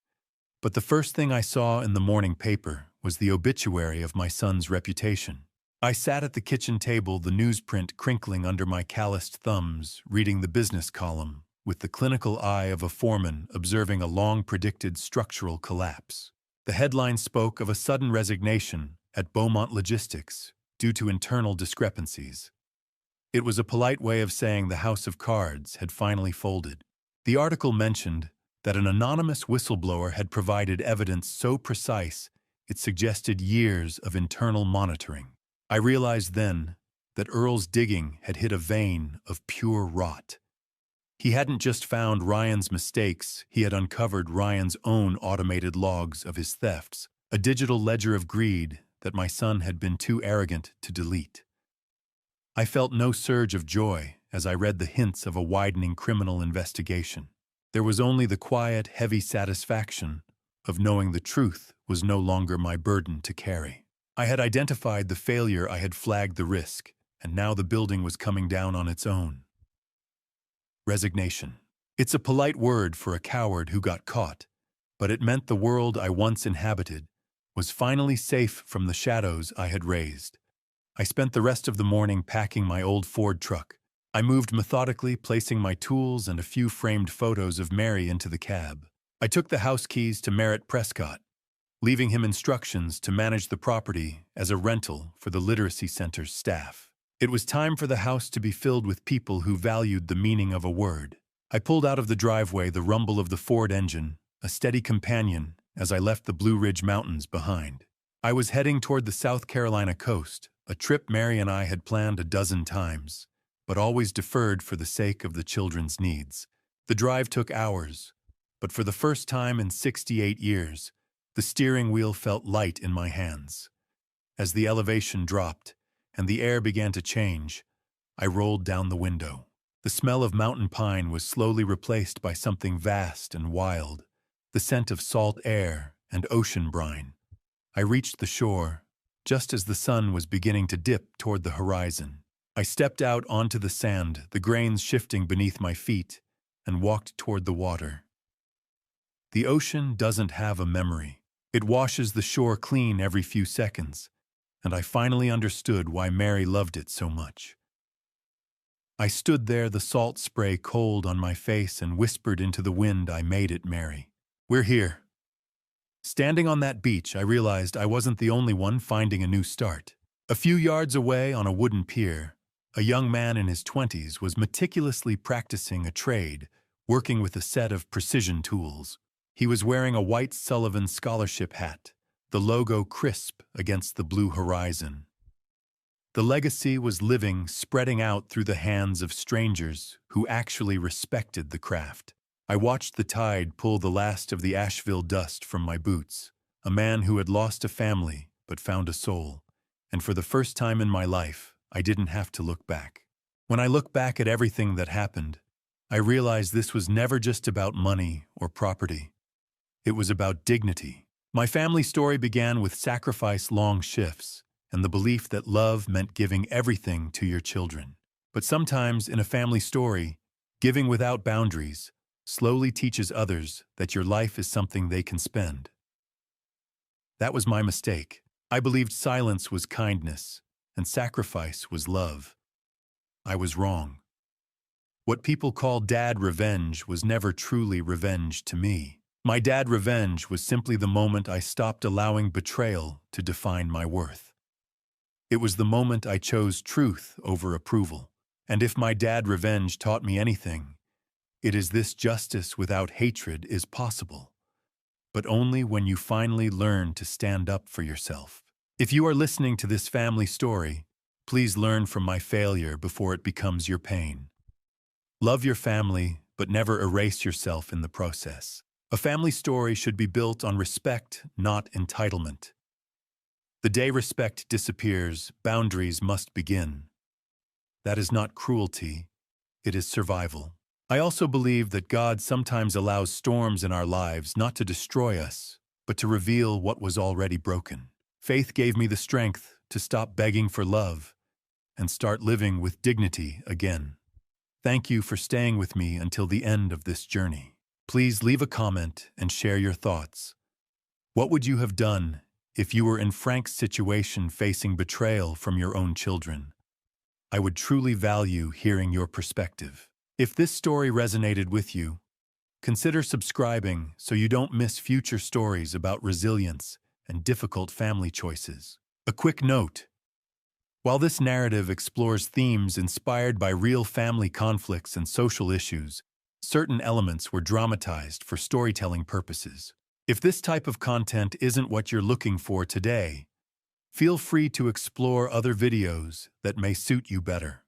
But the first thing I saw in the morning paper was the obituary of my son's reputation. I sat at the kitchen table, the newsprint crinkling under my calloused thumbs, reading the business column with the clinical eye of a foreman observing a long-predicted structural collapse. The headline spoke of a sudden resignation at Beaumont Logistics due to internal discrepancies. It was a polite way of saying the house of cards had finally folded. The article mentioned that an anonymous whistleblower had provided evidence so precise it suggested years of internal monitoring. I realized then that Earl's digging had hit a vein of pure rot. He hadn't just found Ryan's mistakes, he had uncovered Ryan's own automated logs of his thefts, a digital ledger of greed that my son had been too arrogant to delete. I felt no surge of joy as I read the hints of a widening criminal investigation. There was only the quiet, heavy satisfaction of knowing the truth was no longer my burden to carry. I had identified the failure, I had flagged the risk, and now the building was coming down on its own. Resignation. It's a polite word for a coward who got caught, but it meant the world I once inhabited was finally safe from the shadows I had raised. I spent the rest of the morning packing my old Ford truck. I moved methodically, placing my tools and a few framed photos of Mary into the cab. I took the house keys to Merritt Prescott, leaving him instructions to manage the property as a rental for the Literacy Center's staff. It was time for the house to be filled with people who valued the meaning of a word. I pulled out of the driveway, the rumble of the Ford engine, a steady companion as I left the Blue Ridge Mountains behind. I was heading toward the South Carolina coast, a trip Mary and I had planned a dozen times, but always deferred for the sake of the children's needs. The drive took hours, but for the first time in 68 years, the steering wheel felt light in my hands. As the elevation dropped and the air began to change, I rolled down the window. The smell of mountain pine was slowly replaced by something vast and wild, the scent of salt air and ocean brine. I reached the shore, just as the sun was beginning to dip toward the horizon. I stepped out onto the sand, the grains shifting beneath my feet, and walked toward the water. The ocean doesn't have a memory. It washes the shore clean every few seconds, and I finally understood why Mary loved it so much. I stood there, the salt spray cold on my face, and whispered into the wind, "I made it, Mary. We're here." Standing on that beach, I realized I wasn't the only one finding a new start. A few yards away on a wooden pier, a young man in his 20s was meticulously practicing a trade, working with a set of precision tools. He was wearing a white Sullivan Scholarship hat, the logo crisp against the blue horizon. The legacy was living, spreading out through the hands of strangers who actually respected the craft. I watched the tide pull the last of the Asheville dust from my boots, a man who had lost a family but found a soul, and for the first time in my life, I didn't have to look back. When I look back at everything that happened, I realized this was never just about money or property. It was about dignity. My family story began with sacrifice, long shifts, and the belief that love meant giving everything to your children. But sometimes in a family story, giving without boundaries slowly teaches others that your life is something they can spend. That was my mistake. I believed silence was kindness and sacrifice was love. I was wrong. What people call dad revenge was never truly revenge to me. My dad revenge was simply the moment I stopped allowing betrayal to define my worth. It was the moment I chose truth over approval. And if my dad revenge taught me anything, it is this: justice without hatred is possible, but only when you finally learn to stand up for yourself. If you are listening to this family story, please learn from my failure before it becomes your pain. Love your family, but never erase yourself in the process. A family story should be built on respect, not entitlement. The day respect disappears, boundaries must begin. That is not cruelty, it is survival. I also believe that God sometimes allows storms in our lives not to destroy us, but to reveal what was already broken. Faith gave me the strength to stop begging for love and start living with dignity again. Thank you for staying with me until the end of this journey. Please leave a comment and share your thoughts. What would you have done if you were in Frank's situation, facing betrayal from your own children? I would truly value hearing your perspective. If this story resonated with you, consider subscribing so you don't miss future stories about resilience and difficult family choices. A quick note: while this narrative explores themes inspired by real family conflicts and social issues, certain elements were dramatized for storytelling purposes. If this type of content isn't what you're looking for today, feel free to explore other videos that may suit you better.